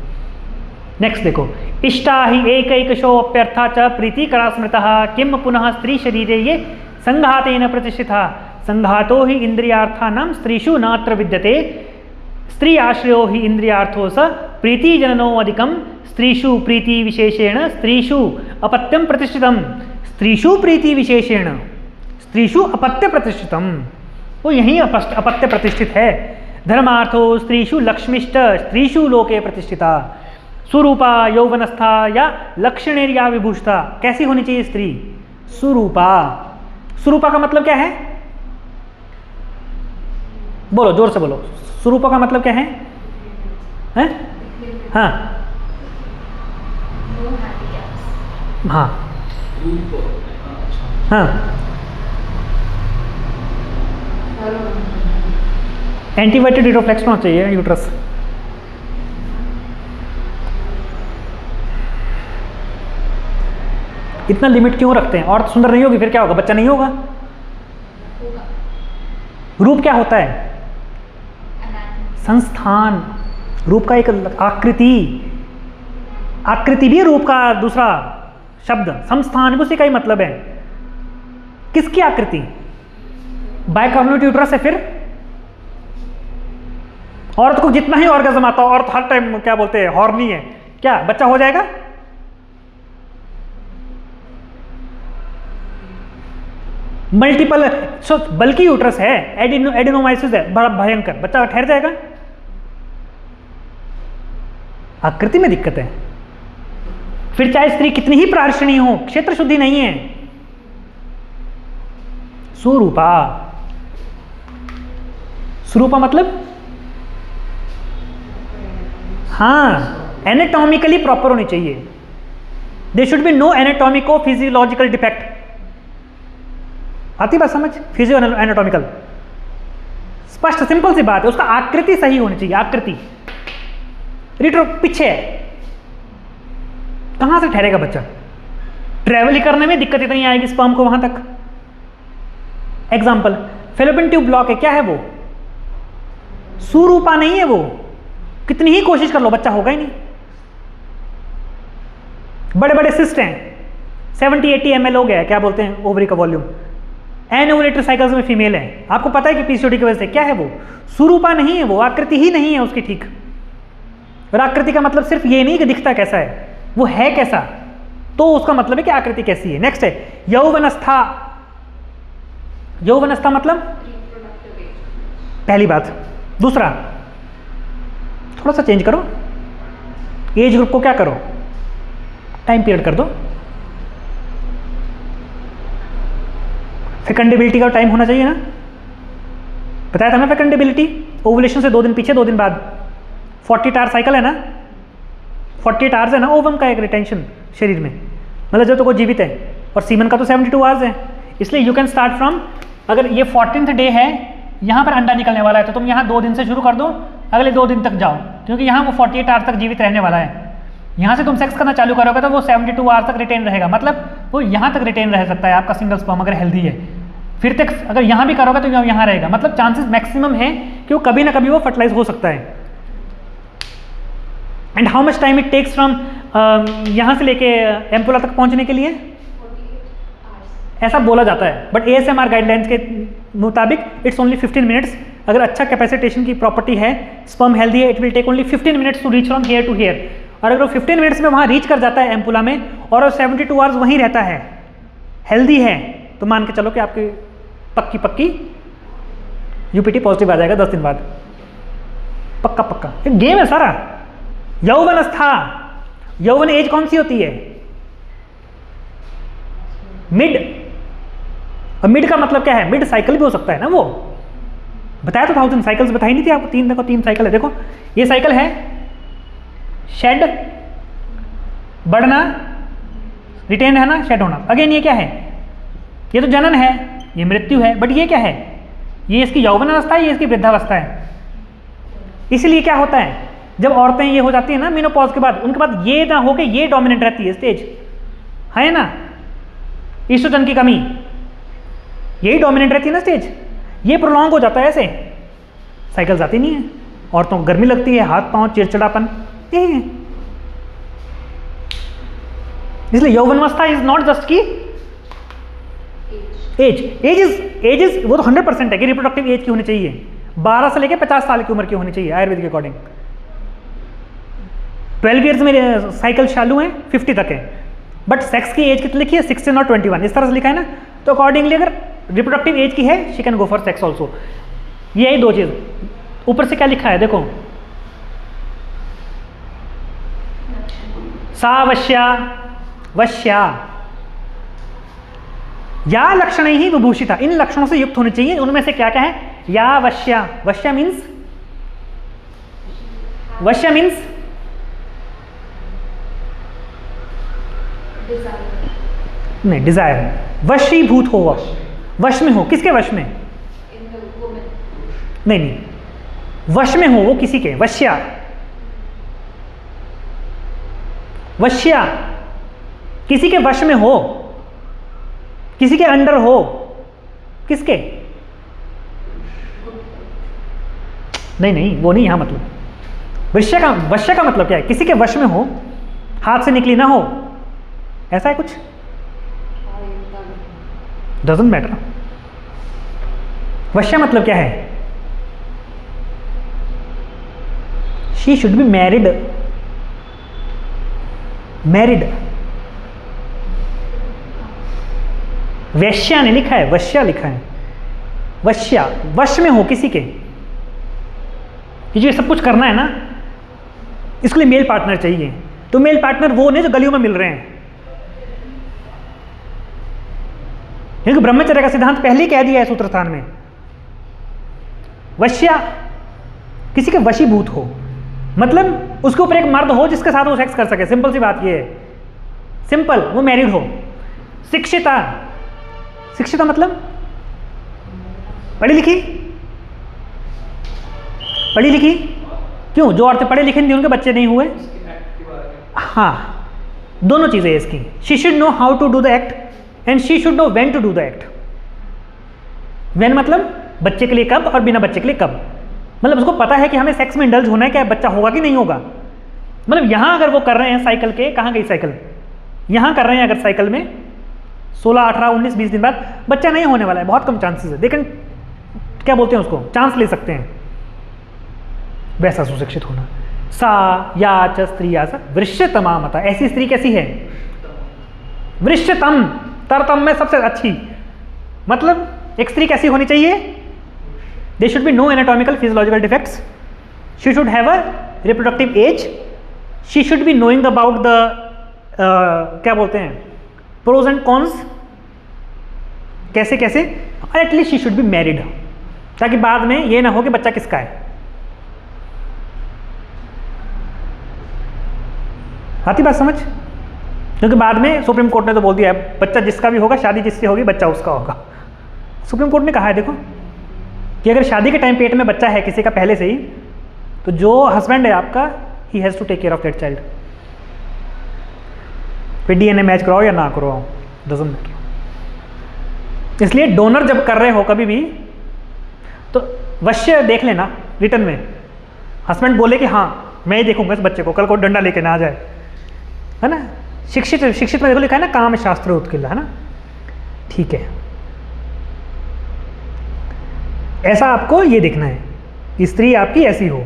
नेक्स्ट देखो, इष्टा ही एकैकशो अप्यर्था च प्रीतिकरा स्मृतः किम पुनः स्त्री शरीरे ये संघातेन प्रतिष्ठिता संघातो ही इंद्रियार्थानां स्त्रीषु नात्र विद्यते स्त्री आश्रयो ही इंद्रियार्थो स प्रीति जननो अधिकम स्त्रीषु प्रीति विशेषेण स्त्रीषु अपत्यम प्रतिष्ठितम स्त्रीषु प्रीति विशेषेण स्त्रीषु अपत्य प्रतिष्ठितम, वो यही अपत्य प्रतिष्ठित है। धर्मार्थो स्त्रीषु लक्ष्मिष्ट स्त्रीषु लोके प्रतिष्ठिता सुरूपा यौवनस्था या लक्षणेर्या विभूषिता। कैसी होनी चाहिए स्त्री, सुरूपा। सुरूपा का मतलब क्या है, बोलो जोर से बोलो, सुरूपा का मतलब क्या है, हैं? हाँ हाँ हाँ, एंटीवाइटेड रिफ्लेक्स होना चाहिए यूट्रस। इतना लिमिट क्यों रखते हैं, और सुंदर नहीं होगी फिर क्या होगा, बच्चा नहीं होगा। रूप क्या होता है, संस्थान, रूप का एक आकृति, आकृति भी रूप का दूसरा शब्द, संस्थान भी उसी का ही मतलब है। किसकी आकृति, बाइकार्बोनेट यूट्रस है। फिर औरत को जितना ही ऑर्गेज्म आता हो, औरत हर टाइम क्या बोलते हैं हॉर्नी है, क्या बच्चा हो जाएगा। मल्टीपल बल्कि यूट्रस है, एडिनोमाइसिस है, बड़ा भयंकर, बच्चा ठहर जाएगा। आकृति में दिक्कत है। फिर चाहे स्त्री कितनी ही प्रार्शनी हो, क्षेत्र शुद्धि नहीं है। सुरूपा, सुरूपा मतलब हाँ एनाटॉमिकली प्रॉपर होनी चाहिए। There should be no anatomico physiological defect. आती बात समझ, फिजियो एनाटॉमिकल, स्पष्ट सिंपल सी बात है। उसका आकृति सही होनी चाहिए, आकृति। रिट्रो पीछे है, कहां से ठहरेगा बच्चा, ट्रेवल ही करने में दिक्कत इतनी आएगी स्पर्म को वहां तक। एग्जाम्पल, फेलोपियन ट्यूब ब्लॉक है, क्या है वो, सुरूपा नहीं है वो, कितनी ही कोशिश कर लो बच्चा होगा ही नहीं। बड़े बड़े सिस्ट हैं, 70-80 ml हो गया, क्या बोलते हैं ओवरी का वॉल्यूम, एनोवुलेटर साइकिल्स में फीमेल है, आपको पता है कि पीसीओडी की वजह से, क्या है वो, सुरूपा नहीं है वो, आकृति ही नहीं है उसकी ठीक। और आकृति का मतलब सिर्फ ये नहीं कि दिखता कैसा है, वो है कैसा, तो उसका मतलब है कि आकृति कैसी है। नेक्स्ट है यौवनस्था। यौवनस्था मतलब पहली बात। दूसरा, थोड़ा सा चेंज करो, एज ग्रुप को क्या करो, टाइम पीरियड कर दो। फेकंडेबिलिटी का टाइम होना चाहिए ना, बताया था ना फेकंडेबिलिटी, ओवुलेशन से 2 दिन पीछे 2 दिन बाद। 48 आवर साइकिल है ना, 48 आवर्स है ना ओवम का एक रिटेंशन शरीर में, मतलब जब तक वो जीवित है। और सीमन का तो 72 आवर्स है। इसलिए यू कैन स्टार्ट फ्रॉम, अगर ये 14th डे है, यहाँ पर अंडा निकलने वाला है, तो तुम यहाँ 2 दिन से शुरू कर दो, अगले 2 दिन तक जाओ, क्योंकि यहाँ वो 48 आवर्स तक जीवित रहने वाला है। यहाँ से तुम सेक्स करना चालू करोगे तो वो 72 आवर्स तक रिटेन रहेगा, मतलब वो यहाँ तक रिटेन रह सकता है आपका सिंगल स्पर्म अगर हेल्दी है। फिर तक अगर यहाँ भी करोगे तो यहाँ रहेगा, मतलब चांसेस मैक्सिमम है कि वो कभी ना कभी वो फर्टिलाइज हो सकता है। And how much time it takes from यहाँ से लेके एम्पुला तक पहुँचने के लिए, ऐसा बोला जाता है, बट ASMR गाइडलाइंस के मुताबिक इट्स ओनली 15 मिनट्स। अगर अच्छा कैपेसिटेशन की प्रॉपर्टी है, स्पर्म हेल्दी है, it will take only 15 minutes to reach from here to here. और अगर वो 15 मिनट्स में वहाँ रीच कर जाता है एम्पुला में, और वो 72 आवर्स वहीं रहता है, हेल्दी है, तो मान के चलो कि आपकी पक्की UPT पॉजिटिव आ जाएगा 10 दिन बाद, पक्का। एक गेम है सारा। यौवनस्था, यौवन एज कौन सी होती है, मिड, और मिड का मतलब क्या है? मिड साइकिल भी हो सकता है ना, वो बताया तो था उस दिन, साइकिल्स बताई नहीं थी आपको? तीन, देखो 3 साइकिल है, देखो ये साइकिल है शेड, बढ़ना, रिटेन रहना, शेड होना। अगेन ये क्या है? ये तो जनन है, ये मृत्यु है, बट ये क्या है? ये इसकी यौवन अवस्था है, ये इसकी वृद्धावस्था है। इसलिए क्या होता है, जब औरतें ये हो जाती है ना मेनोपॉज के बाद, उनके बाद ये ना होके ये डोमिनेंट रहती है स्टेज, है ना, ईस्ट्रोजन की कमी, यही डोमिनेंट रहती है ना स्टेज, ये प्रोलॉन्ग हो जाता है, ऐसे साइकिल्स आती नहीं है, औरतों को गर्मी लगती है, हाथ पांव चिड़चिड़ापन, यही है। इसलिए यौवनावस्था इज नॉट जस्ट की एज इज वो तो 100% है कि रिप्रोडक्टिव एज की होनी चाहिए, 12 से लेकर 50 साल की उम्र की होनी चाहिए आयुर्वेद के अकॉर्डिंग। 12 ईयर्स में साइकिल चालू है, 50 तक है, बट सेक्स की एज कितनी लिखी है? 16 और 21, इस तरह से लिखा है ना, तो अकॉर्डिंगली अगर रिप्रोडक्टिव एज की है, she can go for sex also. यही 2 चीज। ऊपर से क्या लिखा है देखो, सा वश्या, वश्या या लक्षण ही विभूषिता, इन लक्षणों से युक्त होनी चाहिए। उनमें से क्या क्या है? या वश्या, वश्या मीन्स, वश्या मीन्स नहीं, डिजायर, वशीभूत हो, वश में हो, किसके वश में? नहीं नहीं, वश में हो वो किसी के, वश्या, वश्या किसी के वश में हो, किसी के अंडर हो, किसके? नहीं नहीं, वो नहीं यहां मतलब। वश्य का, वश्य का मतलब क्या है? किसी के वश में हो, हाथ से निकली ना हो, ऐसा है कुछ? Doesn't matter. वश्य मतलब क्या है? She should be married, married. वैश्या ने लिखा है, वश्या लिखा है, वश्या, वश में हो किसी के। ये जो सब कुछ करना है ना, इसके लिए मेल पार्टनर चाहिए। तो मेल पार्टनर वो नहीं जो गलियों में मिल रहे हैं, क्योंकि ब्रह्मचर्य का सिद्धांत पहले ही कह दिया है सूत्रस्थान में। वश्या किसी के वशीभूत हो, मतलब उसके ऊपर एक मर्द हो जिसके साथ वो सेक्स कर सके, सिंपल सी बात ये है, सिंपल, वो मैरिड हो। शिक्षिता, शिक्षिता मतलब पढ़ी लिखी, पढ़ी लिखी। क्यों? जो औरतें पढ़ी लिखी थी उनके बच्चे नहीं हुए। हाँ, दोनों चीजें इसकी। She should know how to do the act and she should know when to do the act. When मतलब बच्चे के लिए कब, और बिना बच्चे के लिए कब। मतलब उसको पता है कि हमें सेक्स में इंडल्ज होना है, क्या बच्चा होगा कि नहीं होगा। मतलब यहां अगर वो कर रहे हैं साइकिल के, कहाँ गई साइकिल? यहां कर रहे हैं अगर साइकिल में 16, 18, 19, 20 दिन बाद बच्चा नहीं होने वाला है, बहुत कम चांसेस है, लेकिन क्या बोलते हैं उसको, चांस ले सकते हैं। वैसा सुशिक्षित होना। सा या च स्त्री या सा वृश्यतमा मता, ऐसी स्त्री कैसी है? वृश्यतम, तरतम में सबसे अच्छी। मतलब एक स्त्री कैसी होनी चाहिए? They should be no anatomical physiological defects, she should have a reproductive age, she should be knowing about the क्या बोलते हैं, प्रोज एंड कॉन्स, कैसे कैसे, और at least she should be married, ताकि बाद में ये ना हो कि बच्चा किसका है। आती बात समझ? क्योंकि बाद में सुप्रीम कोर्ट ने तो बोल दिया है, बच्चा जिसका भी होगा, शादी जिससे होगी, बच्चा उसका होगा। सुप्रीम कोर्ट ने कहा है देखो कि अगर शादी के टाइम पेट में बच्चा है किसी का पहले से ही, तो जो हस्बैंड है आपका, he has to take care of that child. फिर डीएनए मैच कराओ या ना कराओ, डजंट मैटर। इसलिए डोनर जब कर रहे हो कभी भी, तो वश्य देख लेना रिटर्न में। हस्बैंड बोले कि हाँ मैं ही देखूंगा इस बच्चे को, कल को डंडा लेके ना आ जाए, है ना। शिक्षित, शिक्षित में देखो लिखा है ना, काम शास्त्र उत्किल, है ना। ठीक है, ऐसा आपको ये देखना है, स्त्री आपकी ऐसी हो।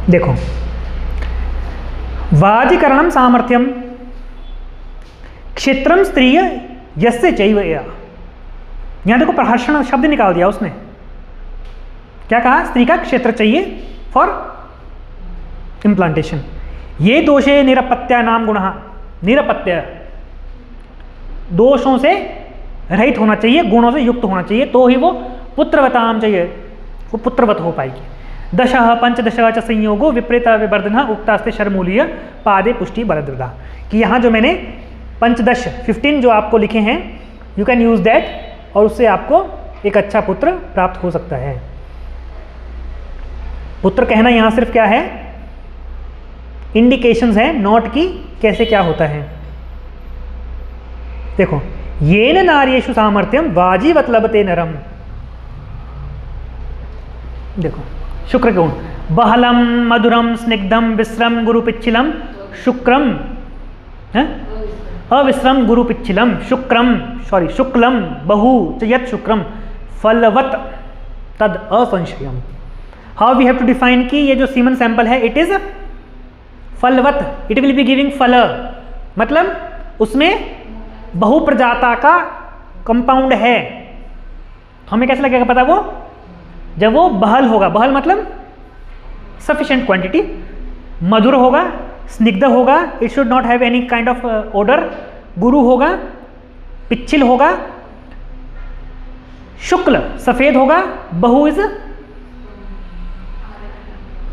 देखो, वाजिकरणम सामर्थ्यम क्षेत्रम स्त्रीय यस्य चैव या। यहां देखो प्रहर्षण शब्द निकाल दिया उसने। क्या कहा? स्त्री का क्षेत्र चाहिए, फॉर इम्प्लांटेशन। ये दोषे निरपत्या नाम गुण, निरपत्य दोषों से रहित होना चाहिए, गुणों से युक्त होना चाहिए, तो ही वो पुत्रवताम चाहिए, वो पुत्रवत हो पाएगी। दशः पंचदश च संयोगो विपरीत विवर्धन उक्तास्ते शर्मूलीय पादे पुष्टि बलद्रदा, कि यहाँ जो मैंने पंचदश 15 जो आपको लिखे हैं, यू कैन यूज दैट, और उससे आपको एक अच्छा पुत्र प्राप्त हो सकता है। पुत्र कहना यहाँ सिर्फ क्या है, इंडिकेशंस है, नोट की कैसे क्या होता है। देखो, येन नार्येषु सामर्थ्यम वाजीवत लभते नरम, देखो शुक्र गुण, बहलम मधुरम स्निग्धम विश्रम गुरुपिच्छिलम शुक्रम, अविश्रम गुरुपिच्छिलम शुक्रम, सॉरी शुक्लम बहु च यत् शुक्रम फलवत तद असंशयम। How we have to define कि ये जो सीमन सैंपल है इट इज फलवत, इट विल बी गिविंग फल, मतलब उसमें बहुप्रजाता का कंपाउंड है। हमें कैसे लगेगा पता, वो जब वो बहल होगा, बहल मतलब सफिशिएंट क्वांटिटी, मधुर होगा, स्निग्ध होगा, it should not have any kind of odour, गुरु होगा, पिच्छिल होगा, शुक्ल सफेद होगा, बहु इज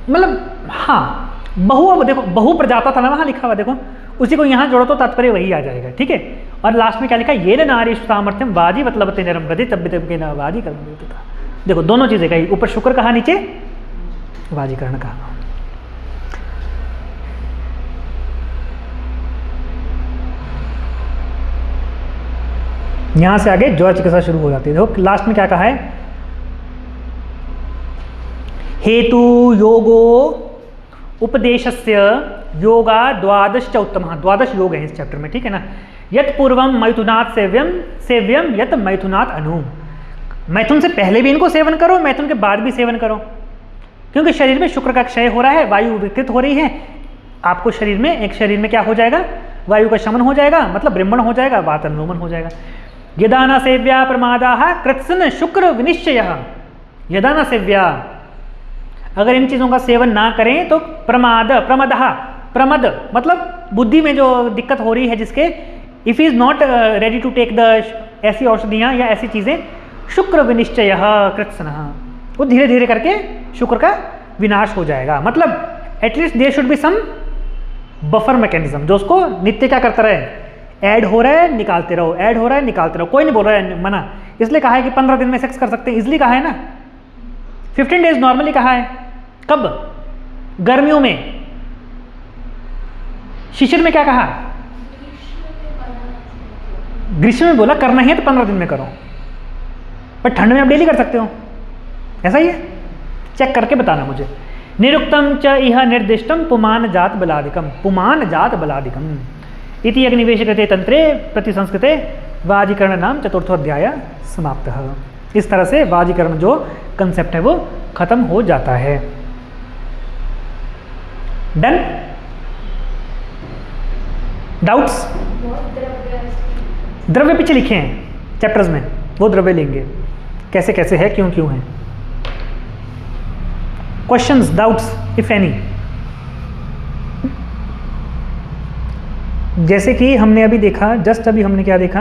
मतलब हाँ बहु, अब देखो बहु प्रजाता था ना वहां लिखा हुआ, देखो उसी को यहां जोड़ो तो तात्पर्य वही आ जाएगा, ठीक है। और लास्ट में क्या लिखा, ये न नारी सामर्थ्यम वाजी मतलब नरम प्रति तब वाजी कर, देखो दोनों चीजें कही, ऊपर शुक्र कहा, नीचे वाजीकरण कहा। यहां से आगे ज्वर चिकित्सा शुरू हो जाती है। देखो लास्ट में क्या कहा है, हेतु योगो उपदेशस्य योगा द्वादश च उत्तम, 12 योग है इस चैप्टर में, ठीक है ना। यत पूर्वम मैथुनात् सेव्यम सेव्यम यत मैथुनात् अनु, मैथुन से पहले भी इनको सेवन करो, मैथुन के बाद भी सेवन करो, क्योंकि शरीर में शुक्र का क्षय हो रहा है, वायु विकृत हो रही है, आपको शरीर में एक शरीर में क्या हो जाएगा, वायु का शमन हो जाएगा, मतलब ब्रह्मण हो जाएगा, वातनुमन हो जाएगा। यदाना सेव्या प्रमादाः कृत्सन शुक्र विनिश्चय, यदाना सेव्या, अगर इन चीज़ों का सेवन ना करें तो प्रमाद, प्रमदः, प्रमद मतलब बुद्धि में जो दिक्कत हो रही है जिसके, if is not ready to take the ऐसी औषधियाँ या ऐसी चीज़ें, शुक्र विनिश्चय कृत्सन, वो धीरे धीरे करके शुक्र का विनाश हो जाएगा। मतलब at least there should be some buffer mechanism जो उसको नित्य क्या करता रहे, ऐड हो रहा है निकालते रहो, ऐड हो रहा है निकालते रहो, कोई नहीं बोल रहा है मना, इसलिए कहा है कि 15 दिन में सेक्स कर सकते हैं, इसलिए कहा है ना। 15 डेज नॉर्मली कहा है, कब, गर्मियों में। शिशिर में क्या कहा, ग्रीष्म में बोला करना ही है तो 15 दिन में करो, पर ठंड में आप डेली कर सकते हो, ऐसा ही है, चेक करके बताना मुझे। निरुक्तम च इह निर्दिष्टम पुमान जात बलादिकम, पुमान जात बलादिकम इति अग्निवेश कृते तंत्रे प्रतिसंस्कृते वाजीकरण नाम चतुर्थोध्याय समाप्त। इस तरह से वाजीकरण जो कंसेप्ट है वो खत्म हो जाता है। Done, doubts? द्रव्य पीछे लिखे हैं चैप्टर्स में, वो द्रव्य लेंगे कैसे कैसे है, क्यों क्यों है। Questions, doubts if any? जैसे कि हमने अभी देखा, जस्ट अभी हमने क्या देखा,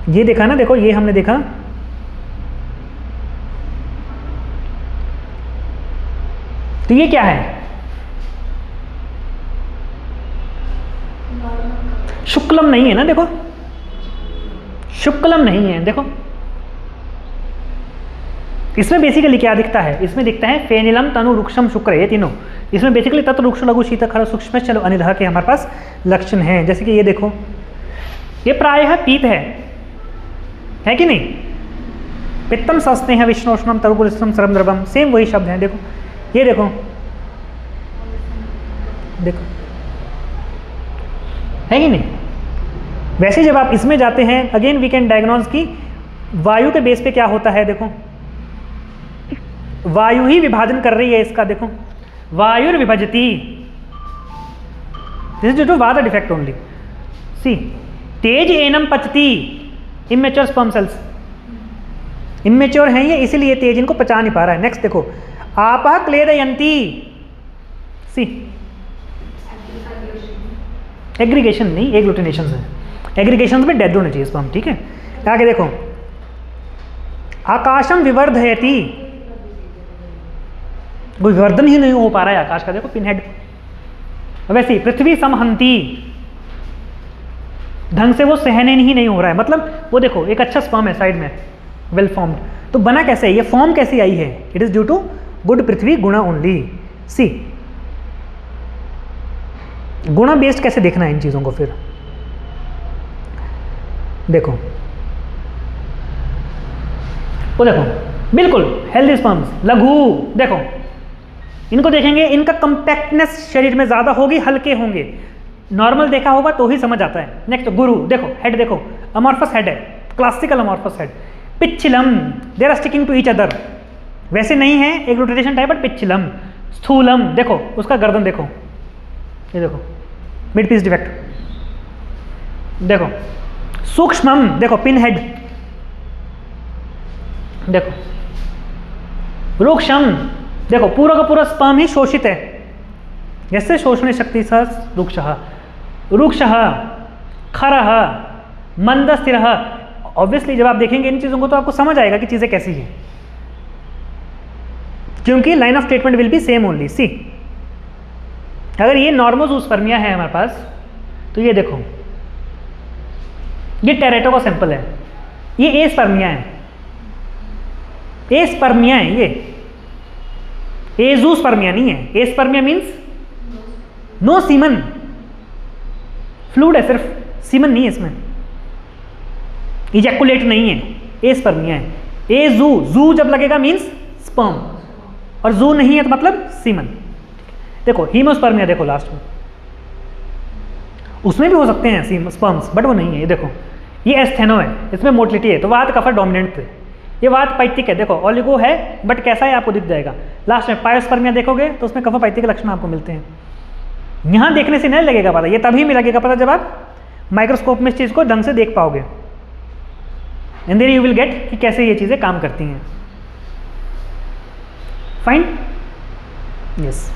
ये देखा ना, देखो ये हमने देखा, तो ये क्या है, शुक्लम नहीं है ना, देखो शुक्लम नहीं है, देखो इसमें बेसिकली क्या दिखता है, इसमें दिखता है फेनिलम तनु रुक्षम शुक्र, ये तीनों इसमें बेसिकली तत्व रुक्ष लघु शीत खर सूक्ष्म चलो अनिलह के हमारे पास लक्षण हैं। जैसे कि ये देखो, ये प्रायः पीत है कि नहीं, पित्तम सस्नेह विष्णोष्णम तरुपुरिष्णम सरम द्रवम, सेम वही शब्द हैं। देखो ये देखो, देखो है कि नहीं। वैसे जब आप इसमें जाते हैं, अगेन वी कैन डायग्नोज की वायु के बेस पे क्या होता है, देखो वायु ही विभाजन कर रही है इसका, देखो वायुर विभजती, this is due to water defect only. See तेज एनम पचती, इमेच्योर स्पर्म सेल्स इमेच्योर हैं ये, इसीलिए तेज इनको पचा नहीं पा रहा है। नेक्स्ट देखो, आपः क्लेदयन्ति, सी एग्रीगेशन नहीं, एग्लूटिनेशन है, एग्रीगेशन में डेड होना चाहिए स्पर्म, ठीक है। आगे देखो, आकाशम विवर्धयति, कोई विवर्धन ही नहीं हो पा रहा है आकाश का, देखो पिन हेड। वैसे ही पृथ्वी समहंती, ढंग से वो सहने ही नहीं हो रहा है, मतलब वो देखो एक अच्छा स्पर्म है साइड में, वेल फॉर्म्ड, तो बना कैसे है, ये फॉर्म कैसी आई है, it is due to good पृथ्वी गुणा ओनली। सी गुणा बेस्ड कैसे देखना है इन चीजों को, फिर देखो वो देखो बिल्कुल हेल्दी स्पर्म्स, लघु, देखो इनको देखेंगे, इनका कंपैक्टनेस शरीर में ज्यादा होगी, हल्के होंगे, नॉर्मल देखा होगा तो ही समझ आता है। नेक्स्ट गुरु, देखो हेड, देखो अमॉर्फस हेड है, क्लासिकल अमॉर्फस हेड। पिच्छलम, they are sticking to each other, वैसे नहीं है एक रोटेशन टाइप, बट पिच्छलम। स्थूलम, देखो उसका गर्दन देखो, ये देखो मिड पीस डिफेक्ट, देखो सूक्ष्मम, देखो पिन हेड, देखो रूक्षम, देखो पूरा का पूरा स्पर्म ही शोषित है, जैसे शोषण शक्ति स रुक्षः, रुक्षः, खरः, मंदस्थिरः। ऑब्वियसली जब आप देखेंगे इन चीजों को तो आपको समझ आएगा कि चीजें कैसी हैं, क्योंकि line of statement will be same only. See अगर ये नॉर्मोजूस्पर्मिया है हमारे पास, तो ये देखो ये टेरेटो का सैंपल है, ये ए स्पर्मिया है, ए स्पर्मिया है, ये एजूस्पर्मिया नहीं है। ए स्पर्मिया मीन्स नो सीमन, फ्लूइड है सिर्फ, सीमन नहीं है इसमें, इजैकुलेट नहीं है, ए स्पर्मिया है। ए जू, जू जब लगेगा मीन्स स्पर्म, और जू नहीं है तो मतलब सीमन। देखो हीमोस्पर्मिया, देखो लास्ट में, उसमें भी हो सकते हैं स्पर्म्स, बट वो नहीं है। ये देखो ये एस्थेनो है, इसमें मोटिलिटी है, तो वात कफर डोमिनेंट थे। ये वात पैतिक है, देखो ओलिगो है बट कैसा है आपको दिख जाएगा। लास्ट में पायोस्पर्मिया देखोगे तो उसमें कफर पैतिक के लक्षण आपको मिलते हैं। यहाँ देखने से नहीं लगेगा पता, ये तभी में लगेगा पता जब आप माइक्रोस्कोप में इस चीज़ को ढंग से देख पाओगे, and then you will get कि कैसे ये चीज़ें काम करती हैं। Fine, yes.